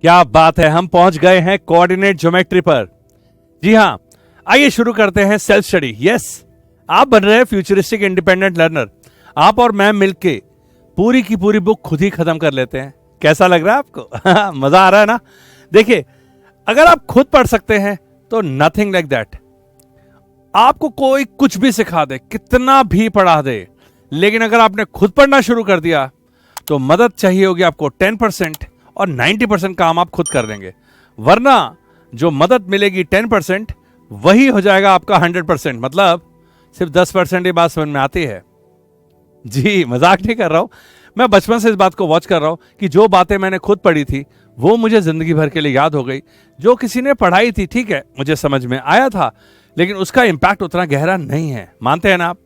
क्या बात है, हम पहुंच गए हैं कोऑर्डिनेट ज्योमेट्री पर। जी हां, आइए शुरू करते हैं सेल्फ स्टडी। यस, आप बन रहे हैं फ्यूचरिस्टिक इंडिपेंडेंट लर्नर। आप और मैं मिलके पूरी की पूरी बुक खुद ही खत्म कर लेते हैं। कैसा लग रहा है आपको? मजा आ रहा है ना? देखिए, अगर आप खुद पढ़ सकते हैं तो नथिंग लाइक दैट। आपको कोई कुछ भी सिखा दे, कितना भी पढ़ा दे, लेकिन अगर आपने खुद पढ़ना शुरू कर दिया तो मदद चाहिए होगी आपको 10% और 90% काम आप खुद कर लेंगे। वरना जो मदद मिलेगी 10% वही हो जाएगा आपका 100%। मतलब सिर्फ 10% ये बात समझ में आती है। जी, मजाक नहीं कर रहा हूं, मैं बचपन से इस बात को वॉच कर रहा हूं कि जो बातें मैंने खुद पढ़ी थी वो मुझे जिंदगी भर के लिए याद हो गई। जो किसी ने पढ़ाई थी, ठीक है, मुझे समझ में आया था, लेकिन उसका इंपैक्ट उतना गहरा नहीं है। मानते हैं ना आप?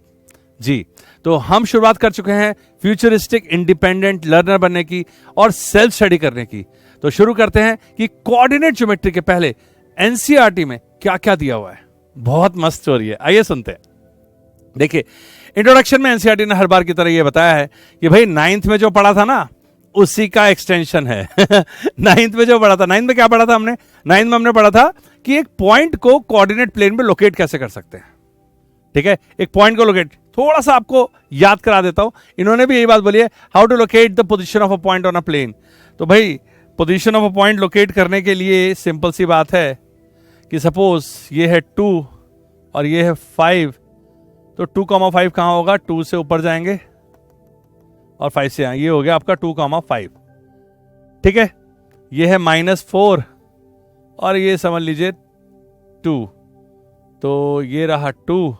जी, तो हम शुरुआत कर चुके हैं फ्यूचरिस्टिक इंडिपेंडेंट लर्नर बनने की और सेल्फ स्टडी करने की। तो शुरू करते हैं कि कोऑर्डिनेट ज्योमेट्री के पहले एनसीईआरटी में क्या क्या दिया हुआ है। बहुत मस्त स्टोरी है, आइए सुनते हैं। देखिए, इंट्रोडक्शन में एनसीईआरटी ने हर बार की तरह यह बताया है कि भाई 9th में जो पढ़ा था ना, उसी का एक्सटेंशन है। 9th में जो पढ़ा था, 9th में क्या पढ़ा था हमने? 9th में हमने पढ़ा था कि एक पॉइंट को कोऑर्डिनेट प्लेन में लोकेट कैसे कर सकते हैं। ठीक है, एक पॉइंट को लोकेट, थोड़ा सा आपको याद करा देता हूं। इन्होंने भी यही बात बोली है, how to locate the position of a point on a plane. तो भाई, position of a point locate करने के लिए सिंपल सी बात है कि सपोज ये है 2 और ये है 5, तो 2,5 कहां होगा? 2 से ऊपर जाएंगे और 5 से ये हो गया आपका 2,5। ठीक है, ये है -4 और ये समझ लीजिए 2, तो ये रहा 2,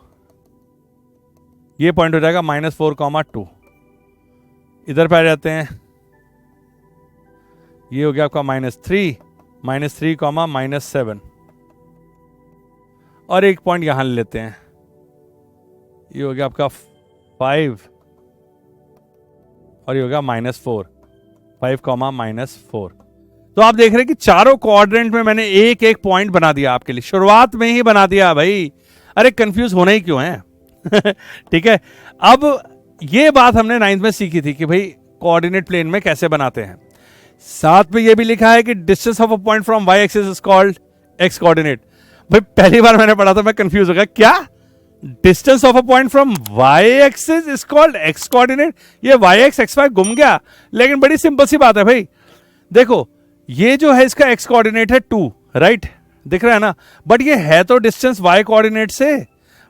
ये पॉइंट हो जाएगा -4,2। इधर पे आ जाते हैं, ये हो गया आपका -3, -3, -7 और एक पॉइंट यहां ले लेते हैं, ये हो गया आपका 5 और ये हो गया -4, 5, -4। तो आप देख रहे हैं कि चारों कोऑर्डिनेट में मैंने एक एक पॉइंट बना दिया आपके लिए, शुरुआत में ही बना दिया भाई। अरे कंफ्यूज होना ही क्यों है? ठीक है, अब ये बात हमने 9th में सीखी थी कि भाई कोऑर्डिनेट प्लेन में कैसे बनाते हैं। साथ में ये भी लिखा है कि distance of a point from y axis is called x coordinate. भाई पहली बार मैंने पढ़ा था, मैं कंफ्यूज हो गया, क्या distance of a point from y axis is called x coordinate? ये वाई एक्स एक्स वाई गुम गया। लेकिन बड़ी सिंपल सी बात है भाई, देखो ये जो है इसका एक्स कोऑर्डिनेट है 2, राइट, दिख रहा है ना, बट ये है तो डिस्टेंस वाई कोऑर्डिनेट से,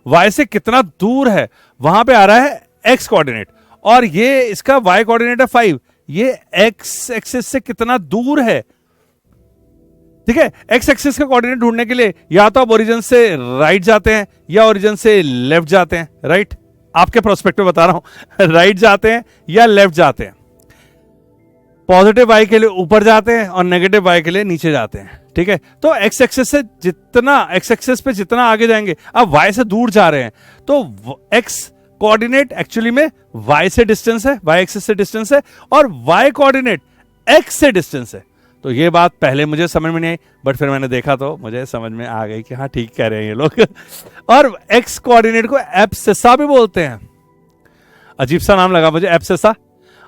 वाई से कितना दूर है वहां पे आ रहा है एक्स कोऑर्डिनेट, और ये इसका वाई कोऑर्डिनेट है 5, ये एक्स एक्सिस से कितना दूर है। ठीक है, एक्स एक्सिस का कोऑर्डिनेट ढूंढने के लिए या तो आप ओरिजिन से राइट जाते हैं या ओरिजिन से लेफ्ट जाते हैं, राइट, आपके प्रोस्पेक्टिव बता रहा हूं, राइट जाते हैं या लेफ्ट जाते हैं। पॉजिटिव वाई के लिए ऊपर जाते हैं और नेगेटिव वाई के लिए नीचे जाते हैं। ठीक है, तो एक्स एक्सिस से जितना, एक्स एक्सिस पे जितना आगे जाएंगे, अब वाई से दूर जा रहे हैं, तो एक्स कोऑर्डिनेट एक्चुअली में वाई से डिस्टेंस है, वाई एक्सिस से डिस्टेंस है, और वाई कोऑर्डिनेट एक्स से डिस्टेंस है। तो ये बात पहले मुझे समझ में नहीं आई, बट फिर मैंने देखा तो मुझे समझ में आ गई कि हाँ ठीक कह रहे हैं ये लोग। और एक्स कोऑर्डिनेट को एब्सिसा भी बोलते हैं, अजीब सा नाम लगा मुझे, एब्सिसा।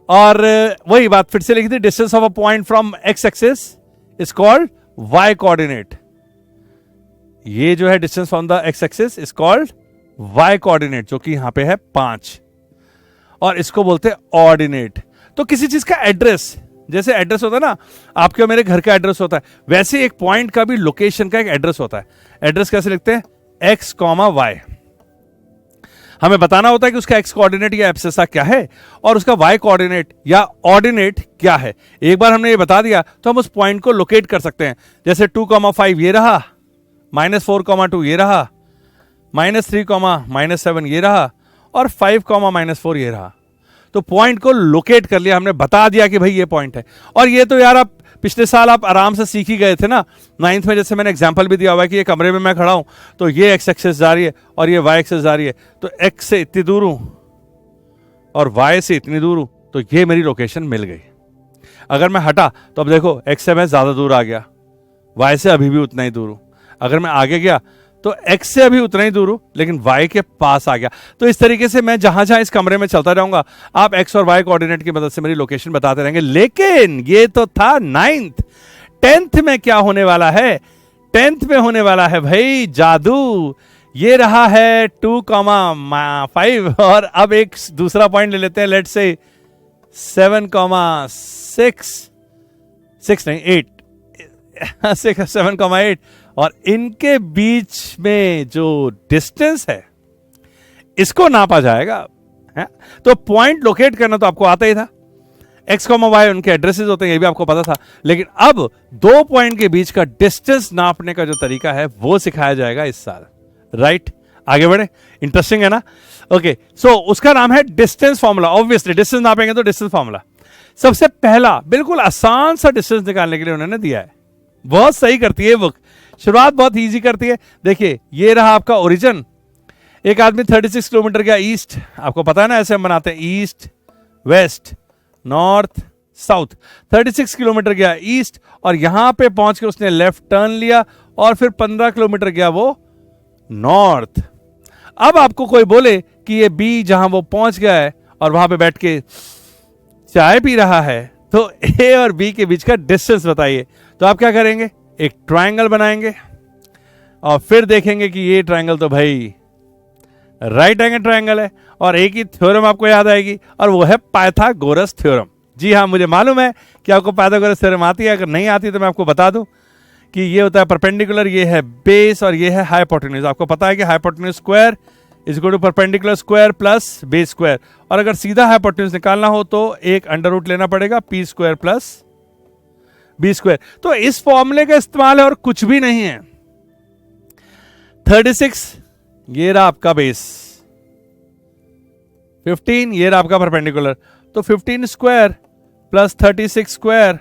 और वही बात फिर से लिखी थी, distance of a point from x axis is called y coordinate. ये जो है distance from the x axis is called y coordinate, जो कि यहां पे है 5, और इसको बोलते हैं ऑर्डिनेट। तो किसी चीज का एड्रेस, जैसे एड्रेस होता है ना, आपके और मेरे घर का एड्रेस होता है, वैसे एक पॉइंट का भी लोकेशन का एक एड्रेस होता है। एड्रेस कैसे लिखते हैं? X, y. हमें बताना होता है कि उसका एक्स कोऑर्डिनेट या एब्सिसा क्या है और उसका वाई कोऑर्डिनेट या ऑर्डिनेट क्या है। एक बार हमने ये बता दिया तो हम उस पॉइंट को लोकेट कर सकते हैं। जैसे 2,5 ये रहा, -4,2 ये रहा, -3, -7 ये रहा, और 5, -4 ये रहा। तो पॉइंट को लोकेट कर लिया हमने, बता दिया कि भाई ये पॉइंट है। और ये तो यार आप पिछले साल आप आराम से सीख ही गए थे ना 9th में, जैसे मैंने एग्जांपल भी दिया हुआ है कि ये कमरे में मैं खड़ा हूं तो ये एक्स एक्सिस जा रही है और ये वाई एक्सिस जा रही है, तो एक्स से इतनी दूर हूं और वाई से इतनी दूर हूं, तो ये मेरी लोकेशन मिल गई। अगर मैं हटा तो अब देखो एक्स से मैं ज्यादा दूर आ गया, वाई से अभी भी उतना ही दूर हूं। अगर मैं आगे गया तो x से अभी उतना ही दूर हूं लेकिन y के पास आ गया। तो इस तरीके से मैं जहां जहां इस कमरे में चलता रहूंगा, आप x और y कोऑर्डिनेट की मदद से मेरी लोकेशन बताते रहेंगे। लेकिन ये तो था 9th, 10th में क्या होने वाला है? 10th में होने वाला है भाई जादू। ये रहा है 2,5 और अब एक दूसरा पॉइंट ले लेते हैं, लेट्स से 7,6 नहीं 8 7,8 और इनके बीच में जो डिस्टेंस है इसको नापा जाएगा है? तो पॉइंट लोकेट करना तो आपको आता ही था, x, y उनके एड्रेसेस होते हैं, ये भी आपको पता था। लेकिन अब दो पॉइंट के बीच का डिस्टेंस नापने का जो तरीका है वो सिखाया जाएगा इस साल, राइट? आगे बढ़े, इंटरेस्टिंग है ना? ओके, सो उसका नाम है डिस्टेंस फॉर्मूला। ऑब्वियसली डिस्टेंस नापेंगे तो डिस्टेंस फॉर्मूला। सबसे पहला बिल्कुल आसान सा डिस्टेंस निकालने के लिए उन्होंने दिया है, बहुत सही करती है बुक, शुरुआत बहुत इजी करती है। देखिए ये रहा आपका ओरिजिन, एक आदमी 36 किलोमीटर गया ईस्ट, आपको पता है ना ऐसे हम बनाते हैं east west north south. 36 kilometre गया ईस्ट और यहां पे पहुंच के उसने लेफ्ट टर्न लिया और फिर 15 किलोमीटर गया वो नॉर्थ। अब आपको कोई बोले कि ये बी जहां वो पहुंच गया है और वहां पे बैठ के चाय पी रहा है, तो ए और बी के बीच का डिस्टेंस बताइए। तो आप क्या करेंगे? एक ट्रायंगल बनाएंगे और फिर देखेंगे कि ये ट्रायंगल तो भाई राइट एंगल ट्रायंगल है और एक ही थ्योरम आपको याद आएगी और वो है पाइथागोरस थ्योरम। जी हाँ, मुझे मालूम है कि आपको पाइथागोरस थ्योरम आती है, अगर नहीं आती तो मैं आपको बता दूं कि ये होता है परपेंडिकुलर, ये है बेस और ये है हाइपोटेन्यूज। आपको पता है कि hypotenuse square is equal to perpendicular square plus base square, और अगर सीधा हाइपोटेन्यूज निकालना हो तो एक अंडर रूट लेना पड़ेगा, P square plus B square. तो इस फॉर्मूले का इस्तेमाल है और कुछ भी नहीं है। 36 ये रहा आपका बेस, 15 ये रहा आपका परपेंडिकुलर, तो 15 square plus 36 square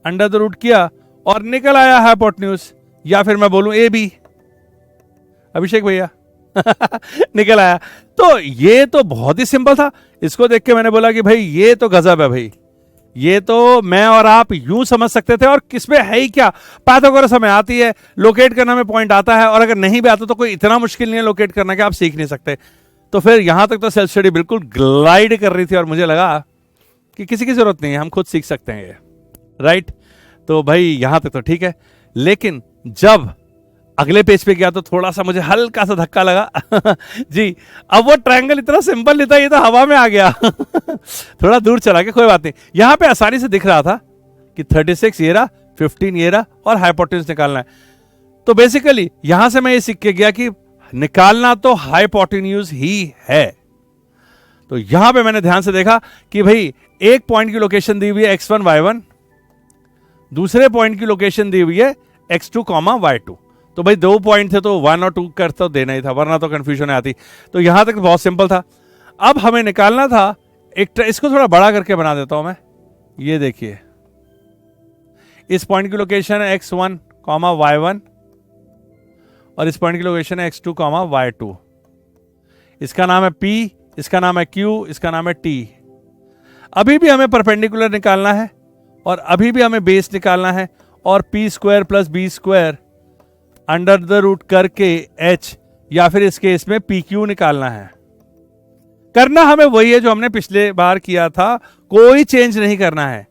under the root किया और निकल आया हाइपोटेन्यूज, या फिर मैं बोलूं ए बी, अभिषेक भैया निकल आया। तो ये तो बहुत ही सिंपल था, इसको देख के मैंने बोला कि भाई ये तो गजब है भाई, ये तो मैं और आप यूं समझ सकते थे और किसमें है ही क्या, पाइथागोरस हमें आती है, लोकेट करना में पॉइंट आता है, और अगर नहीं भी आता तो कोई इतना मुश्किल नहीं है लोकेट करना कि आप सीख नहीं सकते। तो फिर यहां तक तो सेल्फ स्टडी बिल्कुल ग्लाइड कर रही थी और मुझे लगा कि किसी की जरूरत नहीं है, हम खुद सीख सकते हैं ये, राइट? तो भाई यहां तक तो ठीक है, लेकिन जब अगले पेज पे गया तो थोड़ा सा मुझे हल्का सा धक्का लगा जी, अब वो ट्रायंगल इतना सिंपल नहीं था, ये तो हवा में आ गया थोड़ा दूर चला गया, कोई बात नहीं। यहां पे आसानी से दिख रहा था कि 36 ये रहा, 15 ये रहा और हाइपोटेन्यूज निकालना है। तो बेसिकली यहां से मैं ये सीख के गया कि निकालना तो हाइपोटेन्यूज ही है। तो यहां पे मैंने ध्यान से देखा कि भाई एक पॉइंट की लोकेशन दी हुई है x1 y1, दूसरे पॉइंट की लोकेशन दी हुई है x2, y2। तो भाई दो पॉइंट थे तो 1 और 2 कर तो देना ही था, वरना तो कंफ्यूजन आती। तो यहां तक बहुत सिंपल था। अब हमें निकालना था एक, इसको थोड़ा बड़ा करके बना देता हूं मैं, ये देखिए इस पॉइंट की लोकेशन है x1, y1 और इस पॉइंट की लोकेशन है x2, y2। इसका नाम है p, इसका नाम है q, इसका नाम है t। अभी भी हमें परपेंडिकुलर निकालना है और अभी भी हमें बेस निकालना है, और p square plus B square under the root करके h, या फिर इस केस में पी क्यू निकालना है। करना हमें वही है जो हमने पिछले बार किया था, कोई चेंज नहीं करना है,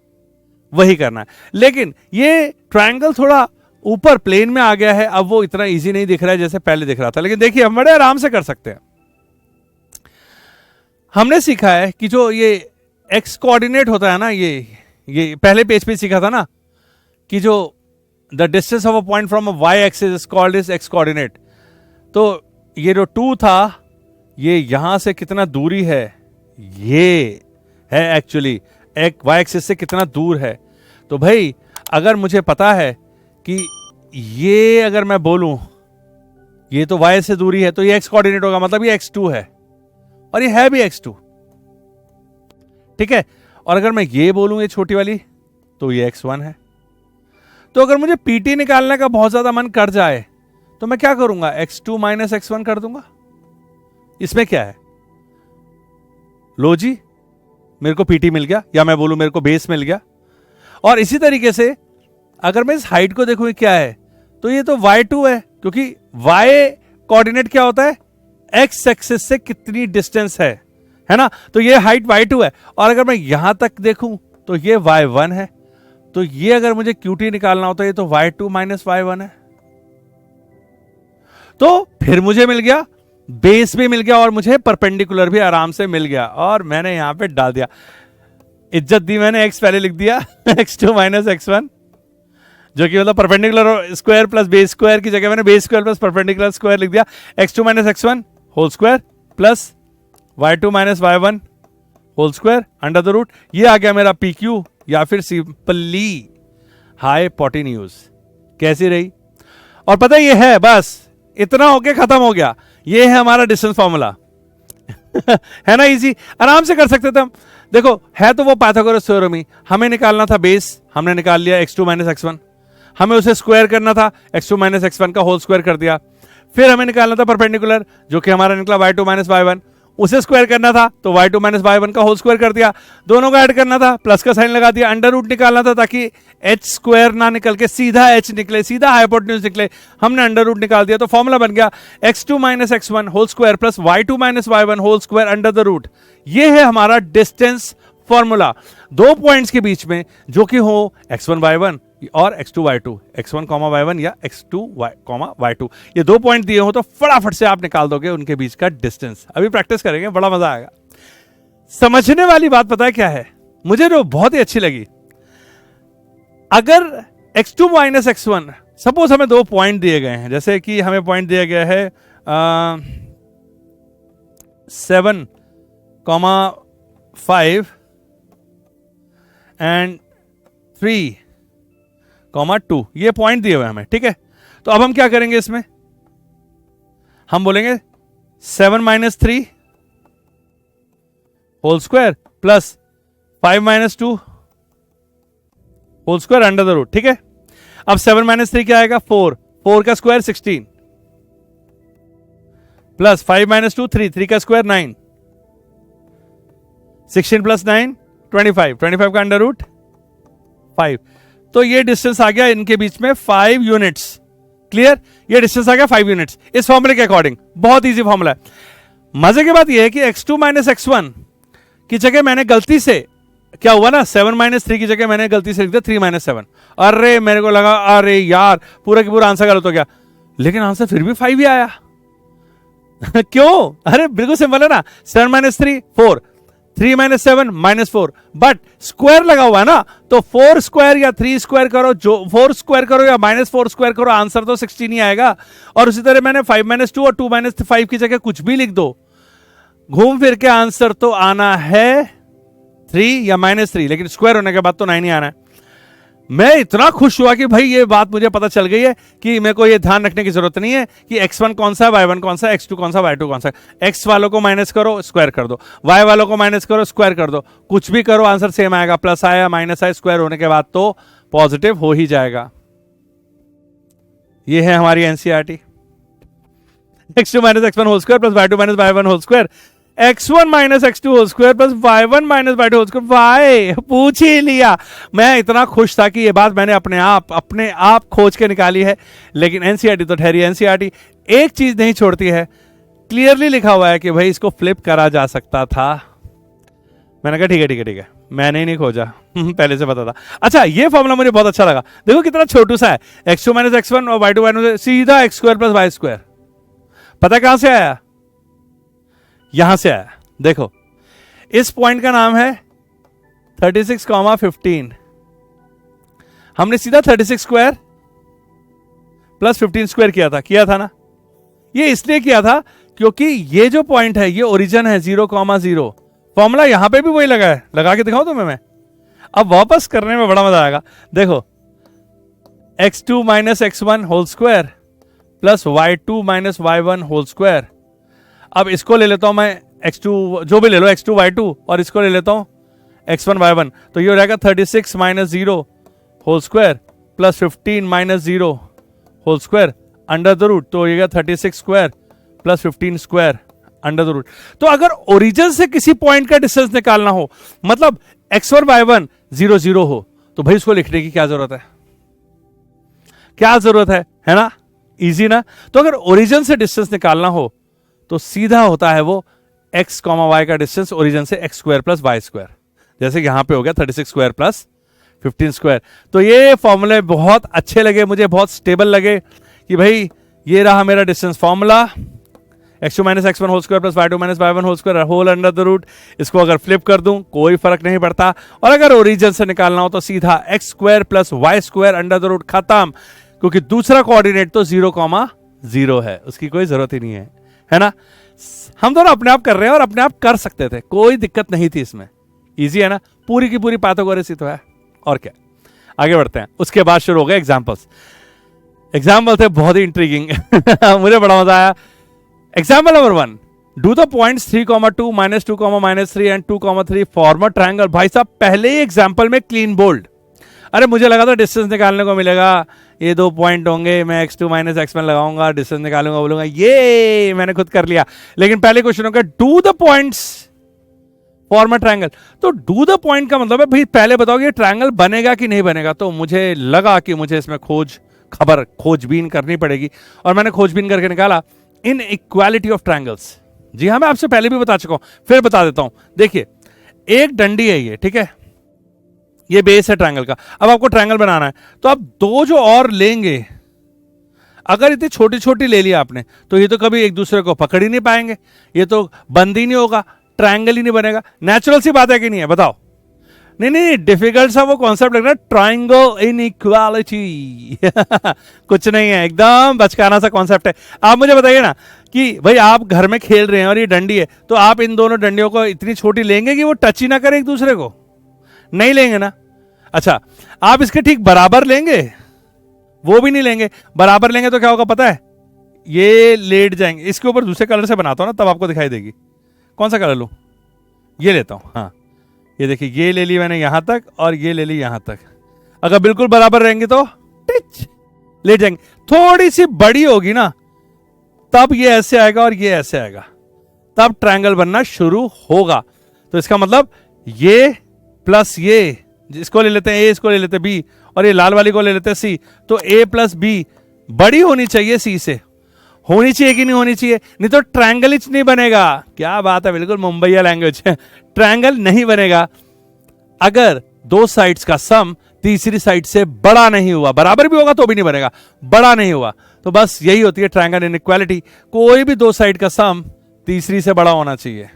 वही करना है। लेकिन ये ट्रायंगल थोड़ा ऊपर प्लेन में आ गया है, अब वो इतना इजी नहीं दिख रहा है जैसे पहले दिख रहा था, लेकिन देखिए हम बड़े आराम से कर सकते हैं। हमने सीखा है कि जो ये एक्स कोऑर्डिनेट होता है ना, ये पहले पेज पे सीखा था ना कि जो the distance of a point from a y axis is called is x coordinate. तो ये जो 2 था, ये यहां से कितना दूरी है, ये है एक्चुअली एक वाई एक्सिस से कितना दूर है। तो भाई अगर मुझे पता है कि ये अगर मैं बोलूं ये तो वाई से दूरी है, तो ये एक्स कोऑर्डिनेट होगा, मतलब ये x2 है और ये है भी x2, ठीक है। और अगर मैं ये बोलूं ये छोटी वाली, तो ये x1 है। तो अगर मुझे pt निकालने का बहुत ज्यादा मन कर जाए तो मैं क्या करूंगा, x2 माइनस x1 कर दूंगा। इसमें क्या है, लो जी मेरे को pt मिल गया, या मैं बोलूं मेरे को बेस मिल गया। और इसी तरीके से अगर मैं इस हाइट को देखूं क्या है, तो ये तो y2 है, क्योंकि y कोऑर्डिनेट क्या होता है, x एक्सिस से कितनी डिस्टेंस है ना। तो ये हाइट y2 है। और अगर मैं यहां तक देखूं तो ये y1 है, तो ये अगर मुझे QT निकालना होता है तो y2 माइनस y1 है। तो फिर मुझे मिल गया बेस भी मिल गया और मुझे परपेंडिकुलर भी आराम से मिल गया, और मैंने यहां पे डाल दिया, इज्जत दी मैंने, x पहले लिख दिया x2 माइनस x1, जो कि मतलब perpendicular square plus base square की जगह मैंने base square plus perpendicular square लिख दिया, x2 minus x1 whole square plus y2 minus y1 whole square under the root. ये आ गया मेरा PQ, या फिर सिंपली हाइपोटेन्यूज। कैसी रही? और पता ये है, बस इतना होके खत्म हो गया। ये है हमारा डिस्टेंस फॉर्मूला है ना, इजी, आराम से कर सकते थे हम। देखो है तो वो पाइथागोरस थ्योरम ही। हमें निकालना था बेस, हमने निकाल लिया x2 माइनस x1। हमें उसे स्क्वायर करना था, x2 माइनस x1 का होल स्क्वायर कर दिया। फिर हमें निकालना था परपेंडिकुलर, जो कि हमारा निकला y2 माइनस y1, उसे स्क्वायर करना था तो y2 माइनस y1 का होल स्क्वायर कर दिया। दोनों को ऐड करना था, प्लस का साइन लगा दिया। अंडर रूट निकालना था ताकि h स्क्वायर ना निकल के सीधा h निकले, सीधा हाइपोटेन्यूज निकले, हमने अंडर रूट निकाल दिया। तो फॉर्मूला बन गया x2 minus x1 whole square plus y2 minus y1 whole square under the root. ये है हमारा डिस्टेंस फॉर्मूला दो पॉइंट्स के बीच में, जो कि हो x1 y1 और x2 y2, x1 y1 या x2 y2। ये दो पॉइंट दिए हो तो फटाफट से आप निकाल दोगे उनके बीच का डिस्टेंस। अभी प्रैक्टिस करेंगे, बड़ा मजा आएगा। समझने वाली बात पता है क्या है, मुझे जो बहुत ही अच्छी लगी, अगर x2 माइनस x1, सपोज हमें दो पॉइंट दिए गए हैं, जैसे कि हमें पॉइंट दिया गया है 7,5 एंड 3,2, ये पॉइंट दिए हुए हमें, ठीक है। तो अब हम क्या करेंगे, इसमें हम बोलेंगे 7 minus 3 whole square plus 5 minus 2 whole square under the root, ठीक है। अब 7 माइनस 3 क्या आएगा, 4 का स्क्वायर 16 प्लस 5 माइनस 2 3 का स्क्वायर 9, 16 प्लस 9 25 का अंडर रूट 5। तो ये डिस्टेंस आ गया इनके बीच में 5 यूनिट्स। क्लियर, ये डिस्टेंस आ गया 5 यूनिट्स इस फॉर्मूले के अकॉर्डिंग। बहुत इजी फॉर्मूला है। मजे की बात ये है कि x2 माइनस x1 की जगह मैंने गलती से, क्या हुआ ना, 7 माइनस 3 की जगह मैंने गलती से लिख दिया 3 माइनस 7। अरे मेरे को लगा अरे यार पूरा की पूरा आंसर गलत हो गया, लेकिन आंसर फिर भी 5 ही आया क्यों? अरे बिल्कुल सिंपल है ना, 7 minus 3 4, 3 minus 7 minus 4, but square लगा हुआ है ना, तो 4 स्क्वायर या 3 स्क्वायर करो, जो 4 स्क्वायर करो या माइनस 4 स्क्वायर करो, आंसर तो 16 ही आएगा। और उसी तरह मैंने 5 माइनस 2 और 2 माइनस 5 की जगह कुछ भी लिख दो, घूम फिर के आंसर तो आना है 3 या माइनस 3, लेकिन स्क्वायर होने के बाद तो 9 ही आना है। मैं इतना खुश हुआ कि भाई ये बात मुझे पता चल गई है कि मेरे को ये ध्यान रखने की जरूरत नहीं है कि x1 कौन सा है, y1 कौन सा है, x2 कौन सा, y2 कौन सा है। x वालों को माइनस करो, स्क्वायर कर दो, y वालों को माइनस करो, स्क्वायर कर दो, कुछ भी करो आंसर सेम आएगा। प्लस आया माइनस आया, स्क्वायर होने के बाद तो पॉजिटिव हो ही जाएगा। ये है हमारी NCERT. x2 minus x1 whole square plus y2 minus y1 whole square, x1 minus x2 whole square plus y1 minus y2 whole square. Why पूछ ही लिया। मैं इतना खुश था कि ये बात मैंने अपने आप खोज के निकाली है। लेकिन एनसीईआरटी तो ठहरी एनसीईआरटी, एक चीज नहीं छोड़ती है, क्लियरली लिखा हुआ है कि भाई इसको फ्लिप करा जा सकता था। मैंने कहा ठीक है, मैंने नहीं खोजा पहले से पता था। अच्छा ये फॉर्मूला मुझे बहुत अच्छा लगा, देखो कितना छोटू सा है, x2 माइनस x1 और y2 माइनस, सीधा x square plus y square. पता कहां से आया? यहां से आया। देखो इस पॉइंट का नाम है 36,15। हमने सीधा 36 स्क्वायर प्लस 15 स्क्वायर किया था ना। ये इसलिए किया था क्योंकि ये जो पॉइंट है ये ओरिजिन है 0,0। फॉर्मूला यहां पे भी वही लगा है, लगा के दिखाऊं तुम्हें मैं। अब वापस करने में बड़ा मजा आएगा। देखो x2 minus x1 whole square plus y2 minus y1 whole square. अब इसको ले लेता हूं मैं x2, जो भी ले लो x2 y2, और इसको ले लेता हूं x1 y1, तो ये हो जाएगा 36 minus 0 whole square plus 15 minus 0 whole square under the root. तो ये 36 square plus 15 square under the root. तो अगर ओरिजिन से किसी पॉइंट का डिस्टेंस निकालना हो, मतलब x1 y1 0 0 हो, तो भाई उसको लिखने की क्या जरूरत है? क्या जरूरत है ना? इजी ना। तो अगर ओरिजिन से डिस्टेंस निकालना हो तो सीधा होता है वो x, y का डिस्टेंस ओरिजिन से x square plus y square. जैसे यहां पे हो गया 36 स्क्वायर प्लस 15 स्क्वायर। तो ये फॉर्मूले बहुत अच्छे लगे मुझे, बहुत स्टेबल लगे कि भाई ये रहा मेरा distance formula, x2 minus x one whole square plus y2 minus y1 whole square whole under the root. इसको अगर फ्लिप कर दूं कोई फर्क नहीं पड़ता, और अगर ओरिजिन से निकालना हो तो सीधा x square plus y square under the root, खत्म। क्योंकि दूसरा कोऑर्डिनेट तो 0,0 है, उसकी कोई जरूरत ही नहीं है ना। हम दोनों अपने आप कर रहे हैं और अपने आप कर सकते थे, कोई दिक्कत नहीं थी इसमें। इजी है ना, पूरी की पूरी पाइथागोरस तो है, और क्या। आगे बढ़ते हैं। उसके बाद शुरू हो गए एग्जाम्पल्स। एग्जाम्पल थे बहुत ही इंट्रीगिंग मुझे बड़ा मजा आया। Example number 1, do the points 3,2 -2, -3 and 2,3 form a triangle. भाई साहब पहले ही एग्जाम्पल में क्लीन बोल्ड। अरे मुझे लगा था डिस्टेंस निकालने को मिलेगा, ये 2 पॉइंट होंगे, मैं x2 माइनस x1 लगाऊंगा, डिस्टेंस निकालूंगा, बोलूंगा ये मैंने खुद कर लिया। लेकिन पहले क्वेश्चन होगा do the points form a triangle. तो डू द पॉइंट का मतलब है भाई पहले बताओ ये ट्रायंगल बनेगा कि नहीं बनेगा। तो मुझे लगा कि मुझे इसमें खोजबीन करनी पड़ेगी, और मैंने खोजबीन करके निकाला इन इक्वालिटी ऑफ ट्रायंगल्स। जी हाँ, मैं आपसे पहले भी बता चुका हूं, फिर बता देता हूं। देखिए एक डंडी है ये, ठीक है, ये बेस है ट्रायंगल का। अब आपको ट्रायंगल बनाना है तो आप 2 जो और लेंगे, अगर इतनी छोटी छोटी ले लिया आपने तो ये तो कभी एक दूसरे को पकड़ ही नहीं पाएंगे, ये तो बंद ही नहीं होगा, ट्रायंगल ही नहीं बनेगा। नेचुरल सी बात है कि नहीं है, बताओ। नहीं, डिफिकल्ट सा वो कॉन्सेप्ट लग रहा है, ट्रायंगल इनइक्वालिटी कुछ नहीं है, एकदम बचकाना सा कॉन्सेप्ट है। आप मुझे बताइए ना कि भाई आप घर में खेल रहे हैं और ये डंडी है, तो आप इन दोनों डंडियों को इतनी छोटी लेंगे कि वो टच ही ना करें एक दूसरे को? नहीं लेंगे ना। अच्छा, आप इसके ठीक बराबर लेंगे? वो भी नहीं लेंगे। बराबर लेंगे तो क्या होगा पता है, ये लेट जाएंगे। इसके ऊपर दूसरे कलर से बनाता हूं ना, तब आपको दिखाई देगी। कौन सा कलर लूं? ये लेता हूं। हाँ, ये देखिए, ये ले ली मैंने यहां तक और ये ले ली यहां तक। अगर बिल्कुल बराबर रहेंगे तो टिच लेट जाएंगे। थोड़ी सी बड़ी होगी ना, तब ये ऐसे आएगा और ये ऐसे आएगा, तब ट्रायंगल बनना शुरू होगा। तो इसका मतलब ये प्लस ये, इसको ले लेते हैं ए, इसको ले लेते हैं बी, और ये लाल वाली को ले लेते हैं सी। तो ए प्लस बी बड़ी होनी चाहिए सी से, होनी चाहिए कि नहीं होनी चाहिए? नहीं तो ट्रायंगल ही नहीं बनेगा। क्या बात है, बिल्कुल मुंबईया लैंग्वेज ट्रायंगल नहीं बनेगा अगर 2 साइड्स का सम तीसरी साइड से बड़ा नहीं हुआ। बराबर भी होगा तो भी नहीं बनेगा, बड़ा नहीं हुआ। तो बस यही होती है ट्रायंगल इनइक्वालिटी, कोई भी 2 साइड का सम तीसरी से बड़ा होना चाहिए,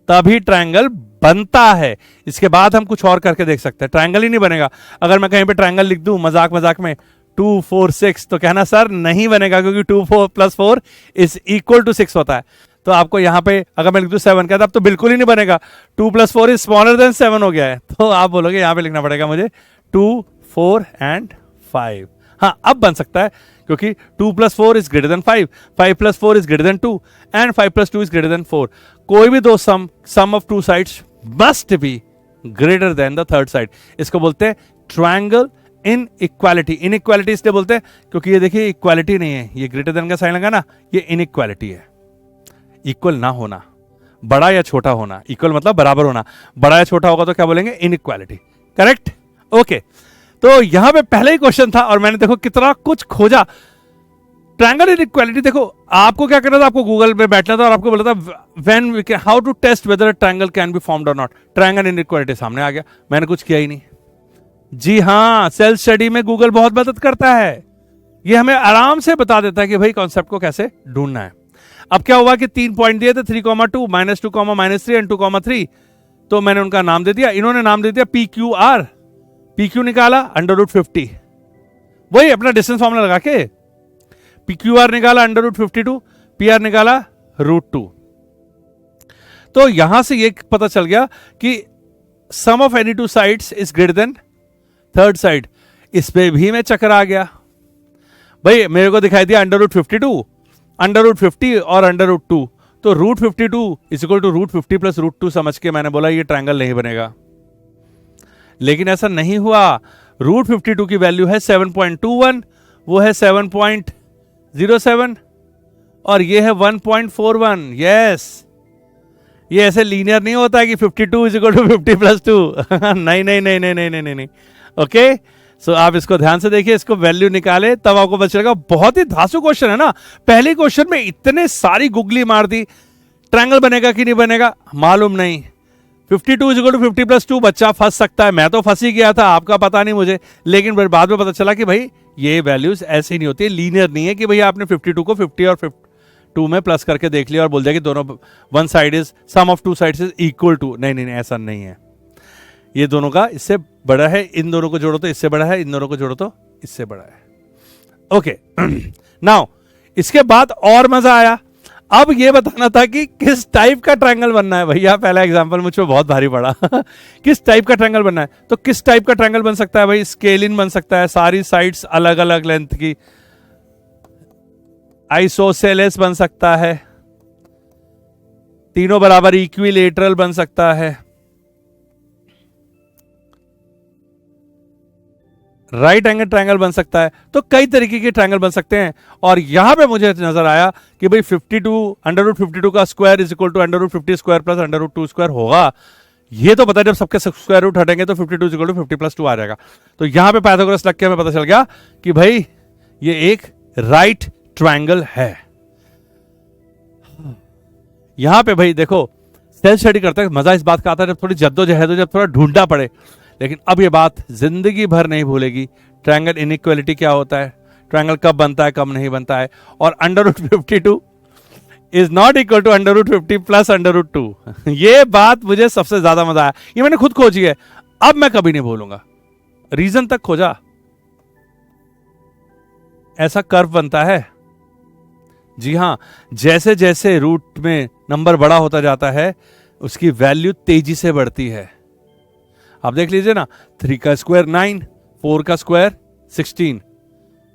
तभी ट्रायंगल बनता है। इसके बाद हम कुछ और करके देख सकते हैं, ट्रायंगल ही नहीं बनेगा। अगर मैं कहीं पे ट्रायंगल लिख दूं मजाक मजाक में 2 4 6, तो कहना सर नहीं बनेगा, क्योंकि 2 4 + 4 इज इक्वल टू 6 होता है। तो आपको यहां पे अगर मैं लिख दूं 7 का, तब तो बिल्कुल ही नहीं बनेगा। 2 + 4 इज स्मॉलर देन 7 हो गया है, तो आप बोलोगे यहां पे लिखना पड़ेगा मुझे 2 4 एंड 5। हाँ, अब बन सकता है, क्योंकि 2 + 4 is greater than 5, 5 + 4 is greater than 2, and 5 + 2 is greater than 4। कोई भी 2 sum of 2 sides must be greater than the third side. इसको बोलते हैं ट्रायंगल इन इक्वालिटी। इनइक्वालिटी इसलिए बोलते हैं क्योंकि ये देखिए इक्वालिटी नहीं है, ये ग्रेटर देन का साइन लगा ना, ये इनइक्वालिटी है। इक्वल ना होना, बड़ा या छोटा होना, इक्वल मतलब बराबर होना, बड़ा या छोटा होगा तो क्या बोलेंगे? इनइक्वालिटी। Correct, okay. तो यहां पे पहले ही क्वेश्चन था और मैंने देखो कितना कुछ खोजा। ट्रायंगल इनइक्वालिटी, देखो आपको क्या करना था, आपको गूगल पे बैठना था और आपको बोला था when we can, how to test whether a triangle can be formed और नॉट। ट्रायंगल इनइक्वालिटी सामने आ गया, मैंने कुछ किया ही नहीं। जी हाँ, सेल्फ स्टडी में गूगल बहुत मदद करता है, ये हमें आराम से बता देता है कि भाई कॉन्सेप्ट को कैसे ढूंढना है। अब क्या हुआ कि 3 पॉइंट दिए थे, 3,2 -2, -3 एंड 2,3। तो मैंने उनका नाम दे दिया, इन्होंने नाम दे दिया PQR। PQ निकाला √50, वही अपना डिस्टेंस फॉर्मूला लगा के PQR निकाला √52, PR निकाला √2। तो यहां से ये पता चल गया कि sum of any 2 sides is greater than third side. इस पे भी मैं चक्कर आ गया, भाई मेरे को दिखाई दिया √52, √50 और √2। तो √52 इज इक्वल टू √50 + √2 समझ के मैंने बोला ये ट्रायंगल नहीं बनेगा। लेकिन ऐसा नहीं हुआ। √52 की वैल्यू है 7.21, वो है 7.07 और ये है 1.41। यस, ये ऐसे लीनियर नहीं होता है कि 52 इज इक्वल टू 50 + 2 नहीं नहीं नहीं नहीं नहीं नहीं नहीं। ओके, सो आप इसको ध्यान से देखिए, इसको वैल्यू निकाले तब आपको पता चलेगा। बहुत ही धांसू क्वेश्चन है ना, पहले क्वेश्चन में इतने सारी गुगली मार दी, ट्रायंगल बनेगा कि नहीं बनेगा मालूम नहीं। 52 इज इक्वल टू 50 प्लस 2 बच्चा फंस सकता है, मैं तो फंस ही गया था, आपका पता नहीं मुझे, लेकिन फिर बाद में पता चला कि भाई ये वैल्यूज ऐसी नहीं होती, लीनियर नहीं है कि भैया आपने 52 को 50 और 2 में प्लस करके देख लिया और बोल दिया कि दोनों one side is sum of two sides is equal to. नहीं नहीं नहीं, ऐसा नहीं है, ये दोनों का इससे बड़ा है, इन दोनों को जोड़ो तो इससे बड़ा है, इन दोनों को जोड़ो तो इससे बड़ा है। ओके नाउ इसके बाद और मजा आया, अब ये बताना था कि किस टाइप का ट्रायंगल बनना है। भैया पहला एग्जांपल मुझ पे बहुत भारी पड़ा किस टाइप का ट्रायंगल बनना है, तो किस टाइप का ट्रायंगल बन सकता है भाई, स्केलिन बन सकता है, सारी साइड्स अलग अलग लेंथ की, आइसोसेलेस बन सकता है, तीनों बराबर इक्विलेटरल बन सकता है, राइट एंगल ट्रायंगल बन सकता है, तो कई तरीके के ट्रायंगल बन सकते हैं। और यहां पे मुझे नजर आया कि भाई 52 √52 का square is equal to √50 square plus √2 square होगा। ये तो पता है, जब सबके स्क्वायर रूट हटेंगे तो 52 इज इक्वल टू 50 प्लस 2 आ जाएगा। तो यहां पे पाइथागोरस लग के हमें पता चल गया कि भाई ये एक राइट ट्रायंगल है। यहां पे भाई देखो सेल्फ स्टडी करते हैं, मजा इस बात का आता है जब थोड़ी जद्दोजहद हो, जब थोड़ा ढूंढना पड़े। लेकिन अब ये बात जिंदगी भर नहीं भूलेगी, ट्रायंगल इनइक्वालिटी क्या होता है, ट्रायंगल कब बनता है कब नहीं बनता है, और √52 is not equal to √50 plus √2 ये बात मुझे सबसे ज्यादा मजा आया, ये मैंने खुद खोजी है, अब मैं कभी नहीं भूलूंगा। रीजन तक खोजा, ऐसा कर्व बनता है। जी हां, जैसे जैसे रूट में नंबर बड़ा होता जाता है उसकी वैल्यू तेजी से बढ़ती है। आप देख लीजिए ना, 3 का स्क्वायर 9, 4 का स्क्वायर 16,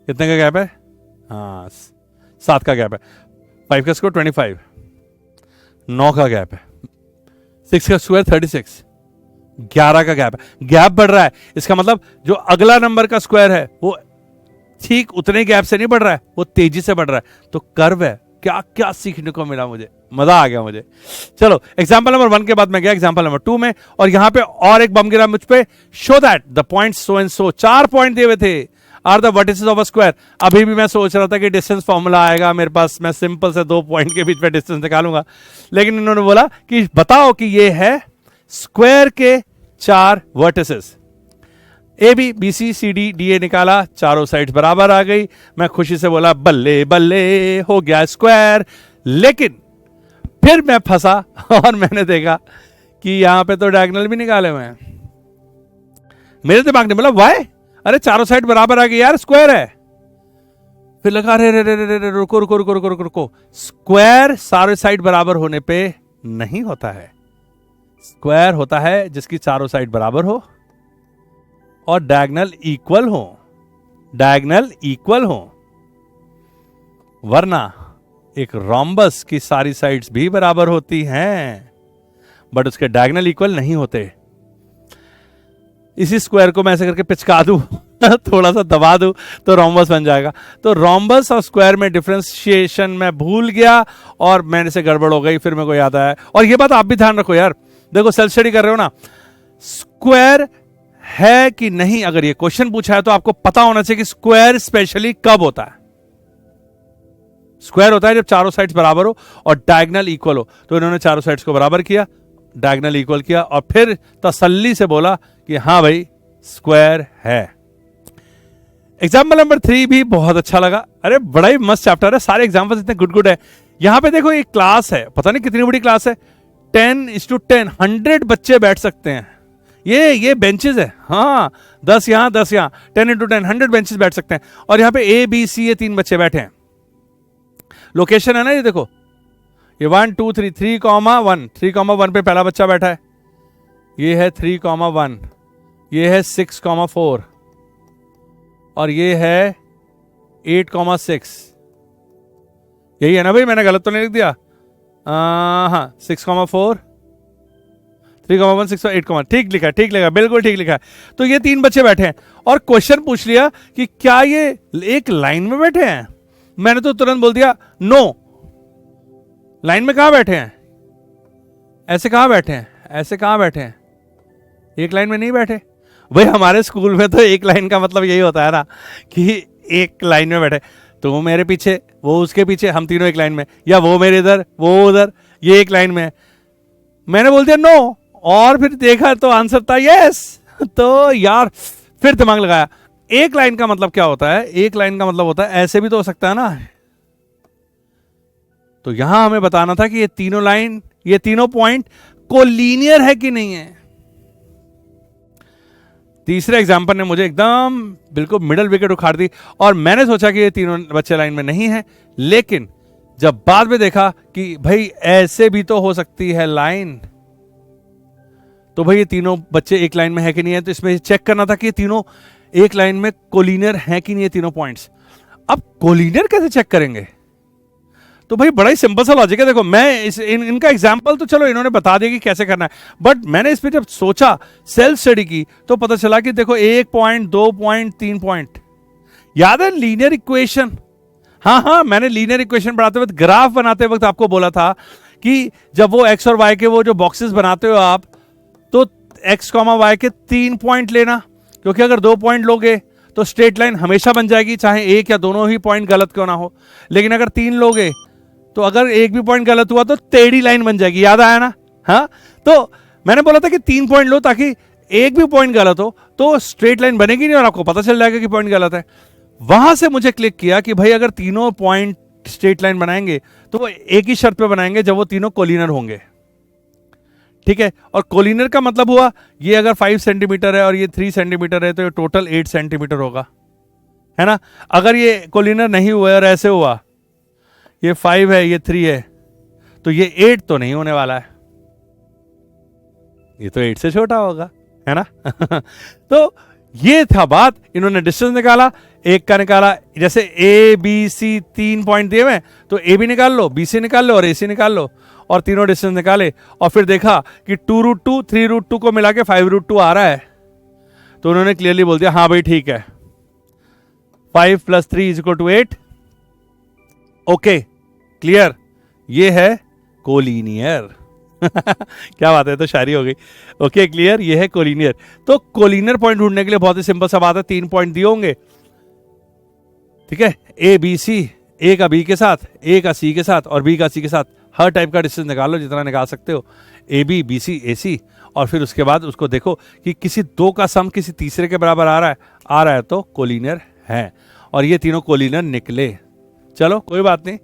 कितने का गैप है, हाँ 7 का गैप है, 5 का स्क्वायर 25, 9 का गैप है, 6 का स्क्वायर 36, 11 का गैप है, गैप बढ़ रहा है। इसका मतलब जो अगला नंबर का स्क्वायर है वो ठीक उतने गैप से नहीं बढ़ रहा है, वो तेजी से बढ़ रहा है। तो कर्व है, क्या क्या सीखने को मिला मुझे, मजा आ गया मुझे। चलो एग्जांपल नंबर 1 के बाद मैं गया एग्जांपल नंबर 2 में, और यहां पे और एक बम गिरा मुझ पे, show that the points so and so, 4 point दिए हुए थे, are the vertices of a square. अभी भी मैं सोच रहा था कि डिस्टेंस फॉर्मूला आएगा मेरे पास, मैं सिंपल से 2 पॉइंट के बीच में डिस्टेंस निकालूंगा, लेकिन इन्होंने बोला कि बताओ कि ये है स्क्वायर के 4 vertices, A B B C C D D A निकाला, चारों साइड्स बराबर आ गई। मैं खुशी से बोला बल्ले बल्ले, हो गया स्क्वायर। लेकिन फिर मैं फंसा और मैंने देखा कि यहां पे तो डायगोनल भी निकाले हुए हैं। मेरे दिमाग ने बोला वाई, अरे चारों साइड बराबर आ गई यार, स्क्वायर है। फिर लगा अरे रे रे रे रे, रुको रुको रुको रुको रुको रुको, स्क्वायर सारे साइड बराबर होने पे नहीं होता है। स्क्वायर होता है जिसकी चारों साइड बराबर हो और डायगोनल इक्वल हो, डायगोनल इक्वल हो। वरना एक रोम्बस की सारी साइड्स भी बराबर होती हैं बट उसके डायगोनल इक्वल नहीं होते। इसी स्क्वायर को मैं ऐसे करके पिचका दूं थोड़ा सा दबा दूं तो रोम्बस बन जाएगा। तो रोम्बस और स्क्वायर में डिफरेंशिएशन मैं भूल गया और मैंने से गड़बड़ हो गई, फिर मेरे को याद आया। और ये बात आप भी ध्यान रखो यार, देखो सेल्फ स्टडी कर रहे हो ना, स्क्वायर है कि नहीं, अगर ये क्वेश्चन पूछा है तो आपको पता होना चाहिए कि स्क्वायर स्पेशली कब होता है। स्क्वायर होता है जब चारों साइड्स बराबर हो और डायगोनल इक्वल हो। तो इन्होंने चारों साइड्स को बराबर किया, डायगोनल इक्वल किया और फिर तसल्ली से बोला कि हां भाई स्क्वायर है। एग्जाम्पल नंबर 3 भी बहुत अच्छा लगा, अरे बड़ा ही मस्त चैप्टर है, सारे एग्जाम्पल्स इतने गुड गुड है। यहां पे देखो एक क्लास है, पता नहीं कितनी बड़ी क्लास है, 10:10, 100 बच्चे बैठ सकते हैं। ये बेंचेस है, हाँ 10 यहां 10 यहां, 10:10, 100 बेंचेस बैठ सकते हैं। और यहां पे ए बी सी ये 3 बच्चे बैठे हैं। लोकेशन है ना, ये देखो, ये 1 2 3 3,1 3,1 पे पहला बच्चा बैठा है, ये है 3,1, ये है 6,4 और ये है 8,6। यही है ना भाई, मैंने गलत तो नहीं लिख दिया? हाँ 6,4 3,1 6 8, ठीक लिखा, ठीक लिखा, बिल्कुल ठीक लिखा है। तो ये 3 बच्चे बैठे हैं और क्वेश्चन पूछ लिया कि क्या ये एक लाइन में बैठे हैं। मैंने तो तुरंत बोल दिया नो, लाइन में कहां बैठे हैं, ऐसे कहां बैठे हैं, ऐसे कहां बैठे हैं, एक लाइन में नहीं बैठे। भाई हमारे स्कूल में तो एक लाइन का मतलब यही होता है ना कि एक लाइन में बैठे, तो वो मेरे पीछे, वो उसके पीछे, हम तीनों एक लाइन में, या वो मेरे इधर वो उधर, ये एक लाइन में। मैंने बोल दिया नो और फिर देखा तो आंसर था यस। तो यार फिर दिमाग लगाया, एक लाइन का मतलब क्या होता है, एक लाइन का मतलब होता है ऐसे भी तो हो सकता है ना। तो यहां हमें बताना था कि ये तीनों लाइन, ये तीनों पॉइंट कोलिनियर है कि नहीं है। तीसरे एग्जाम्पल ने मुझे एकदम बिल्कुल मिडल विकेट उखाड़ दी, और मैंने सोचा कि ये तीनों बच्चे लाइन में नहीं है, लेकिन जब बाद में देखा कि भाई ऐसे भी तो हो सकती है लाइन, तो भाई ये तीनों बच्चे एक लाइन में है कि नहीं है, तो इसमें चेक करना था कि ये तीनों एक लाइन में कोलिनियर है कि नहीं है तीनों पॉइंट्स। अब कोलिनियर कैसे चेक करेंगे, तो भाई बड़ा ही सिंपल सा लॉजिक है। देखो मैं इनका एग्जांपल तो चलो इन्होंने बता दिया कि कैसे करना है, बट मैंने इस पे जब सोचा, सेल्फ स्टडी की, तो पता चला कि देखो 1 पॉइंट, 2 पॉइंट, 3 पॉइंट, याद है लीनियर इक्वेशन। हाँ, मैंने लीनियर इक्वेशन बनाते वक्त, ग्राफ बनाते वक्त आपको बोला था कि जब वो एक्स और वाई के वो जो बॉक्सेस बनाते हो आप, तो एक्स कॉमा वाई के 3 पॉइंट लेना, क्योंकि अगर 2 पॉइंट लोगे तो स्ट्रेट लाइन हमेशा बन जाएगी, चाहे एक या दोनों ही पॉइंट गलत क्यों ना हो। लेकिन अगर 3 लोगे तो अगर एक भी पॉइंट गलत हुआ तो टेढ़ी लाइन बन जाएगी, याद आया ना। हाँ, तो मैंने बोला था कि 3 पॉइंट लो, ताकि एक भी पॉइंट गलत हो तो स्ट्रेट लाइन बनेगी नहीं और आपको पता चल जाएगा कि पॉइंट गलत है। वहां से मुझे क्लिक किया कि भाई अगर तीनों पॉइंट स्ट्रेट लाइन बनाएंगे तो वो एक ही शर्त पे बनाएंगे, जब वो तीनों कोलिनर होंगे। ठीक है, और कोलिनर का मतलब हुआ ये अगर 5 सेंटीमीटर है और ये 3 सेंटीमीटर है तो ये टोटल 8 सेंटीमीटर होगा, है ना। अगर ये कोलिनर नहीं हुआ और ऐसे हुआ, ये 5 है ये 3 है, तो ये 8 तो नहीं होने वाला है, ये तो 8 से छोटा होगा, है ना। तो ये था बात। इन्होंने डिस्टेंस निकाला, एक का निकाला, जैसे ए बी सी 3 पॉइंट दिए हुए, तो ए बी निकाल लो, बी सी निकाल लो और ए सी निकाल लो, और तीनों डिस्टेंस निकाले, और फिर देखा कि 2√2 3√2 को मिला के 5√2 आ रहा है, तो उन्होंने क्लियरली बोल दिया हाँ भाई ठीक है, 5 + 3 = 8। ओके क्लियर, ये है कोलिनियर। क्या बात है, तो शायरी हो गई। ओके क्लियर, ये है कोलिनियर। तो कोलिनियर पॉइंट ढूंढने के लिए बहुत ही सिंपल सा बात है, 3 पॉइंट दिए होंगे, ठीक है, ए बी सी, ए का बी के साथ, ए का सी के साथ और बी का सी के साथ, हर टाइप का डिस्टेंस निकाल लो जितना निकाल सकते हो, ए बी बी सी ए सी, और फिर उसके बाद उसको देखो कि किसी दो का सम किसी तीसरे के बराबर आ रहा है तो कोलिनियर है, और ये तीनों कोलिनियर निकले। चलो कोई बात नहीं,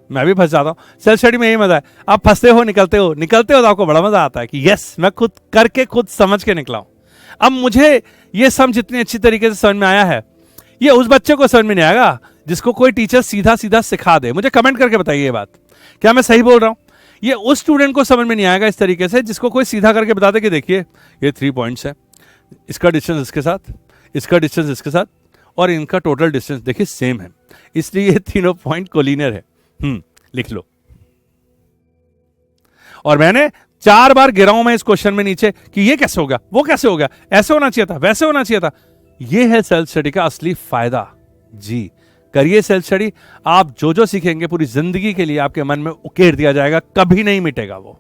मैं भी फंस जाता हूं, सेल्फ स्टडी में यही मजा है, आप फंसते हो निकलते हो तो आपको बड़ा मजा आता है कि यस मैं खुद करके खुद समझ के निकला हूं। अब मुझे ये सम जितनी अच्छी तरीके से समझ में आया है, ये उस बच्चे को समझ में नहीं आएगा जिसको कोई टीचर सीधा सीधा सिखा दे। मुझे कमेंट करके बताइए ये बात, क्या मैं सही बोल रहा हूं। ये उस स्टूडेंट को समझ में नहीं आएगा इस तरीके से जिसको कोई सीधा करके बता दे कि देखिए ये 3 पॉइंट्स है, इसका डिस्टेंस इसके साथ, इसका डिस्टेंस इसके साथ, और इनका टोटल डिस्टेंस देखिए सेम है, इसलिए ये तीनों पॉइंट कोलिनियर है। लिख लो। और मैंने 4 बार गिरा हूं मैं इस क्वेश्चन में नीचे कि ये कैसे हो गया, वो कैसे हो गया, ऐसे होना चाहिए था, वैसे होना चाहिए था। ये है सेल्फ स्टडी का असली फायदा। जी करिए सेल्फ स्टडी, आप जो जो सीखेंगे पूरी जिंदगी के लिए आपके मन में उकेर दिया जाएगा, कभी नहीं मिटेगा वो।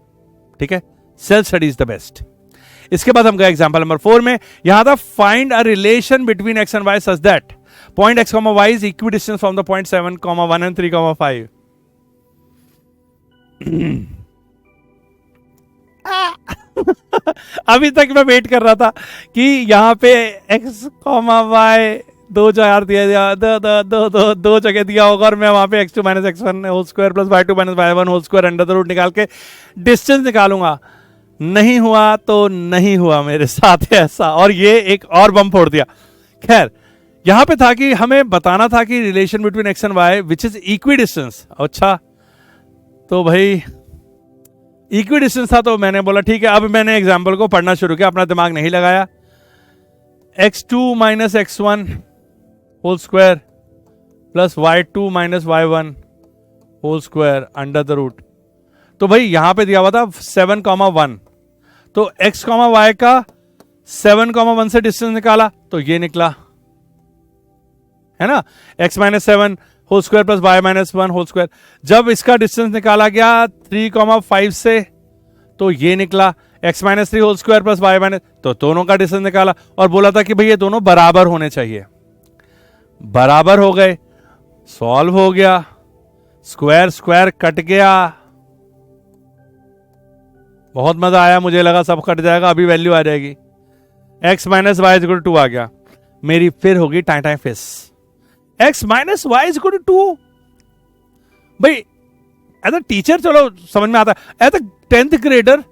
ठीक है, self study is the best. इसके बाद हम गए एग्जांपल नंबर 4 में, यहां था find a relation between x and y such that point x comma y is equidistance from the point 7,1 and 3,5। अभी तक मैं वेट कर रहा था कि यहां पे x, y 2 जगह दिया, दो जगह दिया होगा और मैं वहां पे x2 - x1 whole square plus y2 - y1 whole square under the root निकाल के डिस्टेंस निकालूंगा। नहीं हुआ तो नहीं हुआ मेरे साथ ऐसा, और ये एक और बम फोड़ दिया। खैर यहां पे था कि हमें बताना था कि relation between x and y which is equidistance. अच्छा तो भाई इक्वी डिस्टेंस था, तो मैंने बोला ठीक है। अब मैंने एग्जाम्पल को पढ़ना शुरू किया, अपना दिमाग नहीं लगाया। x2 - x1 whole square plus y2 - y1 whole square under the root. तो भाई यहां पे दिया हुआ था 7,1, तो x, y का 7,1 से डिस्टेंस निकाला तो ये निकला, है ना, x - 7 whole square plus y - 1 whole square. जब इसका डिस्टेंस निकाला गया 3,5 से तो ये निकला x - 3 whole square plus y - तो दोनों का डिस्टेंस निकाला और बोला था कि भाई ये दोनों बराबर होने चाहिए। बराबर हो गए, सॉल्व हो गया, स्क्वायर स्क्वायर कट गया, बहुत मजा आया, मुझे लगा सब कट जाएगा, अभी वैल्यू आ जाएगी। x minus y equal to 2 आ गया, मेरी फिर होगी टाइम फिस। x minus y equal to 2, भाई एज अ टीचर चलो समझ में आता है, एज अ 10th ग्रेडर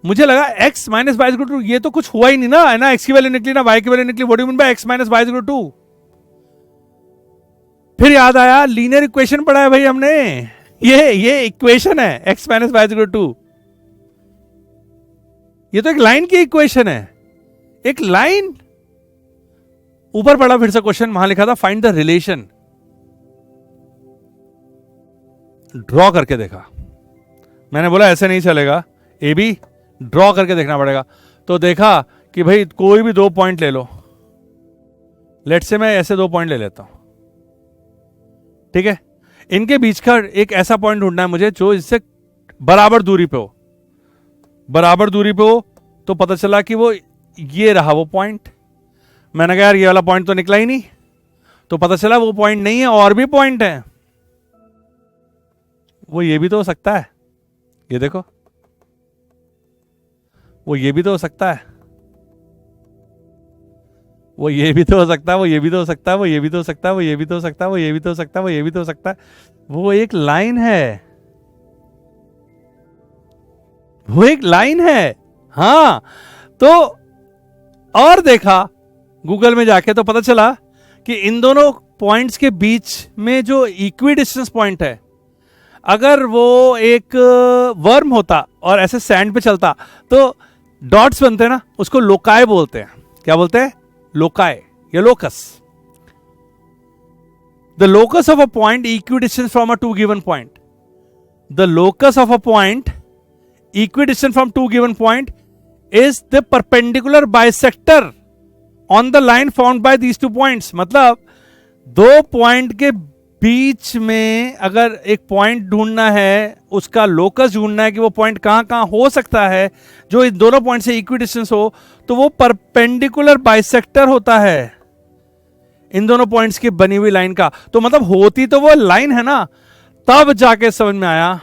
मुझे लगा x minus y equal to, ये तो कुछ हुआ ही नहीं ना, है ना, x की वैल्यू निकली ना y की वैल्यू निकली, what do you mean by x minus y equal to 2। फिर याद आया लीनियर इक्वेशन पढ़ा है भाई हमने, ये इक्वेशन है x minus y equal to 2, ये तो एक लाइन की इक्वेशन है, एक लाइन। ऊपर पढ़ा फिर से क्वेश्चन, वहां लिखा था फाइंड द रिलेशन, ड्रॉ करके देखा, मैंने बोला ऐसे नहीं चलेगा, ए बी ड्रॉ करके देखना पड़ेगा। तो देखा कि भाई कोई भी 2 पॉइंट ले लो, लेट से मैं ऐसे 2 पॉइंट ले लेता हूं, ठीक है, इनके बीच का एक ऐसा पॉइंट ढूंढना है मुझे जो इससे बराबर दूरी पे हो, बराबर दूरी पे हो। तो पता चला कि वो ये रहा वो पॉइंट, मैंने कहा यार ये वाला पॉइंट तो निकला ही नहीं, तो पता चला वो पॉइंट नहीं है, और भी पॉइंट है, वो ये भी तो हो सकता है, ये देखो, वो ये भी तो हो सकता है, वो ये भी तो हो सकता है, वो ये भी तो हो सकता है, वो ये भी तो हो सकता है, वो ये भी तो हो सकता है, वो ये भी तो हो सकता है, वो ये भी तो हो सकता है, वो एक लाइन है, वो एक लाइन है। हाँ, तो और देखा गूगल में जाके तो पता चला कि इन दोनों पॉइंट्स के बीच में जो इक्वी डिस्टेंस पॉइंट है, अगर वो एक वर्म होता और ऐसे सैंड पे चलता तो डॉट्स बनते हैं ना, उसको लोकाय बोलते हैं। क्या बोलते हैं? लोकाय या locus. The locus of a point equidistance from a two given point, the locus of a point equidistance from two given point is the perpendicular bisector on the line found by these 2 points. मतलब 2 point के बीच में अगर एक point ढूंढना है, उसका locus ढूंढना है कि वो पॉइंट कहां कहां हो सकता है जो इन दोनों पॉइंट से इक्विडिस्टेंस हो, तो वो परपेंडिकुलर बाइसेक्टर होता है इन दोनों पॉइंट्स की बनी हुई लाइन का। तो मतलब होती तो वो लाइन है ना, तब जाके समझ में आया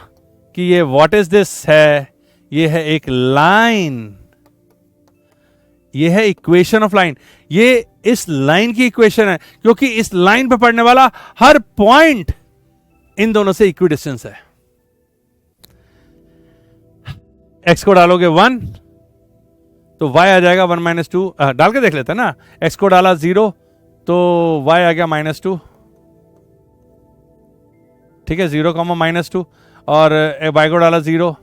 कि ये व्हाट इज दिस है, ये है एक लाइन, ये है इक्वेशन ऑफ लाइन, ये इस लाइन की इक्वेशन है, क्योंकि इस लाइन पर पड़ने वाला हर पॉइंट इन दोनों से इक्विडिस्टेंस है। x को डालोगे 1 तो y आ जाएगा 1 माइनस 2, डाल के देख लेते हैं ना। x को डाला 0 तो y आ गया -2, ठीक है, 0 -2, और y को डाला 0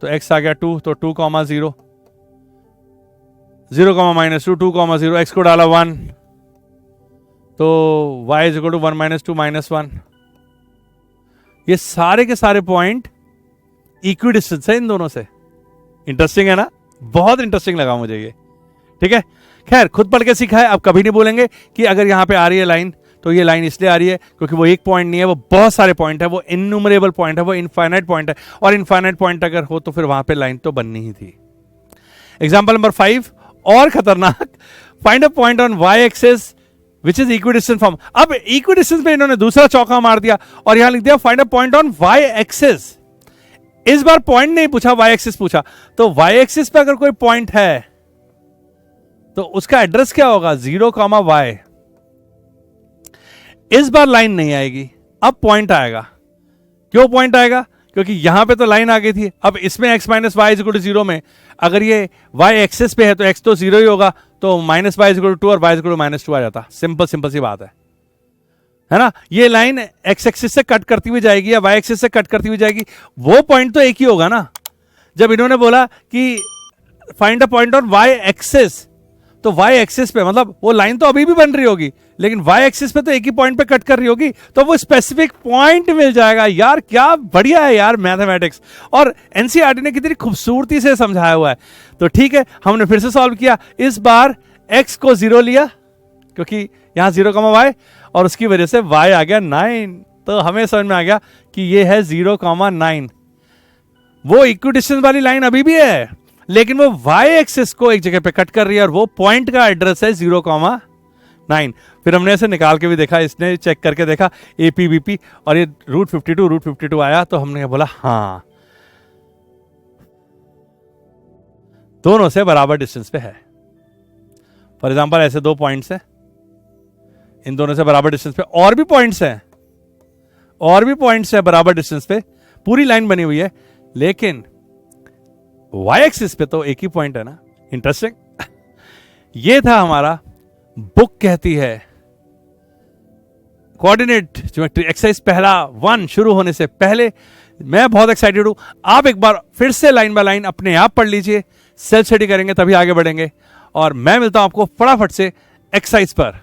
तो x आ गया 2, तो 2 0, 0 -2, 2 0, x को डाला 1 तो y इज इक्वल टू 1 -2 -1। ये सारे के सारे पॉइंट इक्विडिस्टेंस है इन दोनों से। इंटरेस्टिंग है ना, बहुत इंटरेस्टिंग लगा मुझे ये, ठीक है। खैर खुद पढ़ के सीखा है, अब कभी नहीं बोलेंगे कि अगर यहां पे आ रही है लाइन तो ये लाइन इसलिए आ रही है क्योंकि वो एक पॉइंट नहीं है, वो बहुत सारे पॉइंट है, वो इनन्यूमरेबल पॉइंट है, वो इनफाइनाइट पॉइंट है, और इनफाइनाइट पॉइंट अगर हो तो फिर वहां पे लाइन तो बननी ही थी। एग्जाम्पल नंबर 5 और खतरनाक, find a point on y axis which is equidistance from. अब इक्विडिस्टेंस पे इन्होंने दूसरा चौका मार दिया और यहां लिख दिया find a point on y axis. इस बार पॉइंट नहीं पूछा, y एक्सिस पूछा। तो y एक्सिस पे अगर कोई पॉइंट है तो उसका एड्रेस क्या होगा? 0, y। इस बार लाइन नहीं आएगी, अब पॉइंट आएगा। क्यों पॉइंट आएगा? क्योंकि यहां पे तो लाइन आ गई थी। अब इसमें x minus y is equal to 0 में अगर ये y एक्सिस पे है तो x तो 0 ही होगा, तो minus y is equal to 2 और y इज इक्वल टू -2 आ जाता। सिंपल सिंपल सी बात है ना। ये लाइन x एक्सिस से कट करती हुई जाएगी या y एक्सिस से कट करती हुई जाएगी, वो पॉइंट तो एक ही होगा ना। जब इन्होंने बोला कि find a point on y axis, तो y एक्सिस पे मतलब वो लाइन तो अभी भी बन रही होगी, लेकिन y एक्सिस पे तो एक ही पॉइंट पे कट कर रही होगी, तो वो स्पेसिफिक पॉइंट मिल जाएगा। यार क्या बढ़िया है यार मैथमेटिक्स, और एनसीईआरटी ने कितनी खूबसूरती से समझाया हुआ है। तो ठीक है, हमने फिर से सॉल्व किया। इस बार x को 0 लिया क्योंकि यहां 0, y, और उसकी वजह से y आ गया 9। तो हमें समझ में आ गया कि ये है 0, 9। वो इक्विडिस्टेंस वाली लाइन अभी भी है, लेकिन वो y एक्सिस को एक जगह पे कट कर रही है और वो पॉइंट का एड्रेस है 0, 9। फिर हमने ऐसे निकाल के भी देखा, इसने चेक करके देखा APBP, और ये √52 आया। तो हमने बोला हाँ दोनों से बराबर डिस्टेंस पे है। फॉर एग्जाम्पल ऐसे 2 पॉइंट्स हैं, इन दोनों से बराबर डिस्टेंस पे और भी पॉइंट्स हैं, और भी पॉइंट्स हैं बराबर डिस्टेंस पे, पूरी लाइन बनी हुई है, लेकिन वाई एक्सिस पे तो एक ही पॉइंट है ना। इंटरेस्टिंग। ये था हमारा बुक कहती है कोऑर्डिनेट ज्योमेट्री एक्सरसाइज पहला 1 शुरू होने से पहले। मैं बहुत एक्साइटेड हूं, आप एक बार फिर से लाइन बाय लाइन अपने आप पढ़ लीजिए, सेल्फ स्टडी करेंगे तभी आगे बढ़ेंगे, और मैं मिलता हूं आपको फटाफट से एक्सरसाइज पर।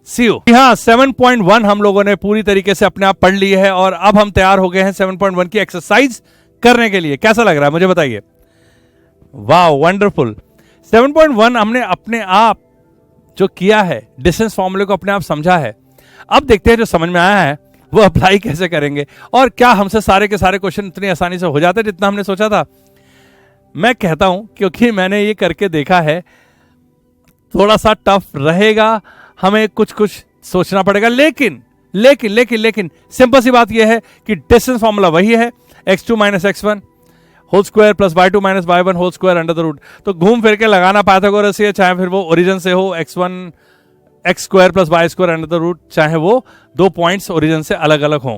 सी यू। हाँ, 7.1 हम लोगों ने पूरी तरीके से अपने आप पढ़ ली है, और अब हम तैयार हो गए हैं 7.1 की एक्सरसाइज करने के लिए। कैसा लग रहा है मुझे बताइए? वाह, वंडरफुल। 7.1 हमने अपने आप जो किया है, डिस्टेंस फॉर्मूले को अपने आप समझा है। अब देखते हैं जो समझ में आया है वो अप्लाई कैसे करेंगे, और क्या हमसे सारे के सारे क्वेश्चन इतनी आसानी से हो जाते हैं जितना हमने सोचा था। मैं कहता हूं क्योंकि मैंने ये करके देखा है, थोड़ा सा टफ रहेगा, हमें कुछ कुछ सोचना पड़ेगा, लेकिन लेकिन लेकिन लेकिन सिंपल सी बात यह है कि डिस्टेंस फॉर्मूला वही है, x2 minus x1 whole square plus y2 minus y1 whole square under the root. तो घूम फिर के लगाना पाइथागोरस है, चाहे फिर वो ओरिजिन से हो x1 x square plus y square under the root, चाहे वो 2 पॉइंट्स ओरिजिन से अलग अलग हों।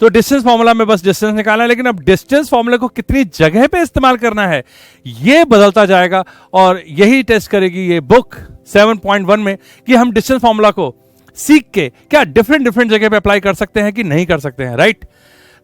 तो डिस्टेंस फॉर्मूला में बस डिस्टेंस निकालना है, लेकिन अब डिस्टेंस फॉर्मूले को कितनी जगह पे इस्तेमाल करना है ये बदलता जाएगा, और यही टेस्ट करेगी ये बुक 7.1 में कि हम डिस्टेंस फॉर्मूला को सीख के क्या डिफरेंट जगह पे अप्लाई कर सकते हैं कि नहीं कर सकते हैं। राइट,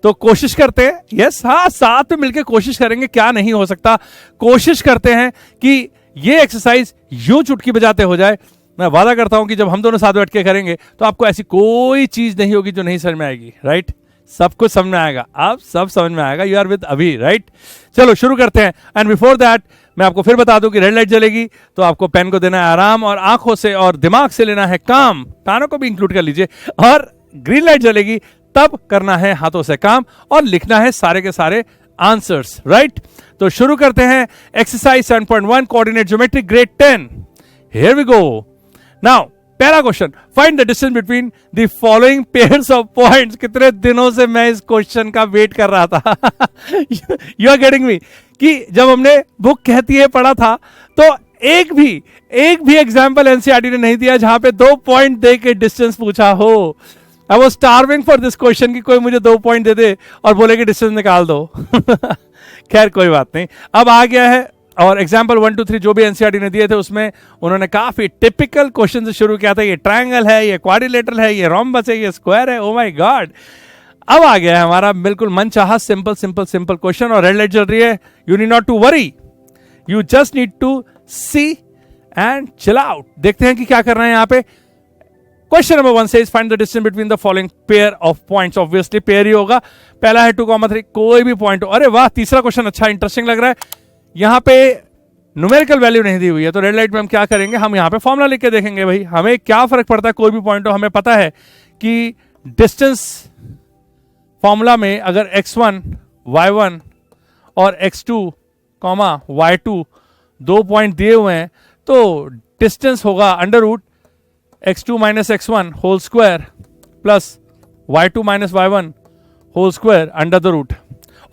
तो कोशिश करते हैं, यस हाँ, साथ में मिलकर कोशिश करेंगे, क्या नहीं हो सकता। कोशिश करते हैं कि ये एक्सरसाइज यूं चुटकी बजाते हो जाए। मैं वादा करता हूं कि जब हम दोनों साथ बैठ के करेंगे तो आपको ऐसी कोई चीज नहीं होगी जो नहीं समझ में आएगी। राइट, सब कुछ समझ में आएगा, आप सब समझ में आएगा। यू आर विद अभी। राइट, चलो शुरू करते हैं। एंड बिफोर दैट मैं आपको फिर बता दूं कि रेड लाइट जलेगी तो आपको पेन को देना है आराम, और आंखों से और दिमाग से लेना है काम, कानों को भी इंक्लूड कर लीजिए। और ग्रीन लाइट जलेगी तब करना है हाथों से काम और लिखना है सारे के सारे आंसर्स। राइट, तो शुरू करते हैं exercise 7.1 coordinate geometry grade 10। Here we go. Now पहला question, find the distance between the following pairs of points. कितने दिनों से मैं इस क्वेश्चन का वेट कर रहा था। यू आर गेटिंग मी, कि जब हमने बुक कहती है पढ़ा था तो एक भी एग्जाम्पल एनसीईआरटी ने नहीं दिया जहां पे 2 पॉइंट दे के डिस्टेंस पूछा हो। I was starving for this question कि कोई मुझे 2 पॉइंट दे दे और बोले कि डिस्टेंस निकाल दो। खैर कोई बात नहीं, अब आ गया है। और एग्जाम्पल 1 2 3 जो भी एनसीईआरटी ने दिए थे उसमें उन्होंने काफी टिपिकल क्वेश्चन से शुरू किया था। ये ट्रायंगल है, ये क्वाड्रिलेटरल है, ये रोम्बस है, ये स्क्वायर है। ओ माय गॉड, अब आ गया है हमारा बिल्कुल मनचाहा सिंपल सिंपल सिंपल क्वेश्चन, और रेड लाइट जल रही है। You need not to worry, you just need to see and chill out. देखते हैं कि क्या कर रहे हैं यहाँ पे। Question number 1 says find the distance between the following pair of points। Obviously pair ही होगा, पहला है 2,3, कोई भी पॉइंट हो। अरे वाह, तीसरा क्वेश्चन अच्छा इंटरेस्टिंग लग रहा है। यहां पे न्यूमेरिकल वैल्यू नहीं दी हुई है, तो रेड लाइट में हम क्या करेंगे, हम यहां पे फॉर्मूला लिख के देखेंगे। भाई हमें क्या फर्क पड़ता है, कोई भी पॉइंट हो। हमें पता है कि डिस्टेंस फॉर्मूला में अगर x1 y1 और x2 y2 2 पॉइंट दिए हुए हैं तो डिस्टेंस होगा under root x2 minus x1 whole square plus y2 minus y1 whole square under the root.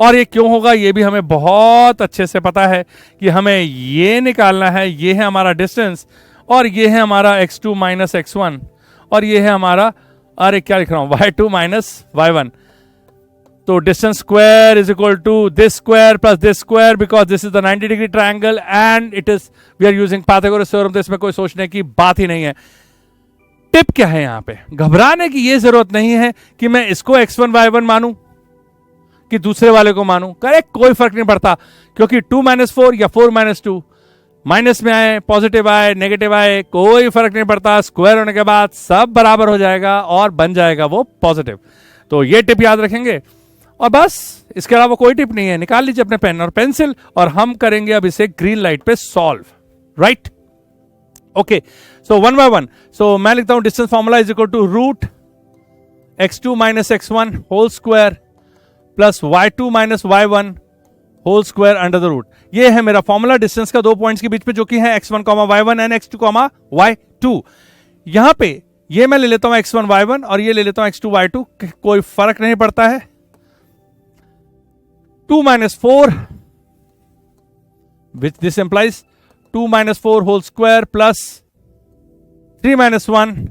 और ये क्यों होगा ये भी हमें बहुत अच्छे से पता है कि हमें ये निकालना है। ये है हमारा डिस्टेंस और ये है हमारा x2 माइनस x1 और ये है हमारा, अरे क्या लिख रहा हूं, y2 माइनस y1। तो distance square is equal to this square plus this square, because this is the 90 degree triangle and it is we are using Pythagoras theorem. तो इसमें कोई सोचने की बात ही नहीं है। टिप क्या है यहां पे, घबराने की ये जरूरत नहीं है कि मैं इसको x1 y1 मानूं कि दूसरे वाले को मानूं। करेक्ट, कोई फर्क नहीं पड़ता, क्योंकि 2 माइनस 4 या 4 माइनस 2 माइनस में आए, पॉजिटिव आए, नेगेटिव आए, कोई फर्क नहीं पड़ता। स्क्वायर होने के बाद सब बराबर हो जाएगा और बन जाएगा वो पॉजिटिव। तो ये टिप याद रखेंगे और बस, इसके अलावा कोई टिप नहीं है। निकाल लीजिए अपने पेन और पेंसिल और हम करेंगे अब इसे ग्रीन लाइट पे solve. Right, okay, so 1 by 1। सो मैं लिखता हूं distance formula is equal to root x2 minus x1 whole square plus y2 minus y1 whole square under the root. ये है मेरा फॉर्मूला डिस्टेंस का 2 पॉइंट्स के बीच में, जो कि है x1 y1 and x2 y2। यहां पे ये मैं ले लेता हूं x1 y1 और ये ले लेता हूं x2 y2, कोई फर्क नहीं पड़ता है। 2 minus 4 which this implies 2 - 4 whole square plus 3 - 1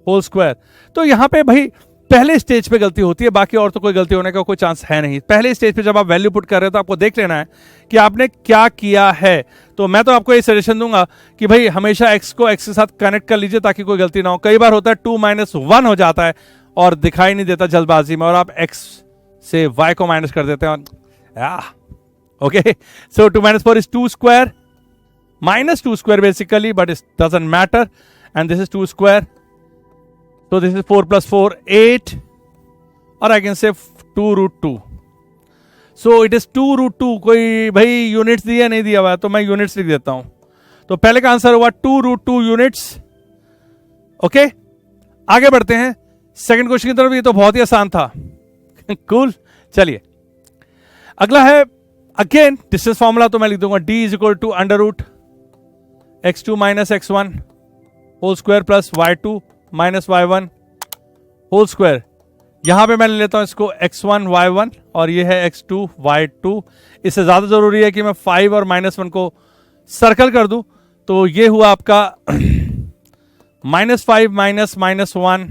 whole square. तो यहां पे भाई पहले स्टेज पे गलती होती है, बाकी और तो कोई गलती होने का कोई चांस है नहीं। पहले स्टेज पे जब आप वैल्यू पुट कर रहे हो तो आपको देख लेना है कि आपने क्या किया है। तो मैं तो आपको ये सजेशन दूंगा कि भाई हमेशा x को x के साथ कनेक्ट कर लीजिए ताकि कोई गलती ना हो। कई बार होता है 2 - 1 हो जाता है और दिखाई नहीं देता जल्दबाजी में, और आप x से y को माइनस कर देते हैं। Okay, so 2 - 4 is 2 square minus 2 square basically, but it doesn't matter, and this is 2 square, so this is 4 plus 4 8, or I can say 2 root 2, so it is 2 root 2। कोई भाई units दिया नहीं दिया हुआ तो मैं यूनिट्स लिख देता हूं। तो पहले का आंसर हुआ 2 root 2 यूनिट्स। ओके, आगे बढ़ते हैं सेकंड क्वेश्चन की तरफ। ये तो बहुत ही आसान था। कूल, चलिए अगला है अगेन डिस्टेंस फॉर्मूला। तो मैं लिख दूंगा d is equal to under root x2 - x1 whole square plus y2 - y1 whole square. यहां पे मैं ले लेता हूं इसको x1 y1 और ये है x2 y2। इससे ज्यादा जरूरी है कि मैं 5 और -1 को सर्कल कर दूं। तो ये हुआ आपका -5 - -1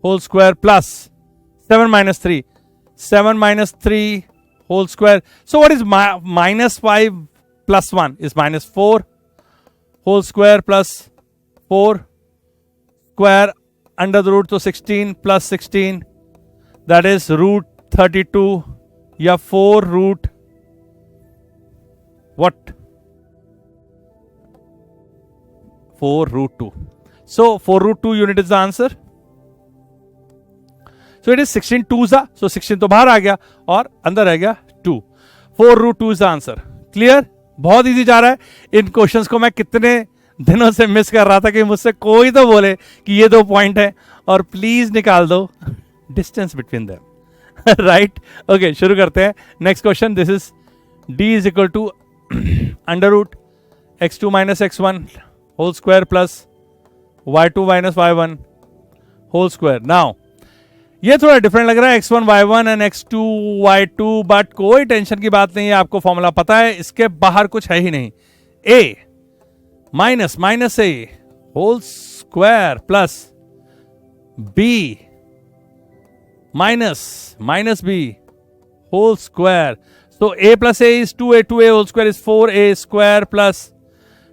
whole square plus 7 - 3 7 - 3 whole square. So what is -5 plus 1 is -4 whole square plus 4 square under the root, so 16 plus 16, that is root 32 या 4 root what 4 root 2. So 4 root 2 unit is the answer. So it is 16 2s, so 16 तो बाहर आ गया और अंदर रह गया 2। 4 root 2 is the answer. Clear? बहुत easy जा रहा है। इन क्वेश्चंस को मैं कितने दिनों से मिस कर रहा था कि मुझसे कोई तो बोले कि ये 2 पॉइंट है और प्लीज निकाल दो distance between them. Right, okay, शुरू करते हैं। Next question, this is d is equal to under root x2 - x1 whole square plus y2 - y1 whole square. Now ये थोड़ा डिफरेंट लग रहा है, x1 y1 and x2 y2, but कोई tension की बात नहीं है, आपको फॉर्मूला पता है, इसके बाहर कुछ है ही नहीं। a minus a whole square plus b minus b whole square. So a plus a is 2a, 2a whole square is 4a square plus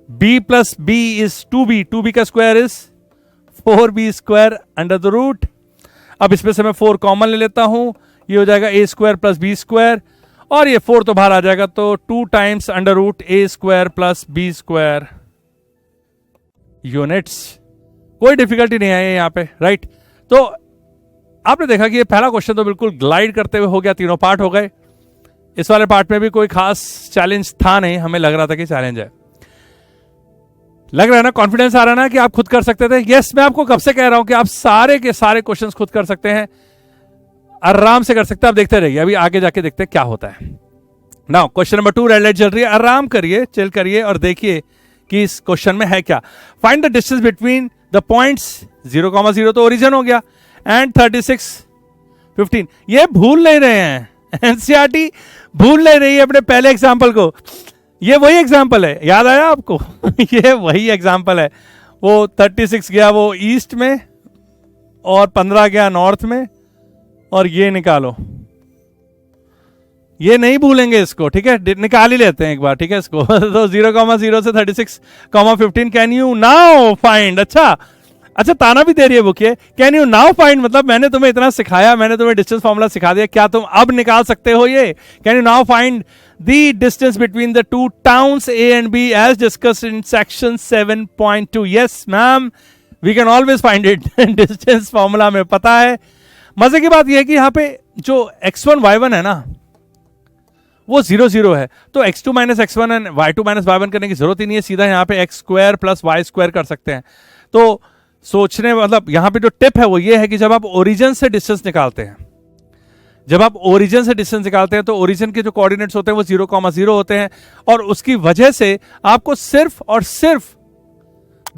b is 2b, 2b का square is 4b square under the root। अब इसमें से मैं 4 common ले लेता हूं, ये हो जाएगा a square plus b square, और ये 4 तो बाहर आ जाएगा, तो 2 times under root a square plus b square units. कोई डिफिकल्टी नहीं है यहां पे, राइट। तो आपने देखा कि ये पहला क्वेश्चन तो बिल्कुल ग्लाइड करते हुए हो गया, तीनों पार्ट हो गए। इस वाले पार्ट में भी कोई खास चैलेंज था नहीं, हमें लग रहा था कि चैलेंज है। लग रहा है ना, कॉन्फिडेंस आ रहा है ना कि आप खुद कर सकते थे। यस, मैं आपको कब से कह रहा हूं कि आप सारे के सारे क्वेश्चंस खुद कर सकते हैं, आराम से कर सकते हैं। आप देखते रहिए, अभी आगे जाके देखते हैं क्या होता है। Now question number 2 red light जल रही है, आराम करिए, चिल करिए और देखिए कि इस क्वेश्चन में है क्या। Find the distance between the points 0,0 तो ओरिजिन हो गया, एंड 36 15। ये भूल नहीं रहे हैं, एनसीईआरटी भूल नहीं रही है अपने पहले एग्जाम्पल को। ये वही एग्जाम्पल है, याद आया आपको? ये वही एग्जाम्पल है। वो 36 गया वो ईस्ट में और 15 गया नॉर्थ में, और ये निकालो। ये नहीं भूलेंगे इसको, ठीक है, निकाल ही लेते हैं एक बार, ठीक है इसको। तो 0,0 से 36,15 कैन यू नाउ फाइंड। अच्छा, ताना भी दे रही है बुक ये, कैन यू नाउ फाइंड, मतलब मैंने तुम्हें इतना सिखाया, मैंने तुम्हें डिस्टेंस फॉर्मूला सिखा दिया, क्या तुम अब निकाल सकते हो ये? Can you now find the distance between the 2 towns A and B as discussed in section 7.2? Yes ma'am, we can always find it. Distance formula में पता है। मजे की बात यह है कि यहां पे जो x1 y1 है ना, वो 0 0 है, तो x2 - x1 and y2 - y1 करने की जरूरत ही नहीं है, सीधा यहां पे x square plus y square कर सकते हैं। तो सोचने मतलब यहां पे जो टिप है वो ये है कि जब आप ओरिजिन से डिस्टेंस निकालते हैं, तो ओरिजिन के जो कोऑर्डिनेट्स होते हैं वो 0,0 होते हैं, और उसकी वजह से आपको सिर्फ और सिर्फ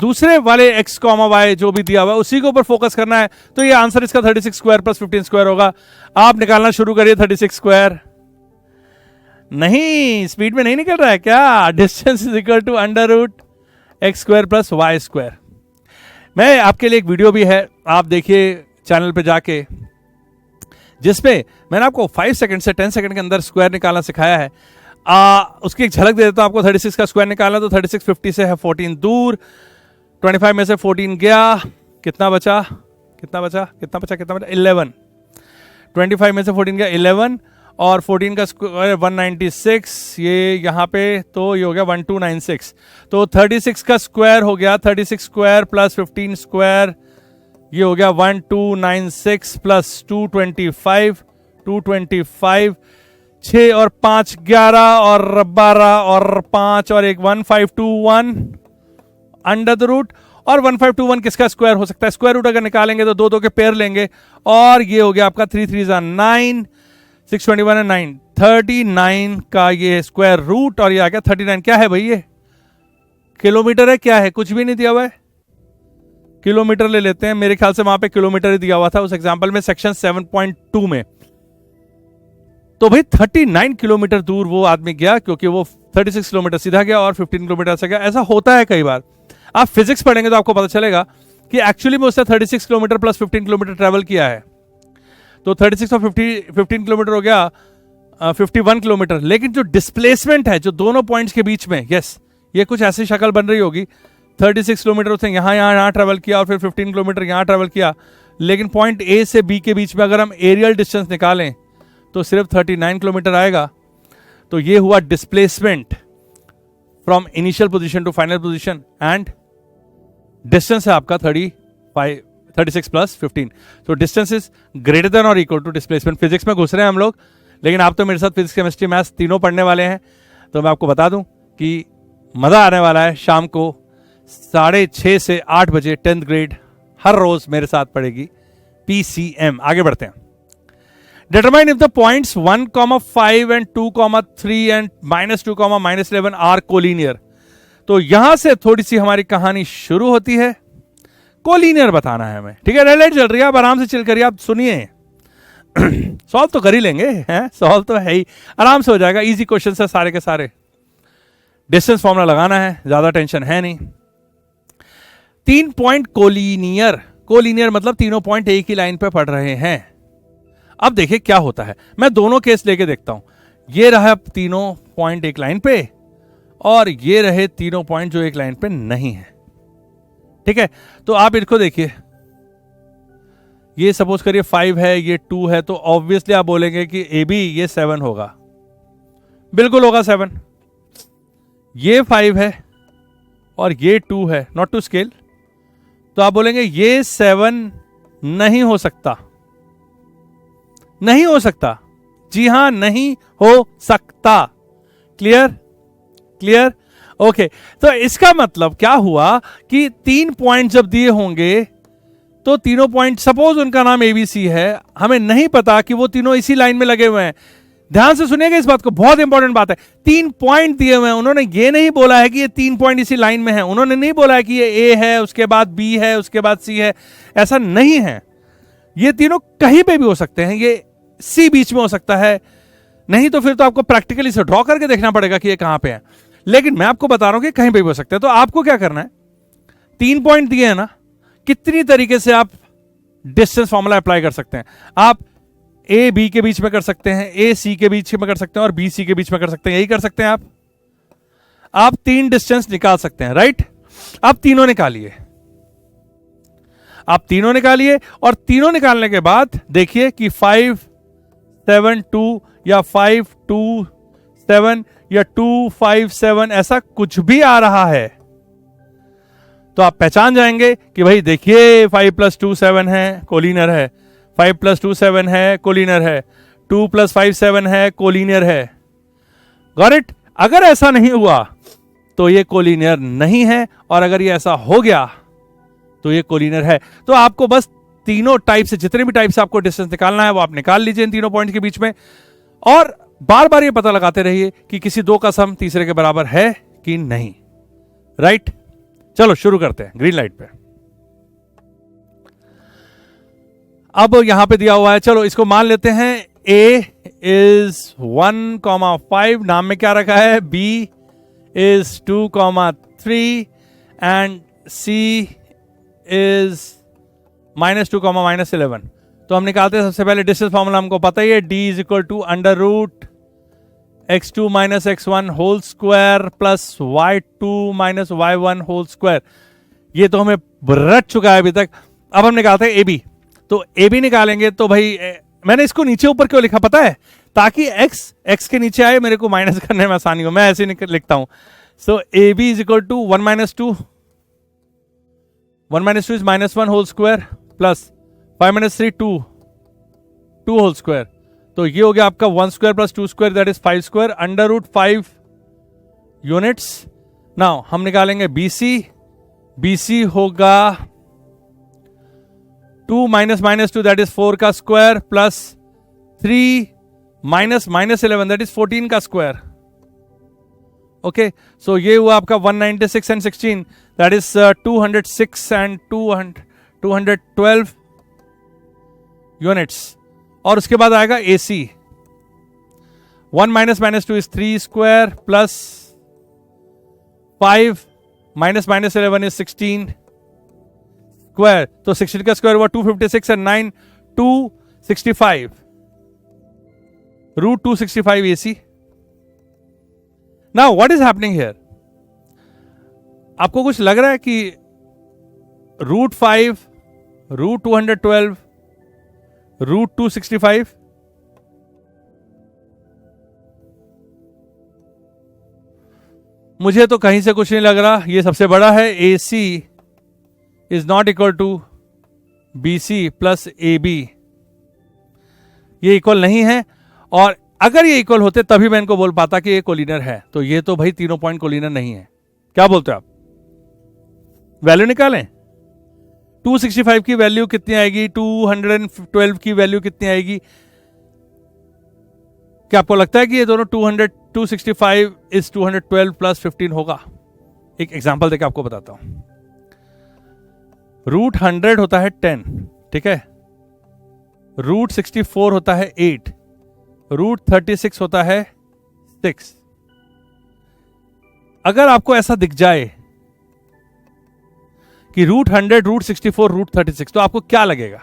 दूसरे वाले x, y जो भी दिया हुआ है उसी के ऊपर फोकस करना है। तो ये आंसर इसका 36 स्क्वायर प्लस 15 स्क्वायर होगा। आप निकालना शुरू करिए 36 स्क्वायर। नहीं, स्पीड में नहीं निकल रहा है क्या? Distance is equal to √x² + y²। मैं आपके लिए एक वीडियो भी है, आप देखिए चैनल पे जाके, जिसपे मैंने आपको 5 सेकंड से 10 सेकंड के अंदर स्क्वायर निकालना सिखाया है। उसकी एक झलक दे देता हूं आपको। 36 का स्क्वायर निकालना, तो 36 50 से है 14 दूर, 25 में से 14 गया, कितना बचा 11। 25 में से 14 गया 11, और 14 का स्क्वायर 196, ये यहाँ पे, तो ये हो गया 1296। तो 36 का स्क्वायर हो गया 36 स्क्वायर प्लस 15 स्क्वायर, ये हो गया 1296 प्लस 225, 6 और 5 11 और 12 और 5 और 1 1521 अंडर द रूट। और 1521 किसका स्क्वायर हो सकता है? स्क्वायर रूट अगर निकालेंगे तो 2 के पेयर लेंगे, और ये हो गया आपका 3 3 9, 621 और 9 39 का ये स्क्वायर रूट, और ये आ गया 39। क्या है भाई ये? किलोमीटर है? क्या है? कुछ भी नहीं दिया हुआ है, किलोमीटर ले लेते हैं। मेरे ख्याल से वहां पे किलोमीटर ही दिया हुआ था उस एग्जांपल में, सेक्शन 7.2 में। तो भाई 39 किलोमीटर दूर वो आदमी गया, क्योंकि वो 36 किलोमीटर सीधा गया और 15 किलोमीटर से गया। ऐसा होता है कई बार, आप फिजिक्स पढ़ेंगे तो आपको पता चलेगा कि एक्चुअली में उसने 36 किलोमीटर प्लस 15 किलोमीटर ट्रेवल किया है। तो 36 और 15 किलोमीटर हो गया 51 किलोमीटर। लेकिन जो डिस्प्लेसमेंट है जो दोनों पॉइंट्स के बीच में, यस, ये कुछ ऐसी शक्ल बन रही होगी। 36 किलोमीटर उसने यहाँ ट्रेवल किया, और फिर 15 किलोमीटर यहाँ ट्रेवल किया। लेकिन पॉइंट ए से बी के बीच में अगर हम एरियल डिस्टेंस निकालें तो सिर्फ 39 किलोमीटर आएगा। तो ये हुआ displacement from initial position to final position, and distance है आपका 36 प्लस 15। तो डिस्टेंस इज ग्रेटर देन और इक्वल टू डिस्प्लेसमेंट। फिजिक्स में घुस रहे हैं हम लोग, लेकिन आप तो मेरे साथ फिजिक्स, केमिस्ट्री, मैथ्स तीनों पढ़ने वाले हैं। तो मैं आपको बता दूं कि मजा आने वाला है। शाम को 6:30 से 8 बजे 10th ग्रेड हर रोज मेरे साथ पढ़ेगी PCM। आगे बढ़ते हैं। Determine if the points 1, 5 and 2, 3 and -2, -11 are collinear। तो यहां से थोड़ी सी हमारी कहानी शुरू होती है। कोलिनियर बताना है हमें, ठीक है? रेड लाइट चल रही है, आप आराम से चिल करिए, आप सुनिए। सॉल्व तो कर ही लेंगे, हैं? सॉल्व तो है ही, आराम से हो जाएगा। इजी क्वेश्चन है सारे के सारे। डिस्टेंस फॉर्मूला लगाना है, ज्यादा टेंशन है नहीं। 3 पॉइंट कोलिनियर। कोलिनियर मतलब तीनों पॉइंट एक ही लाइन पे पड़ रहे हैं। अब देखिए क्या होता है, मैं दोनों केस लेके देखता हूं। ये रहा तीनों पॉइंट एक लाइन पे, और ये रहे तीनों पॉइंट जो एक लाइन पे नहीं है, ठीक है? तो आप इनको देखिए, ये सपोज करिए 5 है, ये 2 है, तो ऑब्वियसली आप बोलेंगे कि AB ये 7 होगा, बिल्कुल होगा 7। ये 5 है और ये 2 है, नॉट टू स्केल, तो आप बोलेंगे ये 7 नहीं हो सकता। नहीं हो सकता, जी हां, नहीं हो सकता। क्लियर? ओके। तो इसका मतलब क्या हुआ कि 3 पॉइंट जब दिए होंगे तो तीनों पॉइंट, सपोज उनका नाम ABC है, हमें नहीं पता कि वो तीनों इसी लाइन में लगे हुए हैं। ध्यान से सुनिएगा इस बात को, बहुत इंपॉर्टेंट बात है। 3 पॉइंट दिए हुए हैं, उन्होंने ये नहीं बोला है कि ये 3 पॉइंट इसी लाइन में है। उन्होंने नहीं बोला है कि ये A है, उसके बाद B है, उसके बाद C है। ऐसा नहीं है। ये तीनों कहीं पे भी हो सकते हैं, ये C बीच में हो सकता है, नहीं तो फिर तो आपको प्रैक्टिकली से ड्रॉ करके देखना पड़ेगा कि ये कहां पे है। लेकिन मैं आपको बता रहा हूं कि कहीं पे भी हो सकते हैं। तो आपको क्या करना है, 3 पॉइंट दिए हैं ना, कितनी तरीके से आप डिस्टेंस फॉर्मूला अप्लाई कर सकते हैं। आप A B के बीच में कर सकते हैं, A C के बीच में कर सकते हैं, और B C के बीच में कर सकते हैं। यही कर सकते हैं आप 3 डिस्टेंस निकाल सकते हैं, राइट? आप तीनों निकालिए, और तीनों निकालने के बाद देखिए कि 5 7 2 या 5 2 7 या 2 5 7 ऐसा कुछ भी आ रहा है, तो आप पहचान जाएंगे कि भाई देखिए 5 + 2 7 है, कोलिनियर है। 5 + 2 7 है, कोलिनियर है। 2 + 5 7 है, कोलिनियर है। Got it? अगर ऐसा नहीं हुआ तो ये कोलिनियर नहीं है, और अगर ये ऐसा हो गया तो ये कोलिनियर है। तो आपको बस तीनों टाइप से, जितने भी टाइप से आपको डिस्टेंस निकालना है वो आप निकाल लीजिए इन तीनों पॉइंट के बीच में, और बार बार ये पता लगाते रहिए कि किसी दो का सम तीसरे के बराबर है कि नहीं, राइट? चलो शुरू करते हैं ग्रीन लाइट पे। अब यहां पे दिया हुआ है, चलो इसको मान लेते हैं A is 1,5, नाम में क्या रखा है, B is 2,3 and C is -2, -11. तो हम निकालते हैं सबसे पहले डिस्टेंस फॉर्मूला, हमको पता ही है, D is equal to under root x2 minus x1 whole square plus y2 minus y1 whole square. ये तो हमें रट चुका है अभी तक. अब हम निकालते हैं AB. तो AB निकालेंगे तो भाई मैंने इसको नीचे ऊपर क्यों लिखा पता है, ताकि x के नीचे आए, मेरे को माइनस करने में आसानी हो. मैं ऐसे लिखता हूं. So AB is equal to 1 - 2. 1 - 2 is -1 whole square plus 5 - 3 2 whole square. तो ये हो गया आपका 1 square plus 2 square, that is 5 square under root 5 units. Now हम निकालेंगे BC होगा 2 - -2 दैट इज 4 का स्क्वायर प्लस 3 -11 दैट इज 14 का स्क्वायर. ओके, सो ये हुआ आपका 196 and 16 that is 206 and 212 units. और उसके बाद आएगा AC. 1 - -2 is 3 square plus 5 -11 is 16 square. तो 16 का स्क्वायर हुआ 256 and 9 265 root 265 AC. Now what is happening here? आपको कुछ लग रहा है कि रूट 5 रूट 212 रूट 265? मुझे तो कहीं से कुछ नहीं लग रहा. ये सबसे बड़ा है. AC is not equal to BC plus AB. ये इक्वल नहीं है, और अगर ये इक्वल होते तभी मैं इनको बोल पाता कि ये कोलिनर है. तो ये तो भाई तीनों पॉइंट कोलिनर नहीं है. क्या बोलते हो आप? वैल्यू निकालें. 265 की वैल्यू कितनी आएगी, 212 की वैल्यू कितनी आएगी? क्या आपको लगता है कि ये दोनों 265 इज 212 प्लस 15 होगा? एक एग्जांपल देकर आपको बताता हूं. रूट 100 होता है 10, ठीक है. रूट 64 होता है 8. रूट 36 होता है 6. अगर आपको ऐसा दिख जाए कि रूट 100 रूट 64 रूट 36, तो आपको क्या लगेगा?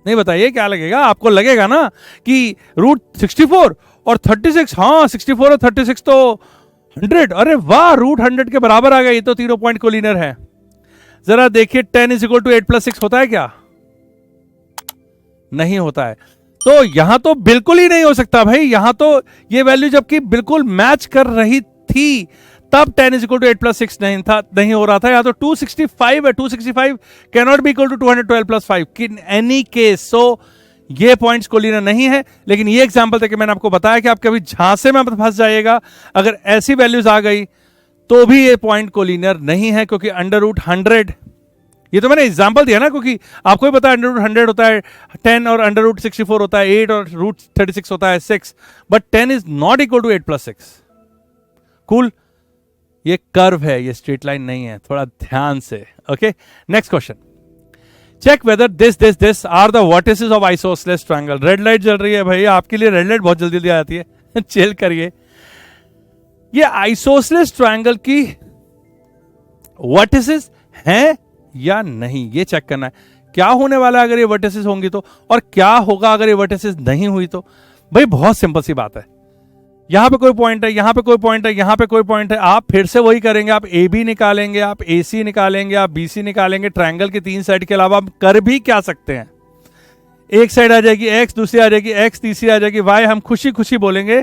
नहीं बताइए क्या लगेगा? आपको लगेगा ना कि रूट 64 और 36, हाँ 64 और 36 तो 100, अरे वाह रूट 100 के बराबर आ गया, ये तो तीनों पॉइंट कोलिनर है. जरा देखिए 10 इज इक्वल टू 8 + 6 होता है क्या? नहीं होता है. तो यहां तो बिल्कुल ही नहीं हो सकता भाई. यहां तो ये वैल्यू जबकि बिल्कुल मैच कर रही थी, तब 10 इज इक्वल टू 8 + 6 नहीं हो रहा था. यहां तो 265 है. 265 can not be equal to 212 + 5 in any case. So ये पॉइंट्स कोलिनर नहीं है. लेकिन ये एग्जांपल देके मैंने आपको बताया कि आप कभी झांसे में फंस जाइएगा. अगर ऐसी वैल्यूज आ गई तो भी ये पॉइंट कोलिनर नहीं है, क्योंकि अंडर रूट 100, ये तो मैंने एग्जांपल दिया ना, क्योंकि आपको भी पता है अंडर रूट 100 होता है 10 और अंडर रूट 64 होता है 8 और रूट 36 होता है 6, but 10 is not equal to 8 + 6. Cool. ये कर्व है, ये स्ट्रेट लाइन नहीं है. थोड़ा ध्यान से. Okay, next question. Check whether this are the vertices of isosceles triangle. Red light जल रही है भाई आपके लिए. रेड लाइट बहुत जल्दी जल्दी आती है. चिल करिए. ये आइसोसेलेस ट्रायंगल की वर्टिसेस हैं या नहीं, ये चेक करना है. क्या होने वाला है अगर ये वर्टिसेस होंगी तो, और क्या होगा अगर ये वर्टिसेस नहीं हुई तो? भाई बहुत सिंपल सी बात है. यहां पे कोई पॉइंट है, यहां पे कोई पॉइंट है, यहां पे कोई पॉइंट है. आप फिर से वही करेंगे. आप AB निकालेंगे, आप AC निकालेंगे, आप BC निकालेंगे. ट्रायंगल की 3 साइड के अलावा आप कर भी क्या सकते हैं? एक साइड आ जाएगी X, दूसरी आ जाएगी X, तीसरी आ जाएगी Y. हम खुशी खुशी बोलेंगे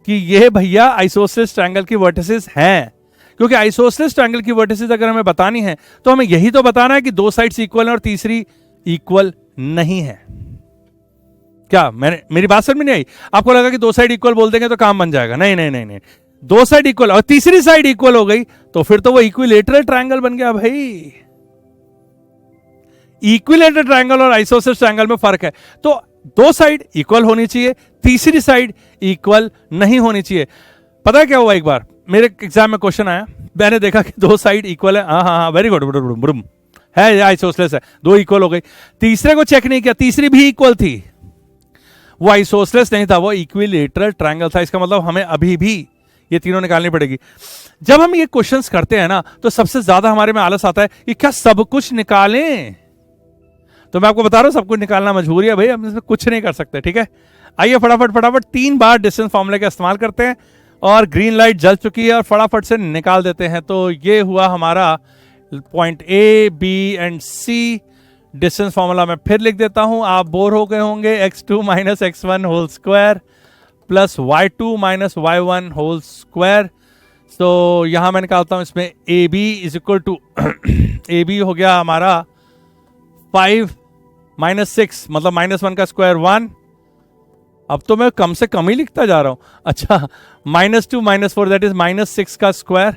कि ये भैया आइसोसेलेस ट्रायंगल की वर्टिसेस हैं. क्योंकि आइसोसेलेस ट्रायंगल की वर्टिसेस अगर हमें बतानी है तो हमें यही तो बताना है कि 2 साइड्स इक्वल है और तीसरी इक्वल नहीं है. क्या मेरी बात समझ में नहीं आई? आपको लगा कि 2 साइड इक्वल बोल देंगे तो काम बन जाएगा? नहीं नहीं नहीं नहीं. 2 साइड इक्वल और तीसरी साइड इक्वल हो गई तो फिर तो वो इक्विलेटरल ट्रायंगल बन गया भाई. इक्विलेटरल ट्रायंगल और आइसोसेलेस ट्रायंगल में फर्क है. तो 2 साइड इक्वल होनी चाहिए, तीसरी साइड इक्वल नहीं होनी चाहिए. पता है क्या हुआ? एक बार मेरे एग्जाम में क्वेश्चन आया, मैंने देखा कि 2 साइड इक्वल है. हाँ वेरी गुड है, आइसोसेलेस है, 2 इक्वल हो गई. तीसरे को चेक नहीं किया, तीसरी भी इक्वल थी. वो आइसोसेलेस नहीं था, वो इक्विलेटरल ट्रायंगल था। इसका मतलब हमें अभी भी ये तीनों निकालनी पड़ेगी। जब हम ये क्वेश्चंस करते हैं ना, तो सबसे ज्यादा हमारे में आलस आता है कि क्या सब कुछ निकालें। तो मैं आपको बता रहा हूं, सब कुछ निकालना मजबूरी है भाई, हम इसमें कुछ नहीं कर सकते। ठीक है, आइए फटाफट फटाफट 3 बार डिस्टेंस फॉर्मूले का इस्तेमाल करते हैं, और ग्रीन लाइट जल चुकी है, और फटाफट से निकाल देते हैं। तो ये हुआ हमारा point A, B and C. Distance formula मैं फिर लिख देता हूं, आप बोर हो गए होंगे। x2 minus x1 whole square plus y2 minus y1 whole square. तो यहां मैं निकालता हूं इसमें A B is equal to A B हो गया हमारा 5 माइनस 6 मतलब -1 का स्क्वायर 1। अब तो मैं कम से कम ही लिखता जा रहा हूं। अच्छा, -2 माइनस 4 दैट इज -6 का स्क्वायर।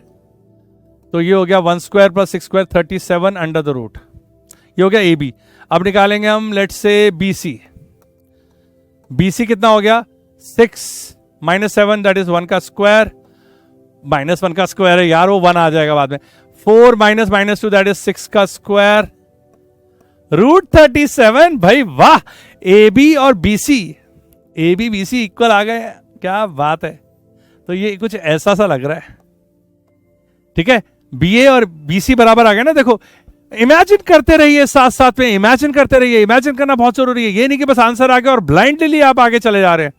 तो ये हो गया 1 square plus 6 square 37 under the root. ये हो गया ए बी। अब निकालेंगे हम let's say B C. B C कितना हो गया 6 माइनस 7 दैट इज 1 का स्क्वायर। -1 का स्क्वायर है यार, वो 1 आ जाएगा बाद में। 4 माइनस -2 दैट इज 6 का स्क्वायर रूट 37। भाई वाह, ए बी और B C, A B B C equal आ गए, क्या बात है। तो ये कुछ ऐसा सा लग रहा है। ठीक है, बी ए और बी सी बराबर आ गए ना। देखो, इमेजिन करते रहिए, साथ साथ में इमेजिन करते रहिए। इमेजिन करना बहुत जरूरी है, ये नहीं कि बस आंसर आ गया और ब्लाइंडली आप आगे चले जा रहे हैं।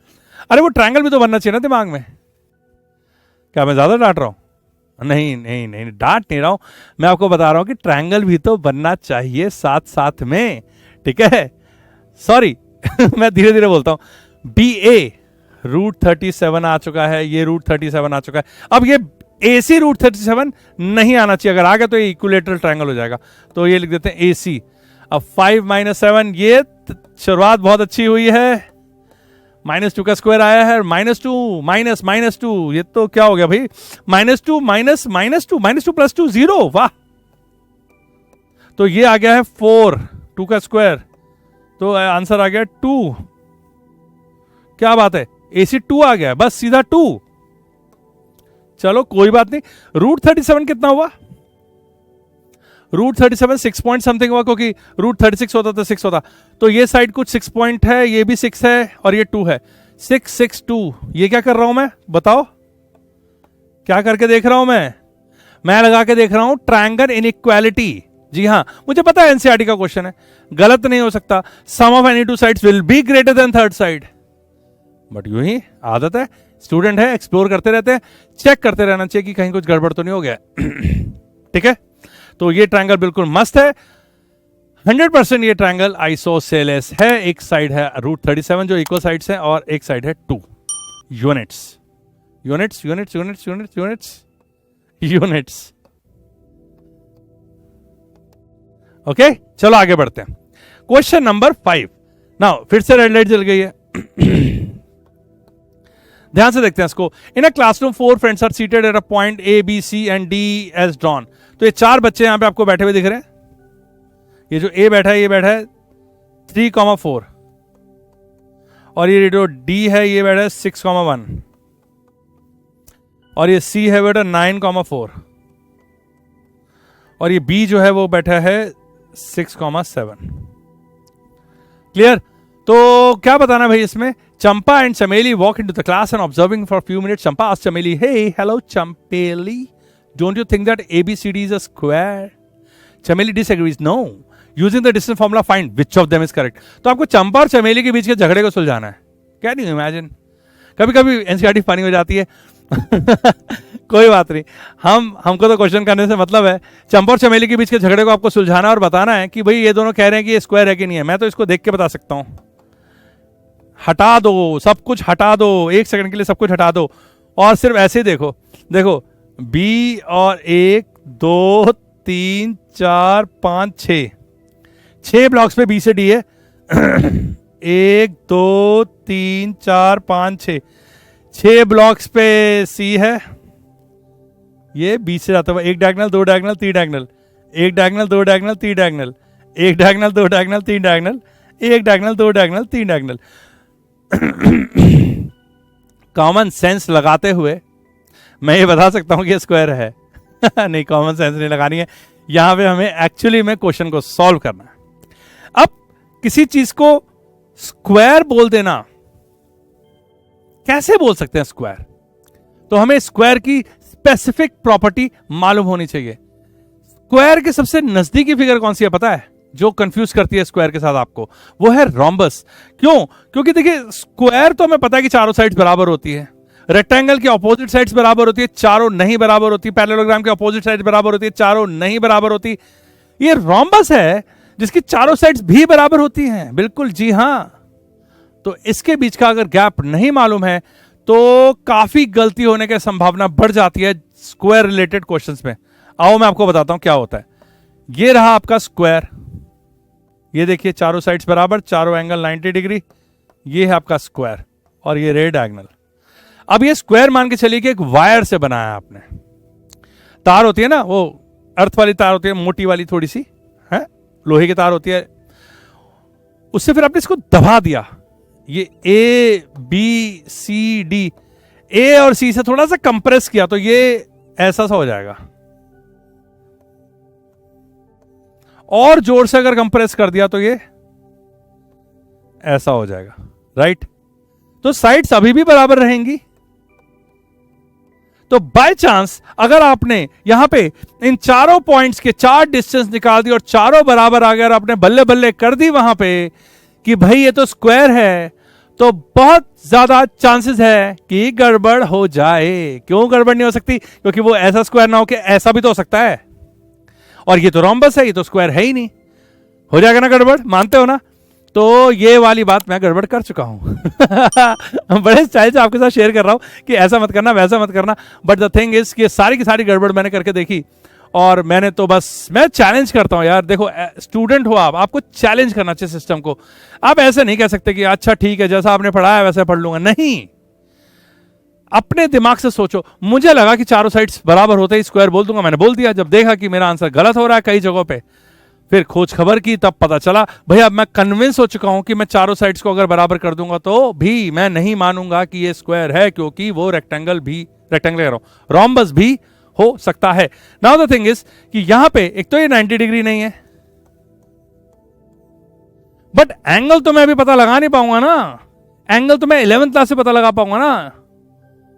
अरे वो ट्रायंगल भी तो बनना चाहिए ना दिमाग में। क्या मैं ज्यादा डांट रहा हूं? नहीं नहीं नहीं, डांट नहीं रहा हूं, मैं आपको बता रहा हूं कि ट्रायंगल भी तो बनना चाहिए साथ साथ में। ठीक है, सॉरी मैं धीरे धीरे बोलता हूं। बी ए रूट 37 आ चुका है, ये रूट 37 आ चुका है। अब ये ए सी रूट 37 नहीं आना चाहिए, अगर आ गया तो ये इक्विलेटरल ट्रायंगल हो जाएगा। तो ये लिख देते हैं ए सी। अब 5 माइनस 7, ये शुरुआत बहुत अच्छी हुई है। -2 का स्क्वायर आया है, -2 माइनस -2, ये तो क्या हो गया भाई, -2 माइनस -2 प्लस 2 0। वाह, तो ये आ गया है 4, 2 का स्क्वायर, तो आंसर आ गया 2। क्या बात है, AC 2 आ गया, बस सीधा 2। चलो कोई बात नहीं। रूट 37 कितना हुआ? रूट 37 6 पॉइंट समथिंग हुआ, क्योंकि रूट 36 होता तो 6 होता। तो ये साइड कुछ 6 पॉइंट है, ये भी 6 है और ये 2 है। 6 6 2। ये क्या कर रहा हूं मैं, बताओ क्या करके देख रहा हूं मैं लगा के देख रहा हूं ट्रायंगल इनइक्वालिटी। जी हां, मुझे पता है एनसीईआरटी का क्वेश्चन है, गलत नहीं हो सकता। Sum of any two sides will be greater than third side. But यूं ही आदत है, स्टूडेंट है, एक्सप्लोर करते रहते हैं, चेक करते रहना चाहिए कि कहीं कुछ गड़बड़ तो नहीं हो गया। ठीक है, तो ये ट्रायंगल बिल्कुल मस्त है, 100% ये ट्रायंगल आइसोसेलेस है। एक साइड है रूट 37 जो इक्वल साइड्स हैं, और एक साइड है 2 units. Units units units units units units. Okay, चलो आगे बढ़ते हैं। Question number 5। नाउ फिर से रेड लाइट जल गई है। ध्यान से देखते हैं इसको। In a classroom 4 friends are seated at a point A B C and D as drawn. तो ये 4 बच्चे यहां पे आपको बैठे हुए दिख रहे हैं। ये जो ए बैठा है, ये बैठा है 3,4, और ये जो डी है ये बैठा है 6,1, और ये सी है बैठा 9,4, और ये बी जो है वो बैठा है 6,7। क्लियर? तो क्या बताना भाई इसमें? Champa and Chameli walk into the class and observing for few minutes. Champa asked Chameli, hey hello Champeli, don't you think that ABCD is a square? Chameli disagrees, no. Using the distance formula, find which of them is correct. तो आपको चंपा और चमेली के बीच के झगड़े को सुलझाना है। Can you imagine? कभी कभी एनसीईआरटी फनी हो जाती है। कोई बात नहीं, हमको तो क्वेश्चन करने से मतलब है। चंपा और चमेली के बीच के झगड़े को आपको सुलझाना और बताना है कि भाई ये दोनों कह रहे हैं कि ये स्क्वायर है कि नहीं है। मैं तो इसको देख के बता सकता हूं। हटा दो सब कुछ, हटा दो, 1 सेकंड के लिए सब कुछ हटा दो, और सिर्फ ऐसे ही देखो। देखो, बी और 1 2 3 4 5 6 ब्लॉक्स पे बी से डी है। 1 2 3 4 5 6 ब्लॉक्स पे सी है। ये बी से जाता हुआ 1 diagonal 2 diagonal 3 diagonal, 1 diagonal 2 diagonal 3 diagonal, 1 diagonal 2 diagonal 3 diagonal, 1 diagonal 2 diagonal 3 diagonal. Common sense लगाते हुए मैं ये बता सकता हूं कि ये स्क्वायर है। नहीं, कॉमन सेंस नहीं लगानी है, यहां पे हमें एक्चुअली में क्वेश्चन को सॉल्व करना है। अब किसी चीज को स्क्वायर बोल देना कैसे बोल सकते हैं स्क्वायर? तो हमें स्क्वायर की स्पेसिफिक प्रॉपर्टी मालूम होनी चाहिए। स्क्वायर के सबसे नजदीकी फिगर कौन सी है पता है, जो कंफ्यूज करती है स्क्वायर के साथ आपको? वो है रोम्बस। क्यों? क्योंकि देखिए स्क्वायर तो हमें पता है कि चारों साइड्स बराबर होती है, रेक्टेंगल की ऑपोजिट साइड्स बराबर होती है, चारों नहीं बराबर होती, पैरेललोग्राम की ऑपोजिट साइड बराबर होती है, चारों नहीं बराबर होती। ये रोम्बस है जिसकी चारों साइड्स भी बराबर होती हैं। बिल्कुल जी हां। तो इसके बीच का अगर गैप नहीं मालूम है तो काफी गलती होने की संभावना बढ़ जाती है स्क्वायर रिलेटेड क्वेश्चंस में। आओ मैं आपको बताता हूं क्या होता है। ये रहा आपका स्क्वायर, ये देखिए चारों साइड्स बराबर, चारों एंगल 90 डिग्री, ये है आपका स्क्वायर और ये रे डायगोनल। अब ये स्क्वायर मान के चलिए कि एक वायर से बनाया आपने। तार होती है ना, वो अर्थ वाली तार होती है, मोटी वाली थोड़ी सी है, लोहे की तार होती है, उससे फिर आपने इसको दबा दिया। ये ए बी सी डी, ए और सी से थोड़ा सा कंप्रेस किया तो ये ऐसा सा हो जाएगा, और जोर से अगर कंप्रेस कर दिया तो ये ऐसा हो जाएगा, राइट? तो साइड्स अभी भी बराबर रहेंगी। तो बाय चांस अगर आपने यहां पे इन चारों पॉइंट्स के चार डिस्टेंस निकाल दी और चारों बराबर आ गए और आपने बल्ले बल्ले कर दी वहां पे कि भाई ये तो स्क्वायर है, तो बहुत ज्यादा चांसेस है कि गड़बड़ हो जाए। क्यों गड़बड़ नहीं हो सकती? क्योंकि वो ऐसा स्क्वायर ना हो कि ऐसा भी तो हो सकता है, और ये तो रोम्बस है, ये तो स्क्वायर है ही नहीं। हो जाएगा ना गड़बड़, मानते हो ना? तो ये वाली बात मैं गड़बड़ कर चुका हूं। बड़े स्टाइल से आपके साथ शेयर कर रहा हूं कि ऐसा मत करना, वैसा मत करना, बट द थिंग इज कि सारी की सारी गड़बड़ मैंने करके देखी, और मैंने तो बस, मैं चैलेंज करता हूं यार। देखो स्टूडेंट हो आप, आपको चैलेंज करना चाहिए सिस्टम को। आप ऐसे नहीं कह सकते कि अच्छा ठीक है जैसा आपने पढ़ा है वैसे पढ़ लूंगा, नहीं। अपने दिमाग से सोचो। मुझे लगा कि चारों साइड्स बराबर होते ही स्क्वायर बोल दूंगा, मैंने बोल दिया। जब देखा कि मेरा आंसर गलत हो रहा है कई जगहों पे, फिर खोज खबर की, तब पता चला भैया अब मैं कन्विंस हो चुका हूं कि मैं चारों साइड्स को अगर बराबर कर दूंगा तो भी मैं नहीं मानूंगा कि ये स्क्वायर है, क्योंकि वो रेक्टेंगल कह रहा हूं, रोम्बस भी हो सकता है। नाउ द थिंग इज कि यहां पे एक तो ये 90 डिग्री नहीं है, बट एंगल तो मैं अभी पता लगा नहीं पाऊंगा ना। एंगल तो मैं 11th क्लास से पता लगा पाऊंगा ना,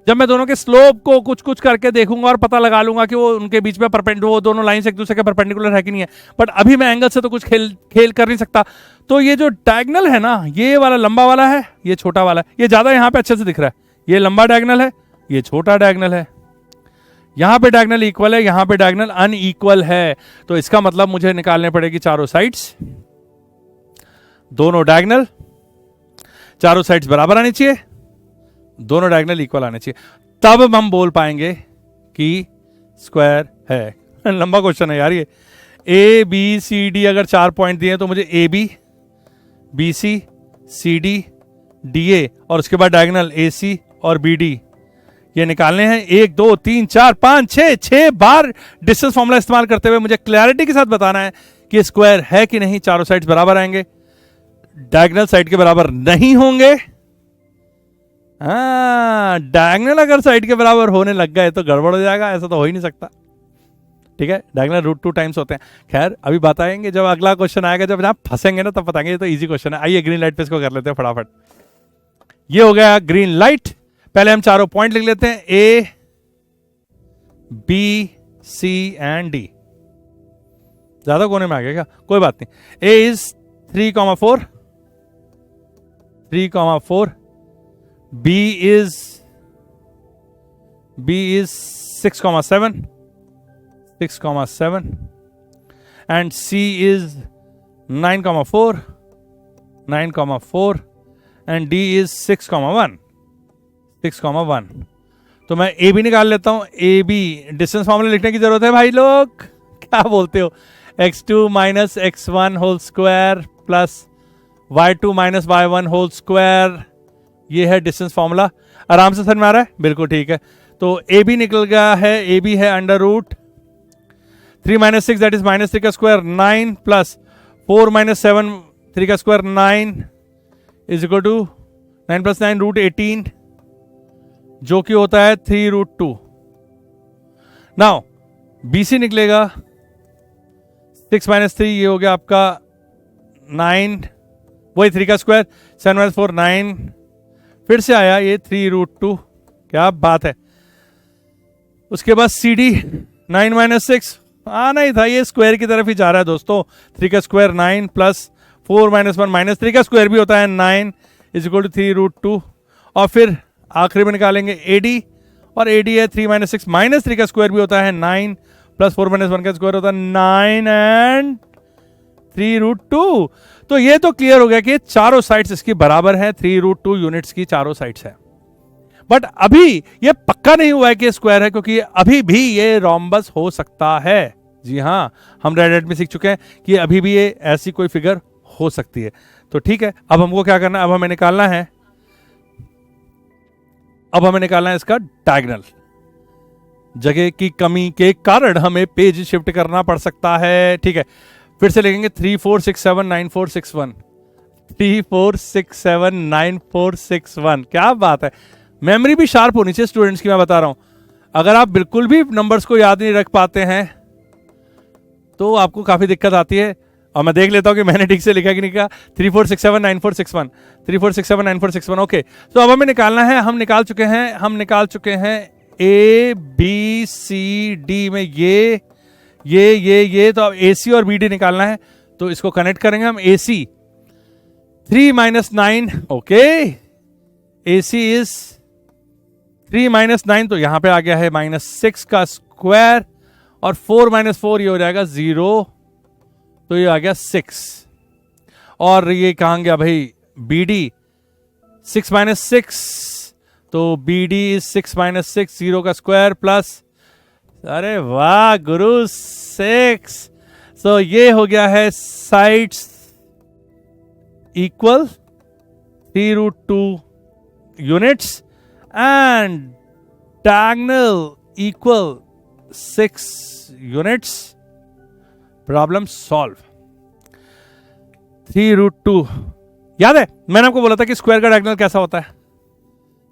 जब मैं दोनों के स्लोप को कुछ कुछ करके देखूंगा और पता लगा लूंगा कि वो उनके बीच में वो दोनों लाइंस एक दूसरे के परपेंडिकुलर है कि नहीं है। बट अभी मैं एंगल से तो कुछ खेल कर नहीं सकता। तो ये जो डायगोनल है ना, ये वाला लंबा वाला है, ये छोटा वाला है, ये ज्यादा यहां पे अच्छे से दिख रहा है। ये लंबा डायगोनल है, ये छोटा डायगोनल है। यहां पे डायगोनल इक्वल है, यहां पे डायगोनल अनइक्वल है। तो इसका मतलब मुझे निकालने पड़ेगी चारों साइड्स, दोनों डायगोनल, चारों साइड्स बराबर आनी चाहिए, दोनों डायगोनल इक्वल आने चाहिए, तब हम बोल पाएंगे कि स्क्वायर है। लंबा क्वेश्चन है यार ये। ए बी सी डी अगर 4 पॉइंट दिए तो मुझे A B, B C, C D, D A और उसके बाद डायगोनल ए सी और बी डी ये निकालने हैं। 1 2 3 4 5 6 बार डिस्टेंस फॉर्मूला इस्तेमाल करते हुए मुझे क्लैरिटी के साथ बताना है कि स्क्वायर है कि नहीं। चारों साइड्स बराबर आएंगे, डायगोनल साइड के बराबर नहीं होंगे। डायगोनल अगर साइड के बराबर होने लग गए तो गड़बड़ हो जाएगा, ऐसा तो हो ही नहीं सकता। ठीक है, डायगोनल √2 टाइम्स होते हैं। खैर अभी बताएंगे जब अगला क्वेश्चन आएगा, जब आप फंसेंगे ना तब बताएंगे। ये तो इजी क्वेश्चन है। आइए ग्रीन लाइट पे इसको कर लेते हैं फटाफट। ये हो गया ग्रीन लाइट। पहले हम चारों पॉइंट लिख लेते हैं, A B C and D. ज्यादा कोने में आ गया क्या? कोई बात नहीं। ए is 3,4, 3,4, B is 6,7, 6,7 and C is 9,4, 9,4 and D is 6,1, 6,1। तो मैं A भी निकाल लेता हूं। A B डिस्टेंस फॉर्मूला लिखने की जरूरत है भाई लोग, क्या बोलते हो? x2 minus x1 whole square plus y2 minus y1 whole square, ये है डिस्टेंस फॉर्मूला। आराम से समझ में आ रहा है? बिल्कुल ठीक है। तो ए बी निकल गया है, ए बी है √3 माइनस 6 दैट इज -3 का स्क्वायर 9 प्लस 4 माइनस 7 3 का square 9 is equal to 9 plus 9 √18 जो कि होता है 3√2। नाउ बी सी निकलेगा 6 माइनस 3, ये हो गया आपका 9, वही 3 का स्क्वायर, 7 माइनस 4 9 फिर से आया ये 3√2, क्या बात है। उसके बाद CD 9 - 6 आना ही था, ये स्क्वायर की तरफ ही जा रहा है दोस्तों। 3 का स्क्वायर 9 प्लस 4 - 1 - 3 का स्क्वायर भी होता है 9 = 3√2। और फिर आखिरी में निकालेंगे AD, और AD है 3 - 6 - 3 का स्क्वायर भी होता है 9 प्लस 4 - 1 का स्क्वायर होता है 9 एंड 3√2। तो ये तो क्लियर हो गया कि चारों साइड्स इसकी बराबर है, 3√2 यूनिट्स की चारों साइड्स है। बट अभी ये पक्का नहीं हुआ है कि स्क्वायर है, क्योंकि अभी भी ये रोम्बस हो सकता है। जी हाँ, हम रेडिट में सीख चुके हैं कि अभी भी ये ऐसी कोई फिगर हो सकती है। तो ठीक है, अब हमको क्या करना है, अब हमें निकालना है इसका डायगोनल। जगह की कमी के कारण हमें पेज शिफ्ट करना पड़ सकता है। ठीक है, फिर से लिखेंगे 3 4 6 7 9 4 6 1, 3 4 6 7 9 4 6 1। क्या बात है, मेमोरी भी शार्प होनी चाहिए स्टूडेंट्स की, मैं बता रहा हूं। अगर आप बिल्कुल भी नंबर्स को याद नहीं रख पाते हैं तो आपको काफी दिक्कत आती है। और मैं देख लेता हूं कि मैंने ठीक से लिखा कि नहीं लिखा। 3 4 6 7 9 4 6 1, 3 4 6 7 9 4 6 1। ओके, तो अब हमें निकालना है, हम निकाल चुके हैं ABCD में ये तो अब AC और BD निकालना है। तो इसको कनेक्ट करेंगे हम। AC 3 - 9, ओके, AC इज 3 - 9, तो यहां पे आ गया है -6 का स्क्वायर, और 4 - 4 ये हो जाएगा 0, तो ये आ गया 6। और ये कहां गया भाई BD 6 - 6, तो BD इज 6 - 6, 0 का स्क्वायर प्लस, अरे वाह गुरु, 6। तो ये हो गया है sides equal 3√2 units and diagonal equal 6 units. Problem solve. 3√2 याद है, मैंने आपको बोला था कि स्क्वायर का डायगोनल कैसा होता है।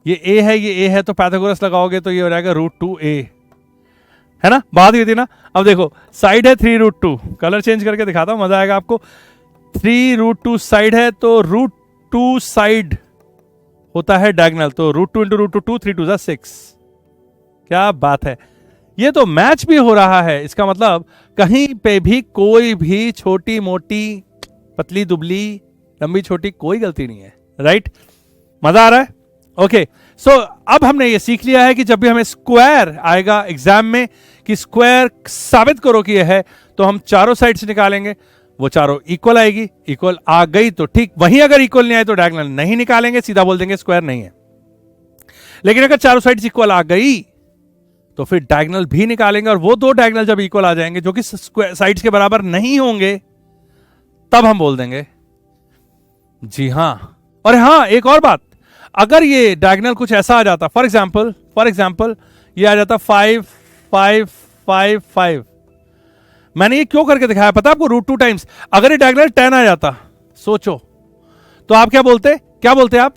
ये A है, ये A है, तो पाइथागोरस लगाओगे तो ये हो जाएगा √2A, है ना, बात हुई थी ना। अब देखो साइड है 3√2, कलर चेंज करके दिखाता हूं, मजा आएगा आपको। 3√2 साइड है, तो √2 साइड होता है डायगोनल, तो √2 × √2 3 2 6। क्या बात है, ये तो मैच भी हो रहा है। इसका मतलब कहीं पे भी कोई भी छोटी मोटी, पतली दुबली, लंबी छोटी कोई गलती नहीं है। राइट, मजा आ रहा है। ओके, सो अब हमने ये सीख लिया है कि जब भी हमें स्क्वायर आएगा एग्जाम में कि स्क्वायर साबित करो कि यह है, तो हम चारों साइड से निकालेंगे, वो चारों इक्वल आएगी। इक्वल आ गई तो ठीक, वहीं अगर इक्वल नहीं आए तो डायगोनल नहीं निकालेंगे, सीधा बोल देंगे स्क्वायर नहीं है। लेकिन अगर चारों साइड्स इक्वल आ गई तो फिर डायगोनल भी निकालेंगे, और वो दो डायगोनल जब इक्वल आ जाएंगे जो कि साइड्स के बराबर नहीं होंगे, तब हम बोल देंगे जी हां। और हां, एक और बात, अगर ये डायगोनल कुछ ऐसा आ जाता, फॉर एग्जाम्पल ये आ जाता 5 5 5 5, मैंने ये क्यों करके दिखाया पता आपको, √2 टाइम्स। अगर ये डायगोनल 10 आ जाता, सोचो, तो आप क्या बोलते आप?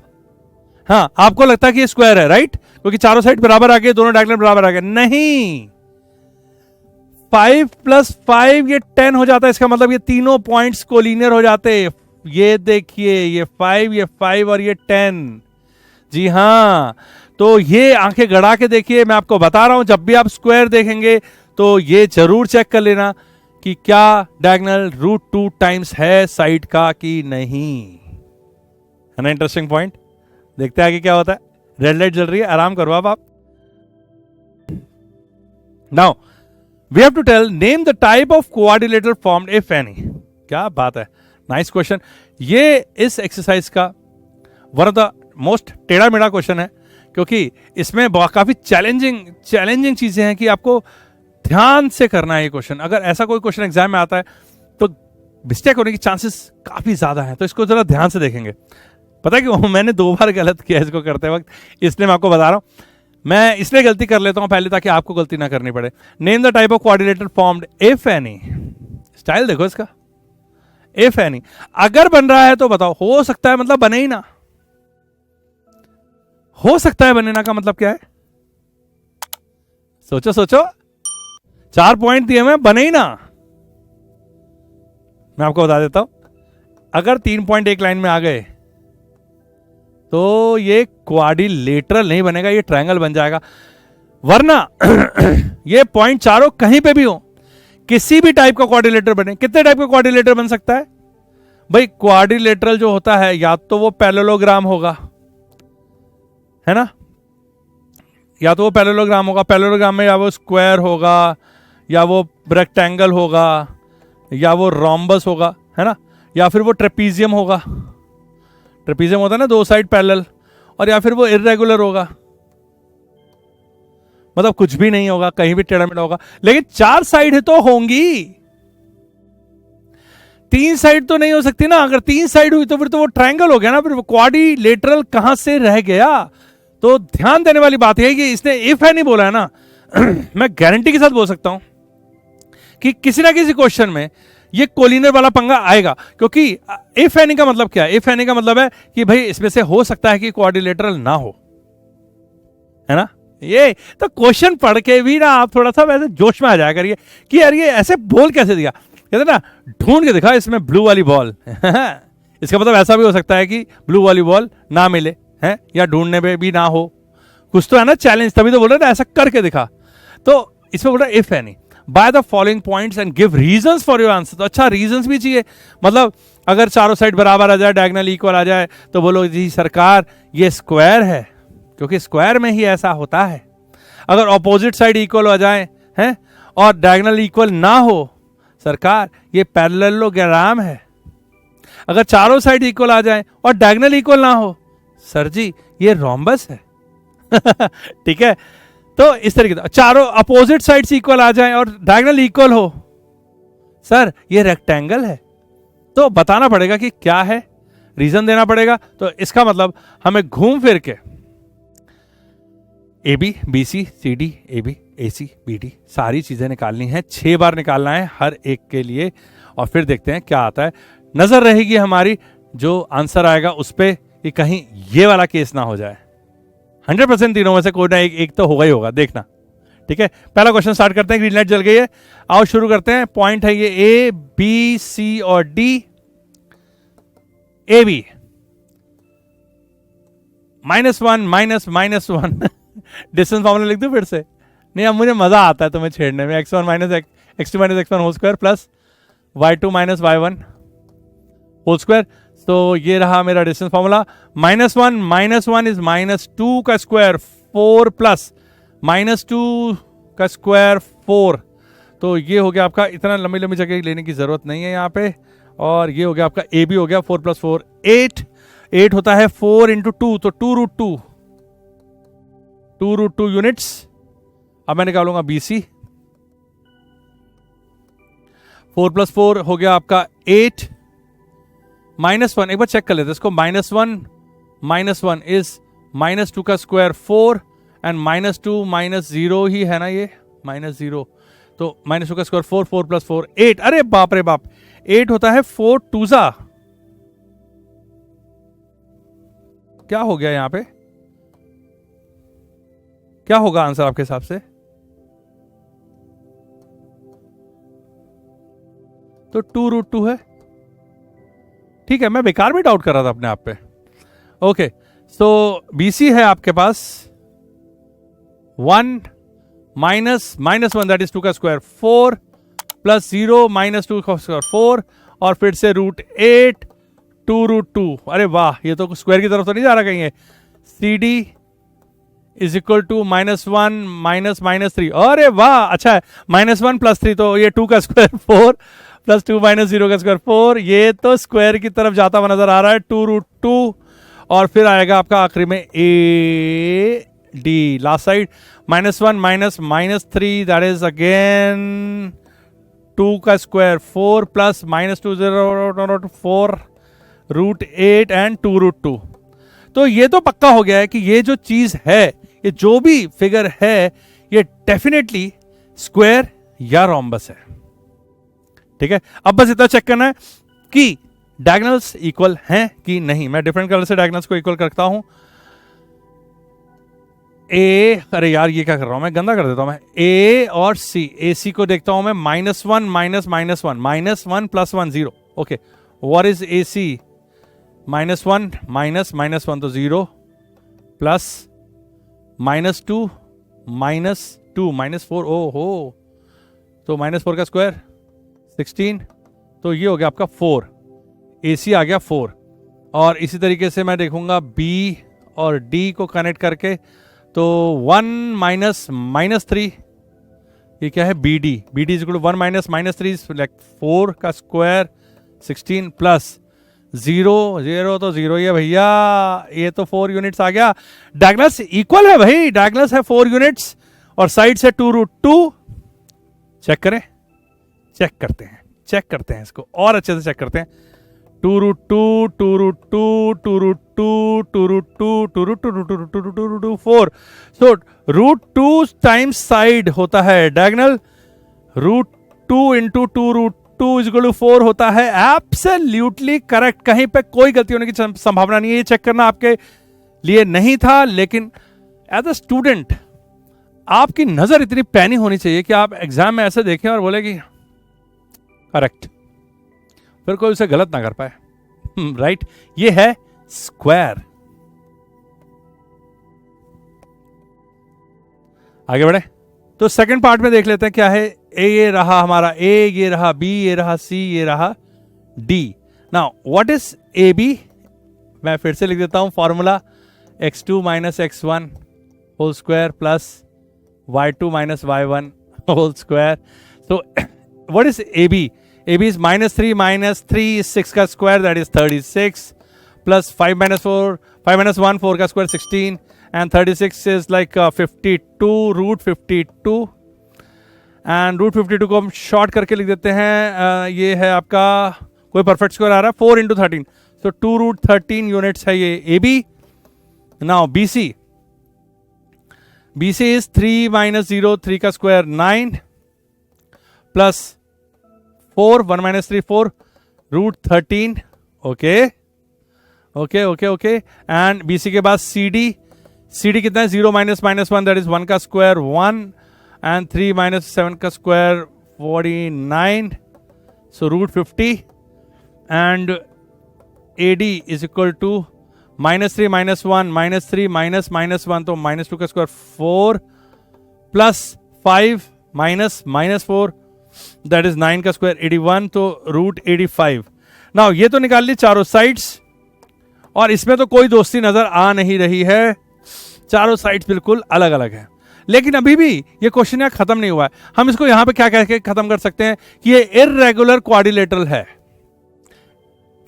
हाँ, आपको लगता है कि ये स्क्वायर है, राइट, क्योंकि चारों साइड बराबर आ गए, दोनों डायगोनल बराबर आ गए। नहीं, 5 + 5 ये 10 हो जाता है। इसका मतलब ये तीनों पॉइंट्स कोलिनियर हो जाते। ये देखिए, ये 5 और ये 10। जी हां, तो ये आंखें गड़ा के देखिए, मैं आपको बता रहा हूं, जब भी आप स्क्वायर देखेंगे तो ये जरूर चेक कर लेना कि क्या डायगोनल √2 टाइम्स है साइड का कि नहीं, है ना। इंटरेस्टिंग पॉइंट, देखते हैं आगे क्या होता है। रेड लाइट जल रही है, आराम करो अब आप। Now we have to tell, name the type of quadrilateral formed if any. क्या बात है, नाइस क्वेश्चन। ये इस एक्सरसाइज का वन ऑफ द मोस्ट टेढ़ा मेढ़ा क्वेश्चन है, क्योंकि इसमें काफी चैलेंजिंग चीजें हैं कि आपको ध्यान से करना है ये क्वेश्चन। अगर ऐसा कोई क्वेश्चन एग्जाम में आता है तो मिस्टेक होने की चांसेस काफी ज्यादा हैं, तो इसको जरा ध्यान से देखेंगे। पता है कि मैंने 2 बार गलत किया इसको करते वक्त, इसलिए मैं आपको बता रहा हूं। मैं इसलिए गलती कर लेता हूं पहले, ताकि आपको गलती ना करनी पड़े। Name the type of quadrilateral formed if any. Style देखो इसका, इफ एनी। अगर बन रहा है तो बताओ, हो सकता है मतलब बने ही ना। हो सकता है बनने का मतलब क्या है? सोचो, 4 पॉइंट दिए मैं, बने ही ना। मैं आपको बता देता हूं, अगर 3 पॉइंट एक लाइन में आ गए तो ये क्वाड्रिलेटरल नहीं बनेगा, ये ट्रायंगल बन जाएगा। वरना ये पॉइंट चारों कहीं पे भी हो, किसी भी टाइप का क्वाड्रिलेटर बने। कितने टाइप का क्वाड्रिलेटर बन सकता है भाई? क्वाड्रिलेटरल जो होता है या तो वो पैरेललोग्राम होगा, है ना, या तो वो पैरेललोग्राम होगा। पैरेललोग्राम में या वो स्क्वायर होगा, या वो रेक्टेंगल होगा, या वो रोम्बस होगा, है ना, या फिर वो ट्रेपीजियम होगा। ट्रेपीजियम होता है ना, दो साइड पैरेलल। और या फिर वो इर्रेगुलर होगा, मतलब कुछ भी नहीं होगा, कहीं भी टेढ़ा मेढ़ा होगा। लेकिन चार साइड है तो होंगी, तीन साइड तो नहीं हो सकती ना। अगर तीन साइड हुई तो फिर तो वो ट्रायंगल हो गया ना, फिर वो क्वाड्रिलेटरल कहां से रह गया? तो ध्यान देने वाली बात है कि इसने इफ है नहीं बोला है ना। मैं गारंटी के साथ बोल सकता हूं कि किसी ना किसी क्वेश्चन में ये कोलिनर वाला पंगा आएगा, क्योंकि इफ एनी का मतलब क्या है? इफ एनी का मतलब है कि भाई इसमें से हो सकता है कि क्वाड्रिलेटरल ना हो, है ना। ये तो क्वेश्चन पढ़ के भी ना आप थोड़ा सा वैसे जोश में आ जाया करिए कि यार ये ऐसे बोल कैसे दिया, कहते ना ढूंढ के दिखा इसमें ब्लू वाली बॉल। इसका मतलब ऐसा भी हो सकता है कि ब्लू वाली बॉल ना मिले, है, या ढूंढने में भी ना हो, कुछ तो है ना चैलेंज। तभी तो बोल रहे थे ऐसा करके दिखा। तो इसमें बोल रहा है if any by the following points and give reasons for your answer. तो अच्छा रीजंस भी चाहिए, मतलब अगर चारों साइड बराबर आ जाए, डायगोनल इक्वल आ जाए, तो बोलो जी सरकार ये स्क्वायर है, क्योंकि स्क्वायर में ही ऐसा होता है। अगर ऑपोजिट साइड इक्वल हो जाए, हैं, और डायगोनल इक्वल ना हो, सरकार ये पैरेललोग्राम है। अगर चारों साइड इक्वल आ जाए और डायगोनल इक्वल ना हो, सर जी ये रोम्बस है। ठीक है, तो इस तरीके से चारों अपोजिट साइड्स इक्वल आ जाएं और डायगोनल इक्वल हो, सर ये रेक्टेंगल है। तो बताना पड़ेगा कि क्या है, रीजन देना पड़ेगा। तो इसका मतलब हमें घूम फिर के A B B C C D A B A C B D सारी चीजें निकालनी है, 6 बार निकालना है हर एक के लिए, और फिर देखते हैं क्या आता है। नजर रहेगी हमारी जो आंसर आएगा उस पर कि कहीं ये वाला केस ना हो जाए। 100% तीनों में से कोई ना एक तो होगा ही होगा, देखना। ठीक है, पहला क्वेश्चन स्टार्ट करते हैं। ग्रीन लाइट जल गई है, आओ शुरू करते हैं। पॉइंट है ये ए बी सी और डी। ए बी -1 डिस्टेंस फॉर्मूला लिख दो फिर से। नहीं, अब मुझे मजा आता है तुम्हें छेड़ने में। x1 x2 x1 whole square plus y2 y1 whole square. तो ये रहा मेरा डिस्टेंस फॉर्मूला। -1 इज -2 का स्क्वायर 4 प्लस -2 का स्क्वायर 4। तो ये हो गया आपका, इतना लंबी लंबी जगह लेने की जरूरत नहीं है यहाँ पे। और ये हो गया आपका ए बी हो गया 4 + 4 8। 8 होता है 4 × 2, तो 2√2 यूनिट्स। अब मैं निकालूंगा बी सी। 4 + 4 हो गया आपका 8। -1 एक बार चेक कर लेते हैं इसको। -1 इज -2 का स्क्वायर 4 एंड -2 -0 ही है ना, ये -0। तो -2 का स्क्वायर 4 4 + 4 8। अरे बाप रे बाप, 8 होता है 4 2 क्या हो गया यहां पे? क्या होगा आंसर आपके हिसाब से? तो 2√2 है। ठीक है, मैं बेकार में डाउट कर रहा था अपने आप पे। ओके, सो बीसी है आपके पास 1 -1 दैट इज 2 का स्क्वायर 4 + 0 -2 का स्क्वायर 4 और फिर से √8 2√2। अरे वाह, ये तो स्क्वायर की तरफ तो नहीं जा रहा कहीं है। C D is equal to -1 -3। अरे वाह, अच्छा है, -1 + 3, तो ये 2 का स्क्वायर 4 + 2 -0 का स्क्वायर 4। ये तो स्क्वायर की तरफ जाता हुआ नजर आ रहा है 2√2। और फिर आएगा आपका आखिरी में A D last side -1 -3 that is again 2 का स्क्वायर 4 + -2 0 4 √8 एंड 2√2। तो ये तो पक्का हो गया है कि ये जो चीज है, ये जो भी फिगर है, ये डेफिनेटली स्क्वायर या रोम्बस है। ठीक है, अब बस इतना चेक करना है कि डायगोनल्स इक्वल हैं कि नहीं। मैं डिफरेंट कलर से डायगोनल्स को इक्वल करता हूं। ए, अरे यार ये क्या कर रहा हूं मैं, गंदा कर देता हूं मैं। ए और सी, ए सी को देखता हूं मैं -1 -1 -1 +1 0। ओके, व्हाट इज ए सी? -1 -1 तो 0 प्लस -2 -2 -4 ओ हो, तो -4 का स्क्वायर 16, तो ये हो गया आपका 4, AC आ गया 4। और इसी तरीके से मैं देखूंगा B और D को कनेक्ट करके, तो 1 -3, ये क्या है BD, BD is equal to 1 -3 like 4 का स्क्वायर 16 प्लस 0 0 तो 0 ही है भैया, ये तो 4 यूनिट्स आ गया। डायगोनल्स इक्वल है भाई, डायगोनल्स है 4 यूनिट्स और साइड से 2√2। चेक करें, चेक करते हैं इसको और अच्छे से चेक करते हैं। 2√2 2√2 2√2 2√2 2√2 4, सो √2 टाइम्स साइड होता है diagonal, √2 into 2√2 is equal to 4 होता है। एब्सोल्युटली करेक्ट, कहीं पे कोई गलती होने की संभावना नहीं है। ये चेक करना आपके लिए नहीं था, लेकिन एज अ स्टूडेंट आपकी नजर इतनी पैनी होनी चाहिए कि आप एग्जाम में ऐसे देखें और बोले कि करेक्ट, फिर कोई उसे गलत ना कर पाए। राइट, ये है स्क्वायर। आगे बढ़े तो सेकंड पार्ट में देख लेते हैं क्या है। ए ये रहा हमारा A, ये रहा B, ये रहा C, ये रहा D। Now what is AB? मैं फिर से लिख देता हूं फॉर्मूला, x2 minus x1 whole square plus y2 minus y1 whole square. So what is AB? AB is -3 -3 is 6 का स्क्वायर, दैट इज 36 प्लस 5 -4 5 -1 4 का square 16 and 36 is like 52 √52 and √52 को हम शॉर्ट करके लिख देते हैं। ये है आपका कोई परफेक्ट स्क्वायर आ रहा है 4 इंटू 13, तो 2√13 यूनिट्स है ये AB। नाउ BC इज 3 -0 3 का square 9 plus 4 1 -3 4 √13। Okay okay okay okay and BC के बाद CD कितना है 0 -1 दैट इज 1 का स्क्वायर 1 एंड 3 -7 का स्क्वायर 49, सो √50 and AD is equal to -3 -1 -3 -1 तो -2 का स्क्वायर 4 प्लस 5 -4 दैट इज 9 का स्क्वायर 81, तो √85। नाउ ये तो निकाल ली चारों साइड्स, और इसमें तो कोई दोस्ती नजर आ नहीं रही है, चारों साइड्स बिल्कुल अलग अलग है। लेकिन अभी भी ये क्वेश्चन यहाँ खत्म नहीं हुआ है। हम इसको यहां पे क्या कह के खत्म कर सकते हैं कि ये इर्रेगुलर क्वाड्रिलेटरल है,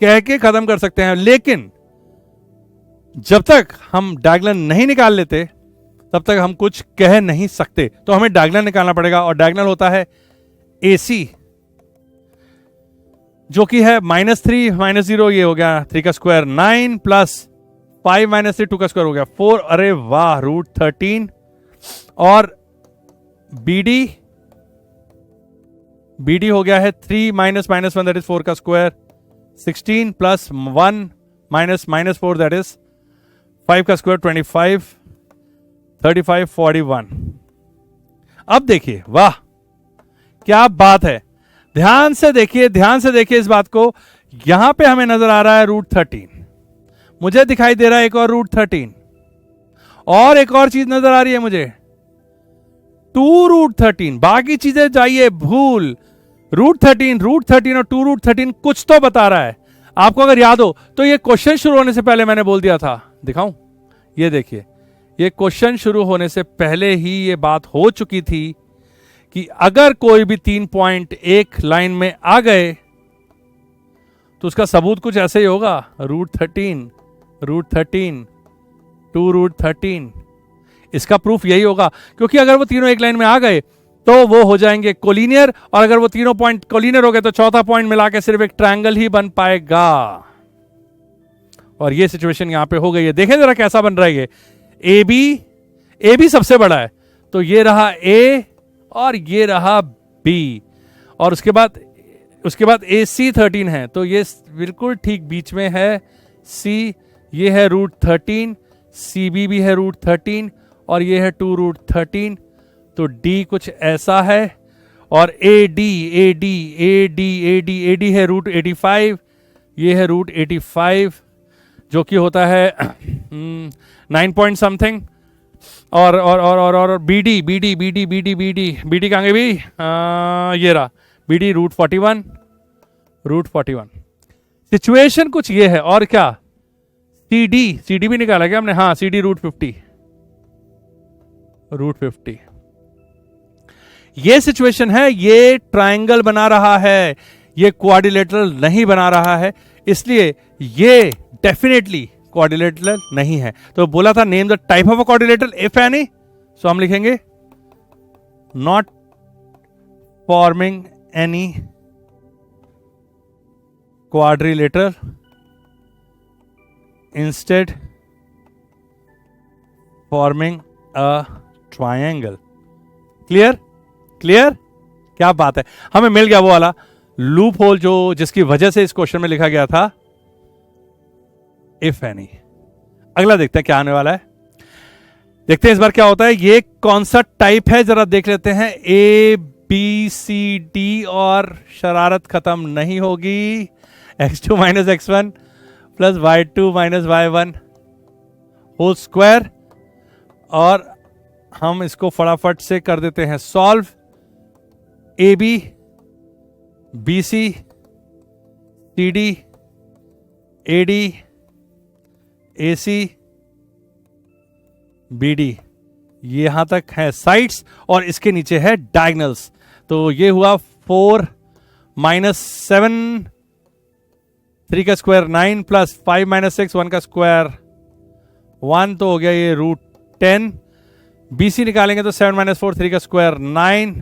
कह के खत्म कर सकते हैं। लेकिन जब तक हम डायगोनल नहीं निकाल लेते तब तक हम कुछ कह नहीं सकते, तो हमें डायगोनल निकालना पड़ेगा, और डायगोनल होता है AC, जो कि है -3 -0 ये हो गया 3 का स्क्वायर 9 प्लस 5 -3 2 का स्क्वायर हो गया 4, अरे वाह √13। और BD हो गया है 3 -1 दैट इज 4 का स्क्वायर 16 प्लस 1 -4 दैट इज 5 का स्क्वायर 25 35 41। अब देखिए, वाह क्या बात है, ध्यान से देखिए इस बात को। यहां पे हमें नजर आ रहा है √13, मुझे दिखाई दे रहा है एक और √13, और एक और चीज नजर आ रही है मुझे 2√13, बाकी चीजें जाइए भूल। √13 और 2√13 कुछ तो बता रहा है। आपको अगर याद हो तो ये क्वेश्चन शुरू होने से पहले मैंने बोल दिया था, दिखाऊं, ये देखिए, ये क्वेश्चन शुरू होने से पहले ही ये बात हो चुकी थी कि अगर कोई भी 3 पॉइंट एक लाइन में आ गए तो उसका सबूत कुछ ऐसे ही होगा, √13 2√13। इसका प्रूफ यही होगा, क्योंकि अगर वो तीनों एक लाइन में आ गए तो वो हो जाएंगे कोलिनियर, और अगर वो तीनों पॉइंट कोलिनियर हो गए तो चौथा पॉइंट मिला के सिर्फ एक ट्रायंगल ही बन पाएगा। और ये सिचुएशन यहां पे हो गई है। देखें जरा कैसा बन रहा है ये। AB सबसे बड़ा है, तो ये रहा A और ये रहा B, और उसके बाद AC 13 है, तो ये बिल्कुल ठीक बीच में है C, ये है √13, CB भी है √13, और ये है 2√13, तो D कुछ ऐसा है, और AD है √85, ये है √85, जो कि होता है 9 पॉइंट समथिंग, और B D B D B D B D B D B D कहाँ गई भी, ये रहा बी डी रूट 41। सिचुएशन कुछ ये है, और क्या सी डी भी निकाला क्या हमने, हाँ सी डी रूट 50। ये सिचुएशन है, ये ट्रायंगल बना रहा है, ये क्वाड्रिलेटरल नहीं बना रहा है, इसलिए ये डेफिनेटली क्वाड्रिलेटरल नहीं है। तो बोला था name the type of a quadrilateral if any, so हम लिखेंगे not forming any quadrilateral, instead forming a triangle. Clear, क्या बात है, हमें मिल गया वो वाला लूप होल जो जिसकी वजह से इस क्वेश्चन में लिखा गया था इफ एनी। अगला देखते हैं क्या आने वाला है, देखते हैं इस बार क्या होता है। ये कौन सा टाइप है जरा देख लेते हैं, ए बी सी डी, और शरारत खत्म नहीं होगी। x2 minus x1 plus y2 minus y1 whole square, और हम इसको फटाफट से कर देते हैं solve. A B B C C D A D A C B D, यहां तक है साइड्स और इसके नीचे है डायगनल्स। तो ये हुआ 4 माइनस 7 3 का स्क्वायर 9 प्लस 5 माइनस 6 1 का स्क्वायर 1, तो हो गया ये रूट 10। BC निकालेंगे तो 7 माइनस 4 3 का स्क्वायर 9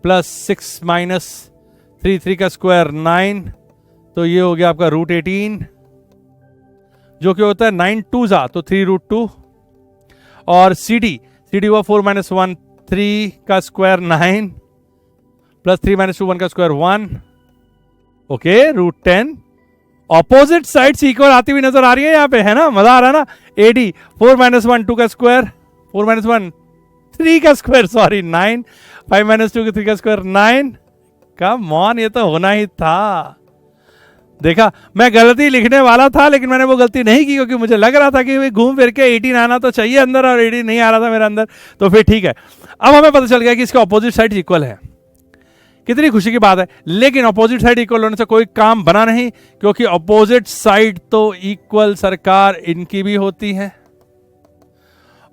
प्लस 6 माइनस 3 3 का स्क्वायर 9, तो ये हो गया आपका रूट 18, जो कि होता है 9 2 जा तो 3 रूट 2। और CD हुआ 4 माइनस 1 3 का स्क्वायर 9 प्लस 3 माइनस 2 1 का square 1, okay root 10। Opposite sides equal आती हुई नजर आ रही है यहां पे, है ना, मजा आ रहा है ना। AD 4 माइनस 1 2 का स्क्वायर 4 माइनस 1 3 का स्क्वायर सॉरी 9, 5 माइनस 2 3 का स्क्वायर 9। कम ऑन, ये तो होना ही था। देखा, मैं गलती लिखने वाला था लेकिन मैंने वो गलती नहीं की, क्योंकि मुझे लग रहा था कि घूम फिर के 18 आना तो चाहिए अंदर, और 18 नहीं आ रहा था मेरे अंदर, तो फिर ठीक है। अब हमें पता चल गया कि इसके ऑपोजिट साइड इक्वल है, कितनी खुशी की बात है। लेकिन ऑपोजिट साइड इक्वल होने से कोई काम बना नहीं, क्योंकि ऑपोजिट साइड तो इक्वल सरकार इनकी भी होती है,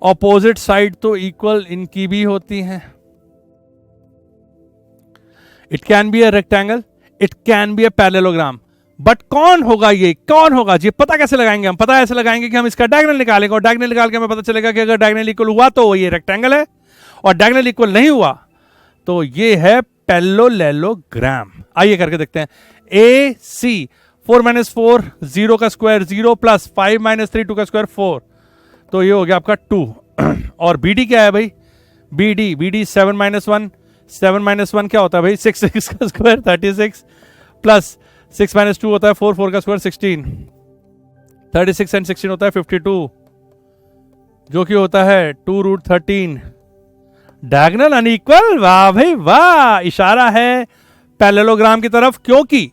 ऑपोजिट साइड तो इक्वल इनकी भी होती है। It can be a rectangle, it can be a parallelogram, but कौन होगा ये, कौन होगा ये पता कैसे लगाएंगे हम? पता ऐसे लगाएंगे कि हम इसका डायगोनल निकालेंगे, और डायगोनल निकाल के हमें पता चलेगा कि अगर डायगोनल इक्वल हुआ तो ये रेक्टेंगल है, और डायगोनल इक्वल नहीं हुआ तो ये है पैरेललोग्राम। आइए करके देखते हैं। ए सी 4 माइनस 4 0 का स्क्वायर 0 प्लस 5 माइनस 3 2 का स्क्वायर 4, तो ये हो गया आपका 2। और BD क्या है भाई, BD 7 माइनस 1 7 माइनस 1 क्या होता है भाई 6 6 का स्क्वायर 36 प्लस 6 माइनस 2 होता है 4 4 का स्क्वायर 16, 36 एंड 16 होता है 52, जो कि होता है 2 रूट 13। डायगोनल अनइक्वल, वाह भाई वाह, इशारा है पैरेललोग्राम की तरफ, क्योंकि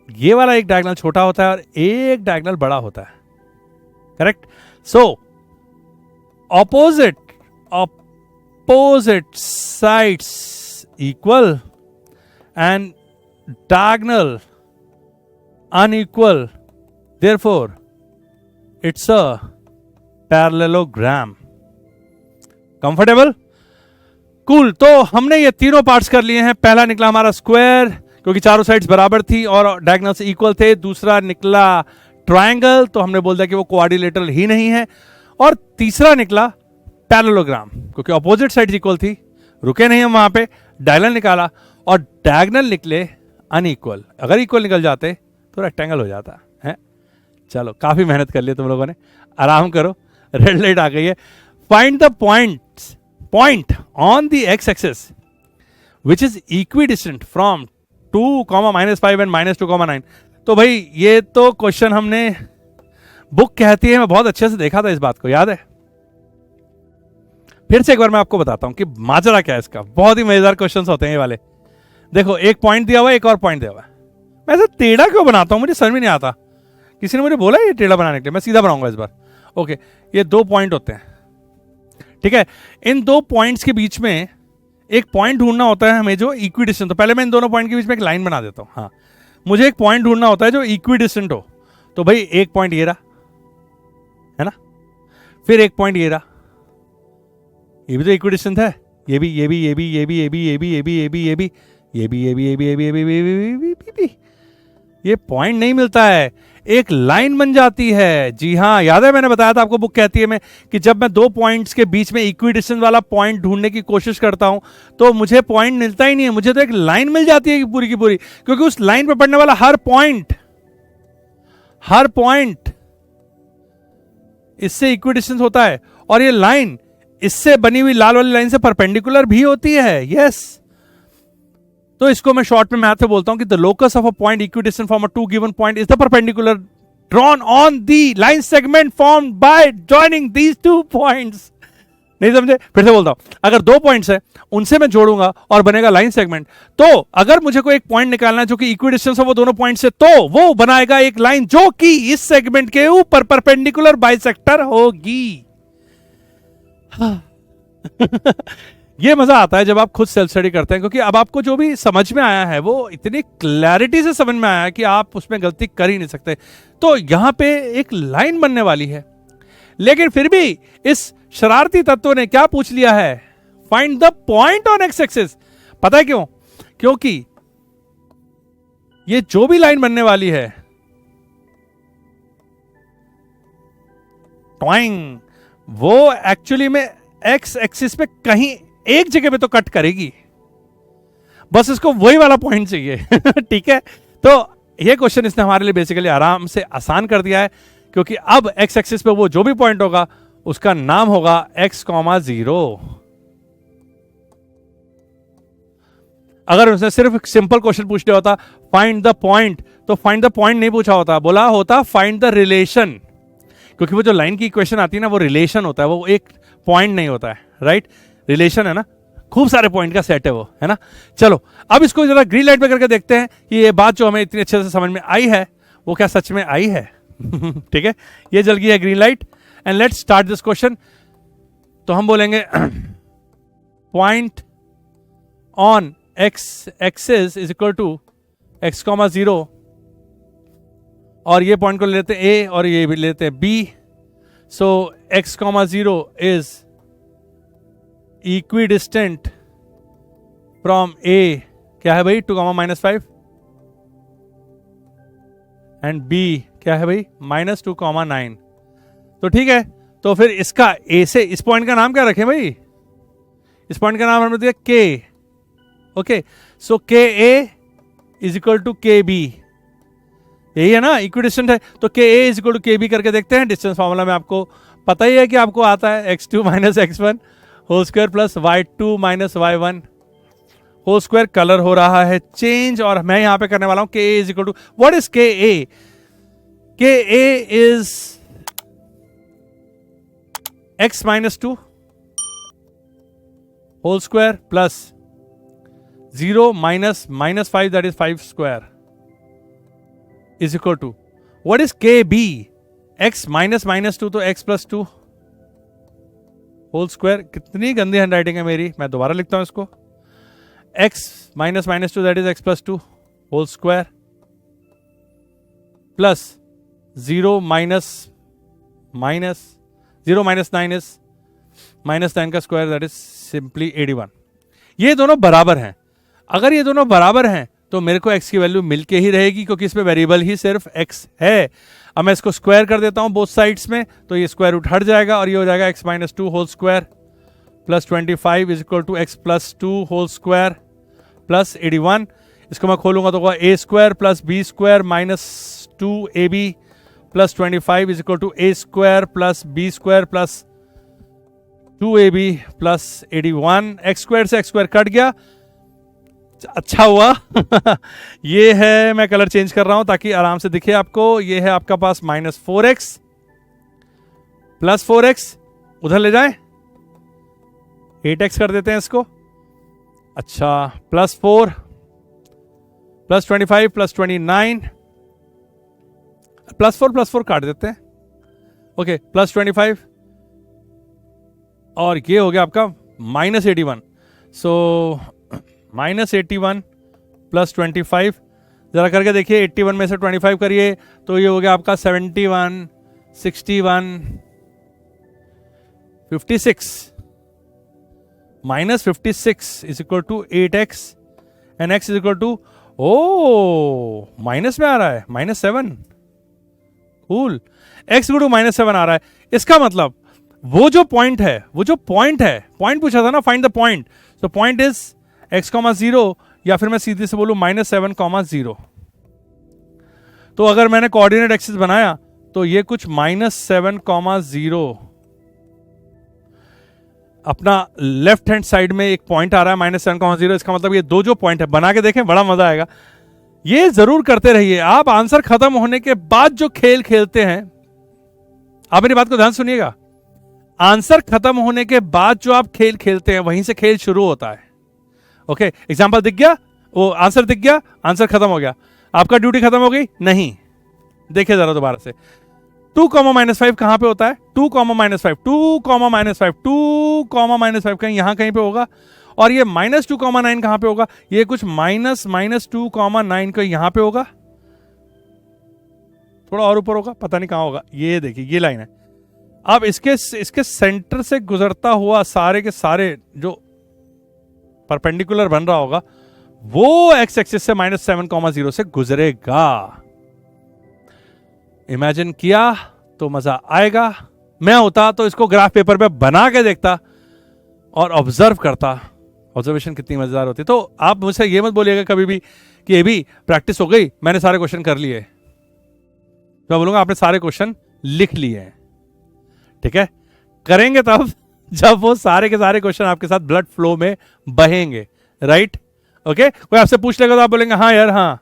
ये वाला एक डायगोनल छोटा होता है और एक डायगोनल बड़ा होता है। Correct. So opposite sides equal and diagonal unequal, therefore it's a parallelogram. Comfortable, cool. तो हमने ये तीनों पार्ट्स कर लिए हैं। पहला निकला हमारा स्क्वायर, क्योंकि चारों साइड्स बराबर थी और डायगोनल्स इक्वल थे। दूसरा निकला ट्रायंगल, तो हमने बोल दिया कि वो क्वाड्रिलेटरल ही नहीं है। और तीसरा निकला पैरेललोग्राम, क्योंकि ऑपोजिट साइड्स इक्वल थी, रुके नहीं हम वहां पे, डायगोनल निकाला, और डायगोनल निकले अनइक्वल। अगर इक्वल निकल जाते तो रेक्टेंगल हो जाता है। चलो, काफी मेहनत कर ली तुम लोगों ने, आराम करो, रेड लाइट आ गई है। Find the point on the x axis which is equidistant from 2, -5 and -2, 9। तो भाई ये तो क्वेश्चन हमने, बुक कहती है, मैं बहुत अच्छे से देखा था इस बात को, याद है। फिर से एक बार मैं आपको बताता हूं कि माजरा क्या है इसका। बहुत ही मजेदार क्वेश्चंस होते हैं ये वाले। देखो, एक पॉइंट दिया हुआ है, एक और पॉइंट दिया हुआ है। मैं ऐसे टेढ़ा क्यों बनाता हूं, मुझे समझ में नहीं आता। किसी ने मुझे बोला ये टेढ़ा बनाने के लिए, मैं सीधा बनाऊंगा इस बार। ओके, ये 2 पॉइंट होते हैं, ठीक है। इन 2 पॉइंट्स के बीच में एक पॉइंट ढूंढना होता है हमें जो इक्विडिस्टेंट। तो पहले मैं इन दोनों पॉइंट के बीच में एक लाइन बना देता हूं। हाँ, मुझे एक पॉइंट ढूंढना होता है जो इक्विडिस्टेंट हो। तो भाई एक पॉइंट ये रहा, है ना, फिर एक पॉइंट ये रहा, ये भी तो इक्विडिस्टेंट है, ये भी, ये भी, ये भी, ये भी, ये भी, ये भी, ये भी, ये भी, ये भी, ये भी, ये भी, ये भी, ये भी, ये भी, ये भी, ये पॉइंट नहीं मिलता है, एक लाइन बन जाती है। जी हाँ, याद है मैंने बताया था आपको, बुक कहती है मैं कि जब मैं 2 पॉइंट्स के बीच में इक्विडिस्टेंस वाला पॉइंट ढूंढने की कोशिश करता हूं तो मुझे पॉइंट मिलता ही नहीं है, मुझे तो एक लाइन मिल जाती है पूरी की पूरी, क्योंकि उस लाइन पर पड़ने वाला हर पॉइंट इससे इक्विडिस्टेंस होता है, और ये लाइन इससे बनी हुई लाल वाली लाइन से परपेंडिकुलर भी होती है। यस, तो इसको मैं शॉर्ट में मैथ में बोलता हूं कि the locus of a point equidistant from a 2 given point is the perpendicular drawn on the line segment formed by joining these 2 points. नहीं समझे? फिर से बोलता हूं, अगर 2 पॉइंट्स है उनसे मैं जोड़ूंगा और बनेगा लाइन सेगमेंट। तो अगर मुझे कोई एक पॉइंट निकालना है जो कि इक्विडिस्टेंस हो वो दोनों पॉइंट से, तो वो बनाएगा एक लाइन जो कि इस सेगमेंट के ऊपर परपेंडिकुलर बाइसेक्टर होगी। ये मजा आता है जब आप खुद सेल्फ स्टडी करते हैं, क्योंकि अब आपको जो भी समझ में आया है वो इतनी क्लैरिटी से समझ में आया है कि आप उसमें गलती कर ही नहीं सकते। तो यहां पे एक लाइन बनने वाली है, लेकिन फिर भी इस शरारती तत्व ने क्या पूछ लिया है, find the point on x axis. पता है क्यों? क्योंकि ये जो भी लाइन बनने वाली है, टॉइंग, वो एक्चुअली में एक्स एक्सिस पे कहीं एक जगह पे तो कट करेगी, बस इसको वही वाला पॉइंट चाहिए। ठीक है, तो ये क्वेश्चन इसने हमारे लिए बेसिकली आराम से आसान कर दिया है, क्योंकि अब एक्स एक्सिस पे वो जो भी पॉइंट होगा उसका नाम होगा x,0। अगर उसने सिर्फ सिंपल क्वेश्चन पूछ लिया होता फाइंड द पॉइंट, तो फाइंड द पॉइंट नहीं पूछा होता, बोला होता फाइंड द रिलेशन, क्योंकि वो जो लाइन की इक्वेशन आती है ना वो रिलेशन होता है, वो एक पॉइंट नहीं होता है, राइट? रिलेशन है ना, खूब सारे पॉइंट का सेट है वो, है ना। चलो अब इसको जरा ग्रीन लाइट पे करके देखते हैं कि ये बात जो हमें इतनी अच्छे से समझ में आई है वो क्या सच में आई है। ठीक है, ये जल गई है green light, and let's start this question. तो हम बोलेंगे point on x axis is equal to x,0, और ये पॉइंट को लेते हैं a और ये भी लेते हैं b। So x,0 is equidistant from a, क्या है भाई 2,-5, एंड b क्या है भाई -2,9। तो ठीक है, तो फिर इसका a से इस पॉइंट का नाम क्या रखें भाई? इस पॉइंट का नाम हमने दिया k। ओके, सो के ए इज इक्वल टू के बी, यही है ना, इक्विडिस्टेंट है, तो के ए इज इक्वल टू के बी करके देखते हैं। डिस्टेंस फॉर्मूला में आपको पता ही है कि आपको आता है x2 - x1 whole square plus y2 - y1 whole square. Colour हो रहा है चेंज, और मैं यहां पे करने वाला हूं K A is equal to, what is K A? K A is x -2 whole square plus 0 -5, that is 5 square is equal to, what is KB? x -2 तो x + 2 होल स्क्वायर। कितनी गंदी हैंडराइटिंग है मेरी, मैं दोबारा लिखता हूं इसको, x -2 that is x + 2 whole square plus 0 -9 is -9 का स्क्वायर, that is simply 81। ये दोनों बराबर हैं। अगर ये दोनों बराबर हैं तो मेरे को x की वैल्यू मिलके ही रहेगी, क्योंकि इसमें वेरिएबल ही सिर्फ x है। अब मैं इसको स्क्वायर कर देता हूं बोथ साइड्स में, तो ये स्क्वायर रूट हट जाएगा और ये हो जाएगा x -2 whole square plus 25 is equal to x + 2 whole square plus 81। इसको मैं खोलूंगा तो होगा a square plus b square -2ab plus 25 is equal to a square plus b square plus 2ab plus 81। x square से x square cut गया, अच्छा हुआ। ये है, मैं कलर चेंज कर रहा हूं ताकि आराम से दिखे आपको। ये है आपका पास -4x प्लस 4x, उधर ले जाए 8x कर देते हैं इसको। अच्छा, +4 प्लस 25 प्लस 29, +4 काट देते हैं, ओके, +25 और ये हो गया आपका -81। सो -81 +25, जरा करके देखिए 81 में से 25 करिए तो ये हो गया आपका 71, 61, 56। -56 is equal to 8x and x is equal to, oh minus में आ रहा है, -7, कूल, x इक्वल टू -7 आ रहा है। इसका मतलब वो जो पॉइंट है, पॉइंट पूछा था ना, find the point, so point is x, 0, या फिर मैं सीधे से बोलूं -7, 0। तो अगर मैंने कोऑर्डिनेट एक्सिस बनाया तो ये कुछ -7, 0, अपना लेफ्ट हैंड साइड में एक पॉइंट आ रहा है -7, 0। इसका मतलब ये दो जो पॉइंट है, बना के देखें, बड़ा मजा आएगा। ये जरूर करते रहिए आप, आंसर खत्म होने के बाद जो खेल खेलते हैं, आप मेरी बात को ध्यान सुनिएगा, आंसर खत्म होने के बाद जो आप खेल खेलते हैं वहीं से खेल शुरू होता है। ओके, एग्जाम्पल दिख गया, वो आंसर दिख गया, आंसर खत्म हो गया, आपका ड्यूटी खत्म हो गई? नहीं, देखिए जरा दोबारा से, 2, -5 कहां पे होता है? 2, -5, 2, -5, 2, -5 कहीं यहां कहीं पे होगा, और ये -2, 9 कहां पे होगा? ये कुछ -2, 9 का यहां पे होगा, थोड़ा और ऊपर होगा, पता नहीं कहां होगा। ये देखिए, ये लाइन है। अब इसके सेंटर से गुजरता हुआ सारे के सारे जो परपेंडिकुलर बन रहा होगा वो एक्स एक्सिस से -7, 0 से गुजरेगा। इमेजिन किया तो मजा आएगा। मैं होता तो इसको ग्राफ पेपर पे बना के देखता और ऑब्जर्व करता। ऑब्जर्वेशन कितनी मजेदार होती। तो आप मुझसे ये मत बोलिएगा कभी भी कि ये भी प्रैक्टिस हो गई, मैंने सारे क्वेश्चन कर लिए। तो मैं बोलूंगा आपने सारे क्वेश्चन लिख लिए हैं, ठीक है? करेंगे तब जब वो सारे के सारे क्वेश्चन आपके साथ ब्लड फ्लो में बहेंगे, राइट? ओके, कोई आपसे पूछ लेगा तो आप बोलेंगे हाँ यार, हाँ,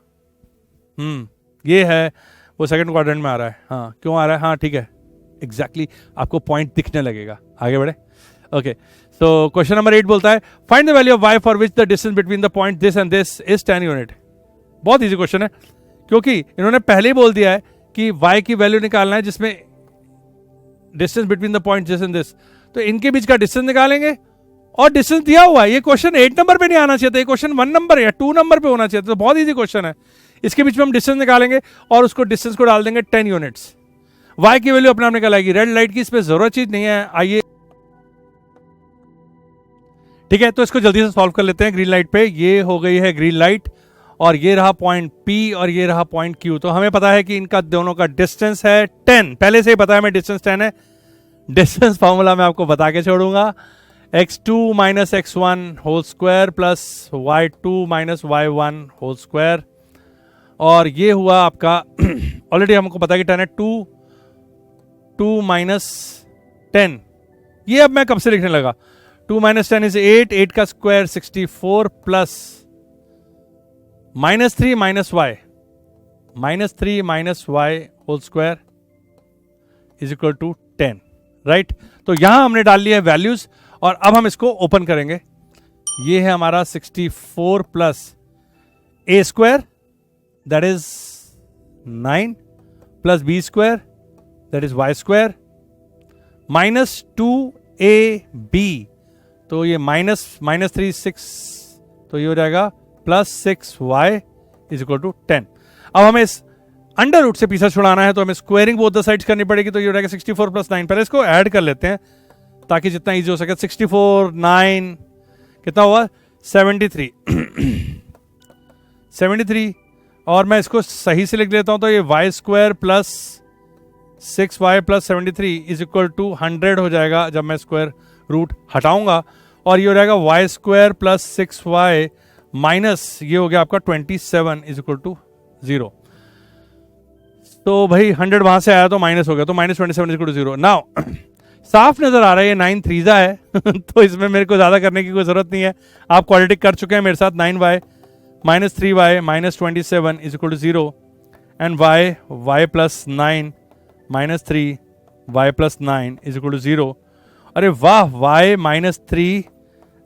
ये है, वो सेकंड क्वाड्रेंट में आ रहा है, हाँ क्यों आ रहा है, हाँ ठीक है, एग्जैक्टली आपको पॉइंट दिखने लगेगा। आगे बढ़े। ओके, सो क्वेश्चन नंबर 8 बोलता है find the value of y for which the distance between the point this and this is 10 unit. बहुत इजी क्वेश्चन है, क्योंकि इन्होंने पहले ही बोल दिया है कि y की वैल्यू निकालना है जिसमें distance between the point this and this, तो इनके बीच का डिस्टेंस निकालेंगे और डिस्टेंस दिया हुआ है। ये क्वेश्चन 8 नंबर पे नहीं आना चाहिए था, ये क्वेश्चन 1 नंबर या 2 नंबर पे होना चाहिए था। तो बहुत इजी क्वेश्चन है। इसके बीच में हम डिस्टेंस निकालेंगे और उसको डिस्टेंस को डाल देंगे 10 यूनिट्स। y की वैल्यू अपने आप निकल आएगी। रेड लाइट की इस पे जरूरत चीज नहीं है। आइए, ठीक है, तो इसको जल्दी से सॉल्व कर लेते हैं। ग्रीन लाइट पे ये हो गई है ग्रीन लाइट, और ये रहा पॉइंट P और ये रहा पॉइंट Q। तो हमें पता है कि इनका दोनों का डिस्टेंस है 10, पहले से ही पता है हमें डिस्टेंस 10 है। डिस्टेंस फॉर्मूला मैं आपको बता के छोड़ूंगा, x2 - x1 whole square plus y2 - y1 whole square, और ये हुआ आपका ऑलरेडी हमको पता है कि 10 है, 2 - 10, ये अब मैं कब से लिखने लगा, 2 - 10 इज 8, 8 का square 64 plus -3 - y whole square is equal to 10, right? तो यहां हमने डाल लिया है वैल्यूज, और अब हम इसको ओपन करेंगे। ये है हमारा 64 plus a square that is 9 plus b square that is y square minus 2ab, तो ये -3 6, तो ये हो जाएगा plus 6y is equal to 10। अब हमें इस अंडर रूट से पीछे छुड़ाना है, तो हमें स्क्वायरिंग बोथ द साइड्स करनी पड़ेगी। तो ये हो जाएगा 64 प्लस 9। पहले इसको ऐड कर लेते हैं ताकि जितना इजी हो सके। 64 9 कितना हुआ, 73 73, और मैं इसको सही से लिख लेता हूं, तो ये y square plus 6y plus 73 is equal to 100 हो जाएगा जब मैं स्क्वायर रूट हटाऊंगा, और ये हो जाएगा y square plus 6y minus ये हो गया आपका 27 इज इक्वल टू 0। तो भाई 100 वहां से आया तो माइनस हो गया, तो -27 इज इक्वल टू 0। नाउ साफ नजर आ रहा है ये 9 3 है तो इसमें मेरे को ज्यादा करने की कोई जरूरत नहीं है। आप क्वाड्रेटिक कर चुके हैं मेरे साथ। 9y - 3y - 27 is equal to 0, and y plus 9 - 3y plus 9 is equal to 0। अरे वाह, y -3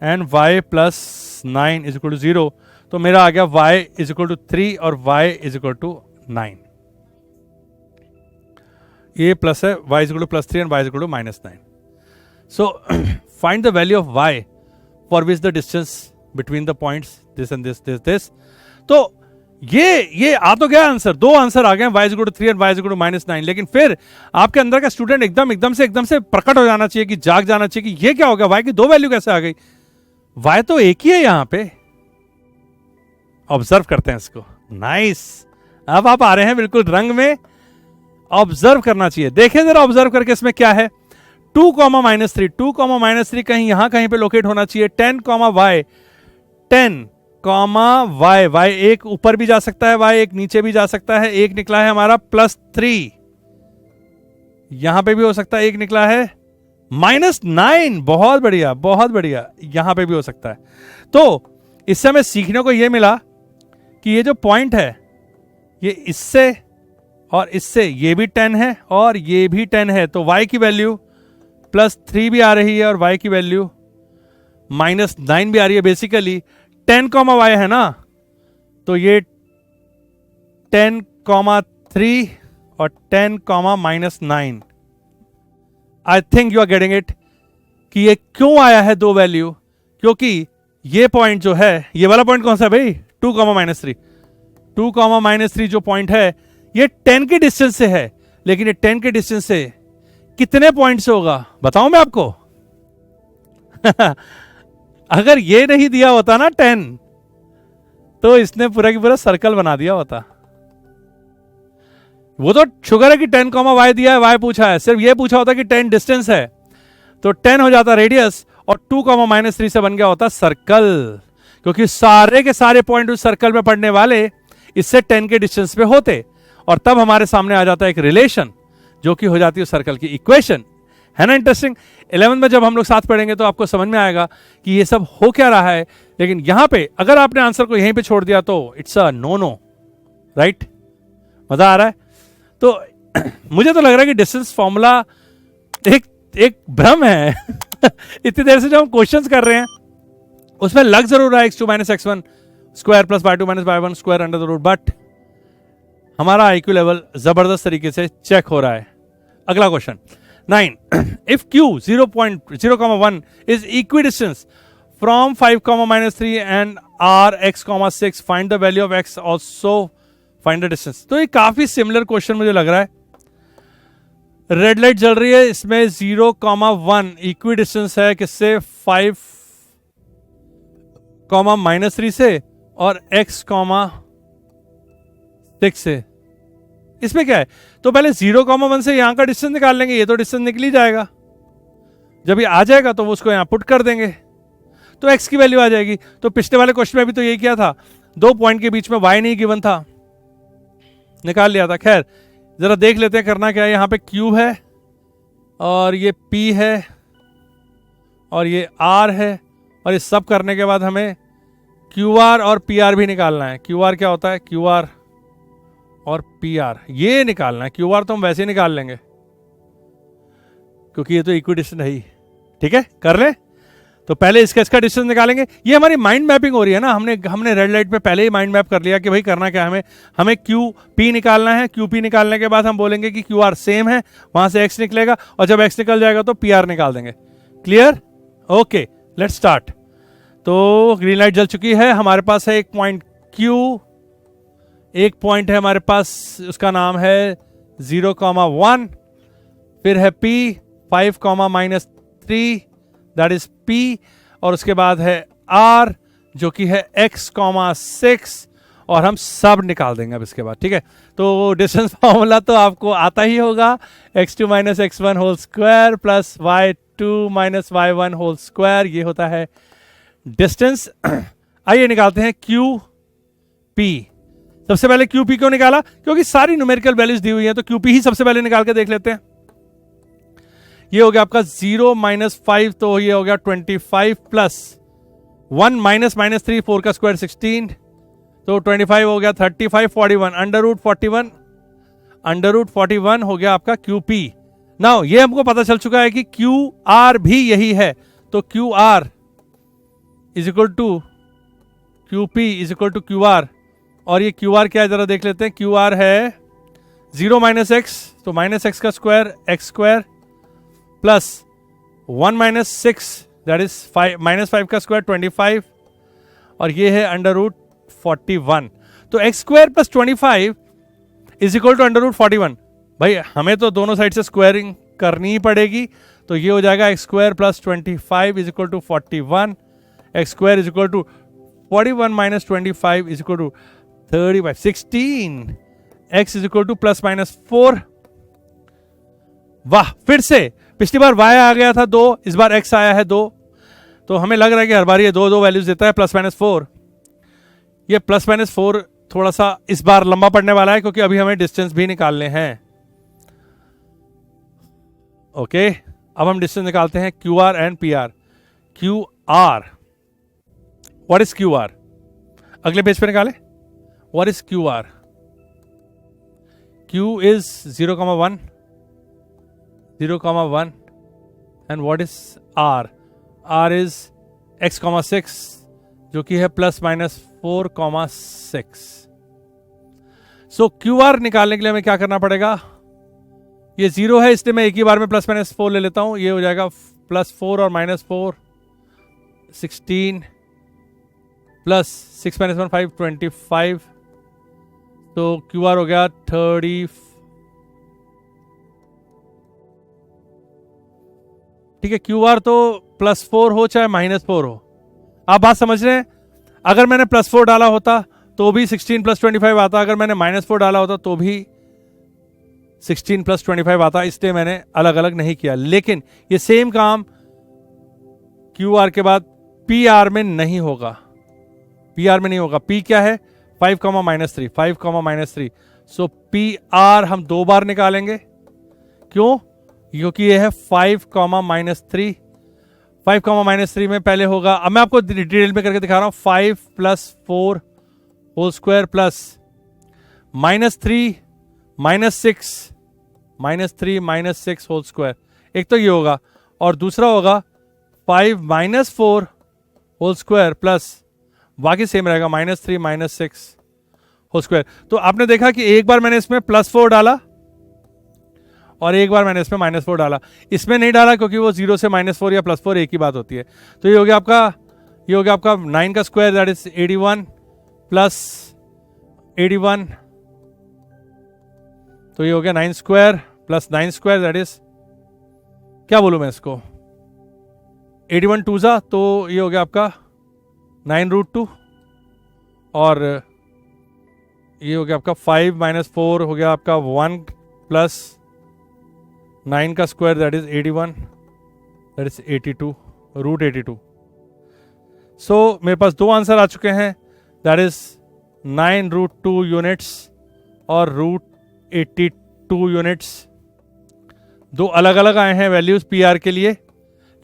and y plus 9 is equal to 0, तो मेरा आ गया y इज इक्वल टू 3 और y इज इक्वल टू 9। ये प्लस है, y is equal to plus 3 and y is equal to minus 9. So find the value of y for which the distance between the points this and this. तो ये आ तो गया answer, दो answer आ गए, y is equal to 3 and y is equal to minus 9. लेकिन फिर आपके अंदर का स्टूडेंट एकदम से प्रकट हो जाना चाहिए, कि जाग जाना चाहिए कि ये क्या हो गया, y की दो वैल्यू कैसे आ गई, y तो एक ही है यहां पे. ऑब्जर्व करते हैं इसको. नाइस. अब आप आ रहे हैं बिल्कुल रंग में. ऑब्जर्व करना चाहिए. देखें जरा ऑब्जर्व करके इसमें क्या है. 2 माइनस 3, 2 माइनस 3 कहीं यहां कहीं पे लोकेट होना चाहिए. 10 y, 10 y एक ऊपर भी जा सकता है, y एक नीचे भी जा सकता है. एक निकला है हमारा प्लस 3, यहां पे भी हो सकता है. एक निकला है माइनस 9. बहुत बढ़िया, बहुत बढ़िया. यहां पे भी हो सकता है. तो इससे हमें सीखने को यह मिला कि ये जो पॉइंट है, ये इससे और इससे, ये भी 10 है और ये भी 10 है. तो y की वैल्यू प्लस 3 भी आ रही है और y की वैल्यू माइनस 9 भी आ रही है. बेसिकली 10 y है ना, तो ये 10 3 और 10 minus 9. I think you are getting it कि ये क्यों आया है दो वैल्यू. क्योंकि ये पॉइंट जो है, ये वाला पॉइंट कौन सा है भाई, 2 माइनस 3. 2 माइनस 3 जो पॉइंट है ये 10 के डिस्टेंस से है. लेकिन ये 10 के डिस्टेंस से कितने पॉइंट से होगा बताऊं मैं आपको. अगर ये नहीं दिया होता ना 10, तो इसने पूरा की पूरा सर्कल बना दिया होता. वो तो शुगर है कि 10 y दिया है, y पूछा है. सिर्फ ये पूछा होता कि 10 डिस्टेंस है, तो 10 हो जाता रेडियस और 2 माइनस 3 से बन गया होता सर्कल. क्योंकि सारे के सारे पॉइंट उस सर्कल में पड़ने वाले इससे 10 के डिस्टेंस पे होते, और तब हमारे सामने आ जाता है एक रिलेशन, जो कि हो जाती है सर्कल की इक्वेशन. है ना इंटरेस्टिंग. 11th में जब हम लोग साथ पढ़ेंगे तो आपको समझ में आएगा कि ये सब हो क्या रहा है. लेकिन यहां पे अगर आपने आंसर को यहीं पे छोड़ दिया तो इट्स अ नो. राइट. मजा आ रहा है. तो मुझे तो लग रहा है कि डिस्टेंस फॉर्मूला एक भ्रम है. इतनी देर से जो हम क्वेश्चंस कर रहे हैं उसमें लग जरूर रहा है x2 minus x1 square plus y2 minus y1 square under the root, but हमारा IQ लेवल जबरदस्त तरीके से चेक हो रहा है. अगला question 9. If q 0.0,1 is equidistance from 5 minus 3 and r x 6, find the value of x, also find the distance. तो ये काफी सिमिलर क्वेश्चन मुझे लग रहा है. रेड लाइट जल रही है, इसमें 0,1 इक्वी डिस्टेंस है किससे, 5 माइनस 3 से और x 6 से. इसमें क्या है, तो पहले 0,1 से यहां का डिस्टेंस निकाल लेंगे. ये तो डिस्टेंस निकल ही जाएगा. जब ये आ जाएगा तो वो उसको यहां पुट कर देंगे तो x की वैल्यू आ जाएगी. तो पिछले वाले क्वेश्चन में भी तो यही किया था, दो पॉइंट के बीच में y नहीं गिवन था, निकाल लिया था. खैर जरा देख लेते हैं करना क्या है. यहां पे q है और ये p है और ये r है, और ये सब करने के बाद हमें QR और PR भी निकालना है. QR क्या होता है, QR और PR ये निकालना है. QR तो हम वैसे ही निकाल लेंगे क्योंकि ये तो इक्विडिस्टेंस है ही. ठीक है, कर ले. तो पहले इसका डिस्टेंस निकालेंगे. ये हमारी माइंड मैपिंग हो रही है ना. हमने रेड लाइट पे पहले ही माइंड मैप कर लिया कि भाई करना क्या है, हमें QP निकालना है. QP निकालने के बाद हम बोलेंगे कि QR सेम है, वहां से x निकलेगा, और जब x निकल जाएगा तो PR निकाल देंगे. क्लियर. Okay, let's start. तो ग्रीन लाइट जल चुकी है. हमारे पास है एक पॉइंट Q, एक पॉइंट है हमारे पास, उसका नाम है 0,1. फिर है P 5 minus 3, that is P, और उसके बाद है R जो कि है x 6, और हम सब निकाल देंगे अब इसके बाद. ठीक है, तो डिस्टेंस फॉर्मूला तो आपको आता ही होगा. x2 minus x1 whole square plus y2 minus y1 whole square, ये होता है डिस्टेंस. आइए निकालते हैं QP. सबसे पहले QP क्यों निकाला, क्योंकि सारी न्यूमेरिकल वैल्यूज दी हुई हैं, तो QP ही सबसे पहले निकाल के देख लेते हैं. ये हो गया आपका 0 माइनस 5, तो ये हो गया 25 प्लस 1 माइनस 3, 4 का स्क्वायर 16, तो 25 हो गया 35, 41 अंडर रूट 41 हो गया आपका QP. नाउ ये हमको पता चल चुका है कि QR भी यही है, तो QR is equal to QP is equal to QR. और ये QR क्या है जरा देख लेते हैं. QR है 0 माइनस एक्स, तो माइनस एक्स का square x square plus 1 minus 6 that is 5 minus 5 का स्क्वायर 25 और ये है अंडर रूट 41। तो x square plus 25 is equal to under root 41। भाई हमें तो दोनों साइड से स्क्वायरिंग करनी ही पड़ेगी, तो ये हो जाएगा x square plus 25 is equal to 41, x square is equal to 41 minus 25 is equal to 35, 16, x is equal to plus minus 4। वाह, फिर से पिछली बार y आ गया था 2, इस बार x आया है 2, तो हमें लग रहा है कि हर बार ये दो वैल्यूज देता है प्लस माइनस 4। ये प्लस माइनस 4 थोड़ा सा इस बार लंबा पड़ने वाला है क्योंकि अभी हमें डिस्टेंस भी निकालने हैं। ओके, अब हम डिस्टेंस निकालते हैं Q R and P R. Q R, what is Q R? अगले पेज पे निकाले। What is Q R? Q is 0,1 and what is R? R is x,6 जो कि है plus minus 4,6। So Q R निकालने के लिए हमें क्या करना पड़ेगा? ये 0 है इसलिए मैं एक ही बार में प्लस माइनस 4 ले लेता हूं। ये हो जाएगा प्लस 4 और माइनस 4 16 प्लस 6 माइनस 1 5 25। तो क्यू आर हो गया 30। ठीक है, क्यू आर तो प्लस 4 हो चाहे माइनस 4 हो, आप बात समझ रहे हैं। अगर मैंने प्लस 4 डाला होता तो भी 16 प्लस 25 आता, अगर मैंने माइनस 4 डाला होता तो भी 16 प्लस 25 आता, इसलिए मैंने अलग अलग नहीं किया। लेकिन ये सेम काम क्यू आर के बाद पी आर में नहीं होगा। पी आर में नहीं होगा। पी क्या है? 5, -3, 5, -3। सो पी आर हम 2 बार निकालेंगे। क्यों? क्योंकि ये है 5, -3। 5, -3 में पहले होगा, अब मैं आपको डिटेल में करके दिखा रहा हूं, 5 + 4 whole square plus -3 -6 -3 -6 whole square. एक तो ये होगा और दूसरा होगा 5 - 4 होल स्क्वायर प्लस बाकी सेम रहेगा -3 -6 होल स्क्वायर। तो आपने देखा कि एक बार मैंने इसमें +4 डाला और एक बार मैंने इसमें -4 डाला। इसमें नहीं डाला क्योंकि वो 0 से -4 या +4 एक ही बात होती है। तो ये हो गया आपका 9 का स्क्वायर दैट इज 81 प्लस 81। तो ये हो गया 9 square plus 9 square that is, क्या बोलूं मैं इसको, 81 2 जा, तो ये हो गया आपका 9√2 और ये हो गया आपका 5 - 4 हो गया आपका 1 प्लस 9 का square that is 81 that is 82 √82। सो मेरे पास 2 आंसर आ चुके हैं दैट इज 9√2 यूनिट्स और √82 यूनिट्स। 2 अलग अलग आए हैं वैल्यूज पी आर के लिए,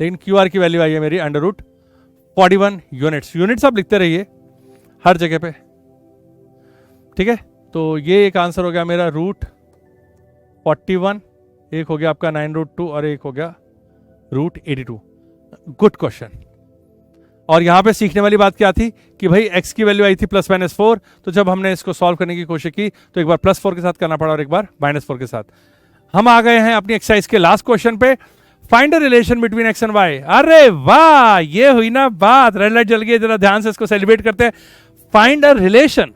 लेकिन क्यू आर की वैल्यू आई है मेरी √41 यूनिट्स। यूनिट्स आप लिखते रहिए हर जगह पे, ठीक है। तो ये एक आंसर हो गया मेरा √41, एक हो गया आपका 9√2 और एक हो गया √82। Good question. और यहां पे सीखने वाली बात क्या थी कि भाई x की वैल्यू आई थी +-4, तो जब हमने इसको सॉल्व करने की कोशिश की तो एक बार +4 के साथ करना पड़ा और एक बार -4 के साथ। हम आ गए हैं अपनी एक्सरसाइज के लास्ट क्वेश्चन पे, find a relation between x and y. अरे वाह, ये हुई ना बात, रेड लाइट जल गई, जरा ध्यान से इसको सेलिब्रेट करते हैं। Find a relation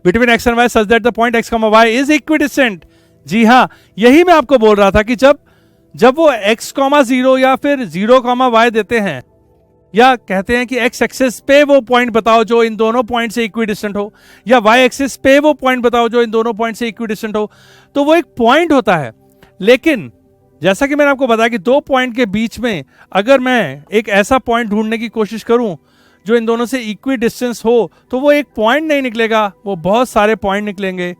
between x and y such that the point x, y is equidistant. जी हां, यही मैं आपको बोल रहा था कि जब वो x, 0 या फिर 0, y देते हैं, या कहते हैं कि x एक्सिस पे वो पॉइंट बताओ जो इन दोनों पॉइंट से इक्विडिस्टेंट हो, या y एक्सिस पे वो पॉइंट बताओ जो इन दोनों पॉइंट से इक्विडिस्टेंट हो, तो वो एक पॉइंट होता है। लेकिन जैसा कि मैंने आपको बताया कि 2 पॉइंट के बीच में अगर मैं एक ऐसा पॉइंट ढूंढने की कोशिश करूं जो इन दोनों से इक्वी डिस्टेंस हो, तो वो एक पॉइंट नहीं निकलेगा, वो बहुत सारे पॉइंट निकलेंगे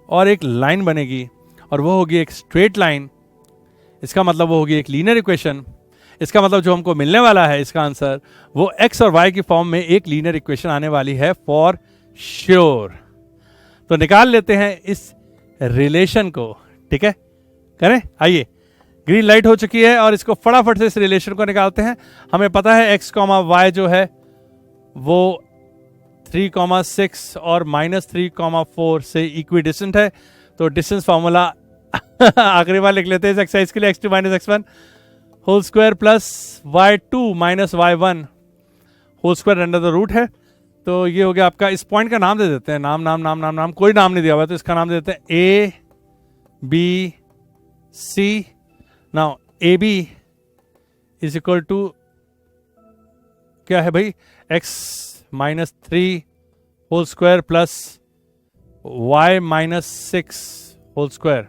और एक लाइन बनेगी, और वो होगी एक स्ट्रेट लाइन। इसका मतलब वो होगी एक लीनियर इक्वेशन। इसका मतलब जो हमको मिलने वाला है इसका आंसर, वो x और y की फॉर्म में एक लीनियर इक्वेशन आने वाली है फॉर श्योर। तो निकाल लेते हैं इस रिलेशन को, ठीक है, करें। आइए, ग्रीन लाइट हो चुकी है और इसको फटाफट से इस रिलेशन को निकालते हैं। हमें पता है x, y जो है वो 3, 6 और -3, 4 से इक्विडिस्टेंट है। तो डिस्टेंस फॉर्मूला आखिरी बार लिख लेते हैं इस एक्सरसाइज के लिए, x2 minus x1 whole square plus y2 minus y1 whole square under the root है। तो ये हो गया आपका, इस पॉइंट का नाम दे देते हैं, नाम नाम नाम नाम नाम, कोई नाम नहीं दिया हुआ तो इसका नाम दे देते हैं A B C. Now A B is equal to क्या है भाई, x minus 3 whole square plus y minus 6 whole square,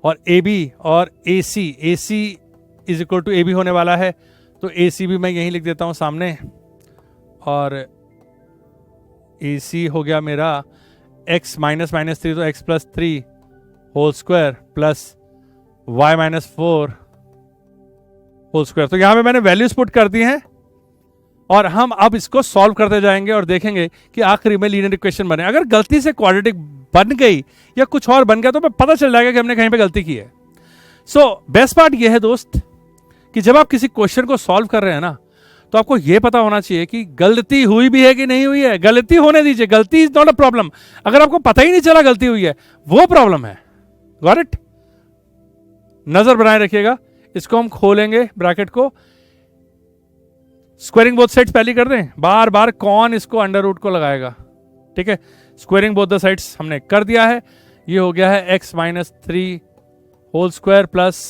और ए बी और A C is equal to A B होने वाला है, तो ए सी भी मैं यहीं लिख देता हूं सामने, और ए सी हो गया मेरा x माइनस माइनस 3 तो x plus 3 whole square plus y minus 4 whole square. तो यहां पे मैंने वैल्यूज पुट कर दी हैं और हम अब इसको सॉल्व करते जाएंगे और देखेंगे कि आखिरी में लीनियर इक्वेशन बने। अगर गलती से क्वाड्रेटिक बन गई या कुछ और बन गया तो पता चल जाएगा कि हमने कहीं पे गलती की है। सो बेस्ट पार्ट ये है दोस्त कि जब आप किसी क्वेश्चन को सॉल्व कर रहे हैं ना, तो आपको यह पता होना चाहिए कि गलती हुई भी है कि नहीं हुई है। गलती होने दीजिए, गलती इज नॉट अ प्रॉब्लम। अगर आपको पता ही नहीं चला गलती हुई है, वो प्रॉब्लम है। Got it? नजर बनाए रखिएगा। इसको हम खोलेंगे ब्रैकेट को, स्क्वायरिंग बोथ साइड्स पहले कर दें, बार बार कौन इसको अंडर रूट को लगाएगा। ठीक है, स्क्वायरिंग बोथ द साइड्स हमने कर दिया है। ये हो गया है x minus 3 whole square plus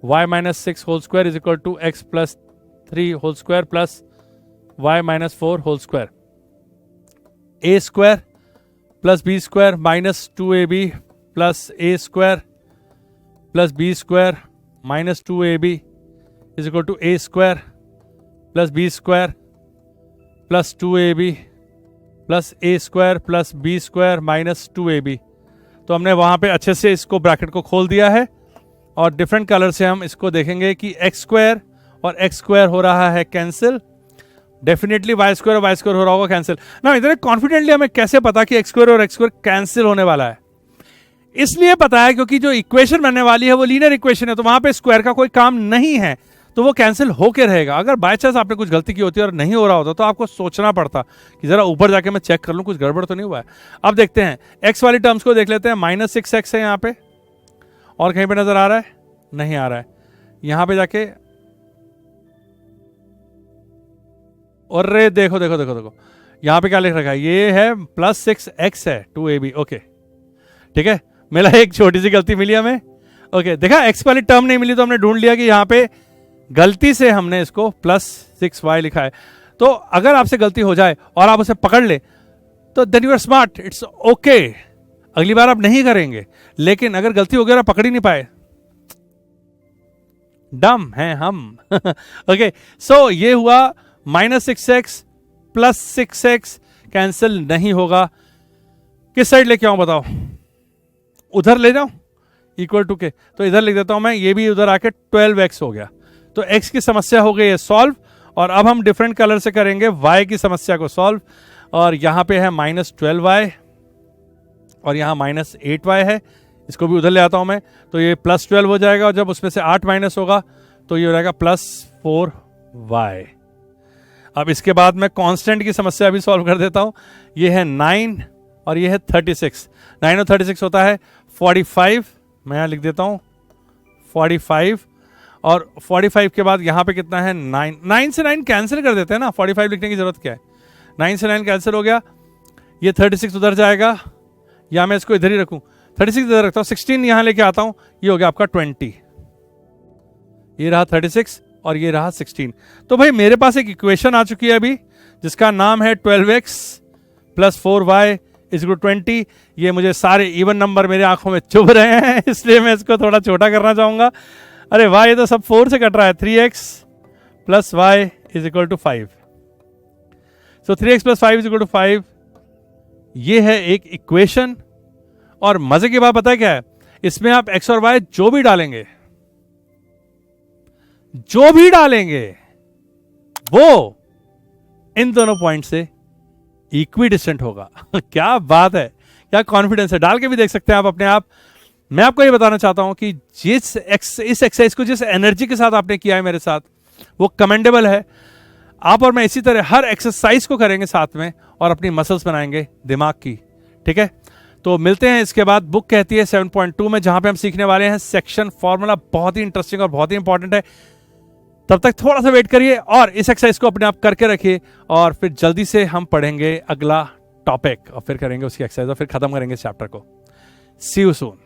y minus 6 whole square is equal to x plus 3 whole square plus y minus 4 whole square. A square plus B square minus 2ab plus a square plus B square minus 2ab is equal to a square plus B square plus 2ab plus a square plus B square minus 2ab। तो हमने वहां पे अच्छे से इसको bracket को खोल दिया है और डिफरेंट कलर से हम इसको देखेंगे कि एक्स स्क्वायर और एक्स स्क्वायर हो रहा है कैंसिल, डेफिनेटली वाई स्क्वायर और वाई स्क्वायर हो रहा होगा कैंसिल ना। इतने कॉन्फिडेंटली हमें कैसे पता कि एक्स स्क्वायर और एक्स स्क्वायर कैंसिल होने वाला है? इसलिए पता है क्योंकि जो इक्वेशन बनने वाली है वो लीनियर इक्वेशन है, तो वहां पे स्क्वायर का कोई काम नहीं है, तो वो कैंसिल होके रहेगा। अगर बाय चांस आपने कुछ गलती की होती है और नहीं हो रहा होता तो आपको सोचना पड़ता कि जरा ऊपर जाके मैं चेक कर लूं कुछ गड़बड़ तो नहीं हुआ है। अब देखते हैं एक्स वाली टर्म्स को देख लेते हैं। माइनस 6x है यहाँ पे, और कहीं पे नजर आ रहा है? नहीं आ रहा है। यहां पे जाके और देखो देखो देखो देखो यहां पे क्या लिख रखा है, ये है प्लस 6x है 2ab। ओके ठीक है, मेरा एक छोटी सी गलती मिली हमें। ओके देखा, x वाली टर्म नहीं मिली तो हमने ढूंढ लिया कि यहां पे गलती से हमने इसको प्लस 6y लिखा है। तो अगर आपसे गलती हो जाए और आप उसे पकड़ ले तो then you are smart, it's okay, अगली बार आप नहीं करेंगे। लेकिन अगर गलती हो गई और पकड़ ही नहीं पाए, डम हैं हम। ओके सो ये हुआ minus 6x plus 6x cancel नहीं होगा। किस साइड लेके आऊं बताओ? उधर ले जाऊं इक्वल टू के, तो इधर लिख देता हूं मैं, ये भी उधर आके 12x हो गया। तो x की समस्या हो गई है सॉल्व, और अब हम डिफरेंट कलर से करेंगे y की समस्या को सॉल्व। और यहां पे है माइनस 12y और यहां माइनस 8y है, इसको भी उधर ले आता हूं मैं, तो ये प्लस 12 हो जाएगा, और जब उसमें से 8 माइनस होगा तो ये हो जाएगा प्लस 4y। अब इसके बाद मैं कांस्टेंट की समस्या भी सॉल्व कर देता हूं। ये है 9 और ये है 36। 9 और 36 होता है 45, मैं यहां लिख देता हूं 45, और 45 के बाद यहां पे कितना है 9। 9 से 9 कैंसिल कर देते हैं ना, 45 लिखने की जरूरत क्या है? 9 से 9 कैंसिल हो गया, ये 36 उधर जाएगा, या मैं इसको इधर ही रखूं, 36 इधर रखता हूं, 16 यहां लेके आता हूं, ये हो गया आपका 20। ये रहा 36 और ये रहा 16। तो भाई मेरे पास एक इक्वेशन आ चुकी है अभी जिसका नाम है 12x plus 4y is equal to 20। ये मुझे सारे इवन नंबर मेरे आंखों में चुभ रहे हैं, इसलिए मैं इसको थोड़ा छोटा करना चाहूंगा। अरे वाह, ये तो सब 4 से कट रहा है। 3x plus y is equal to 5। So 3x plus 5 is equal to 5, ये है एक इक्वेशन। और मजे की बात पता है क्या है, इसमें आप x और y जो भी डालेंगे वो इन दोनों पॉइंट से इक्वी डिस्टेंट होगा। क्या बात है, क्या कॉन्फिडेंस है, डाल के भी देख सकते हैं आप अपने आप। मैं आपको ये बताना चाहता हूं कि इस एक्सरसाइज को जिस एनर्जी के साथ आपने किया है मेरे साथ, वो कमेंडेबल है। आप और मैं इसी तरह हर एक्सरसाइज को करेंगे साथ में और अपनी मसल्स बनाएंगे दिमाग की। ठीक है, तो मिलते हैं इसके बाद। बुक कहती है 7.2 में, जहां पे हम सीखने वाले हैं सेक्शन फॉर्मूला। बहुत ही इंटरेस्टिंग और बहुत ही इंपॉर्टेंट है। तब तक थोड़ा सा वेट करिए और इस एक्सरसाइज को अपने आप करके रखिए, और फिर जल्दी से हम पढ़ेंगे अगला टॉपिक और फिर करेंगे उसकी एक्सरसाइज और फिर खत्म करेंगे इस चैप्टर को। सी यू सून।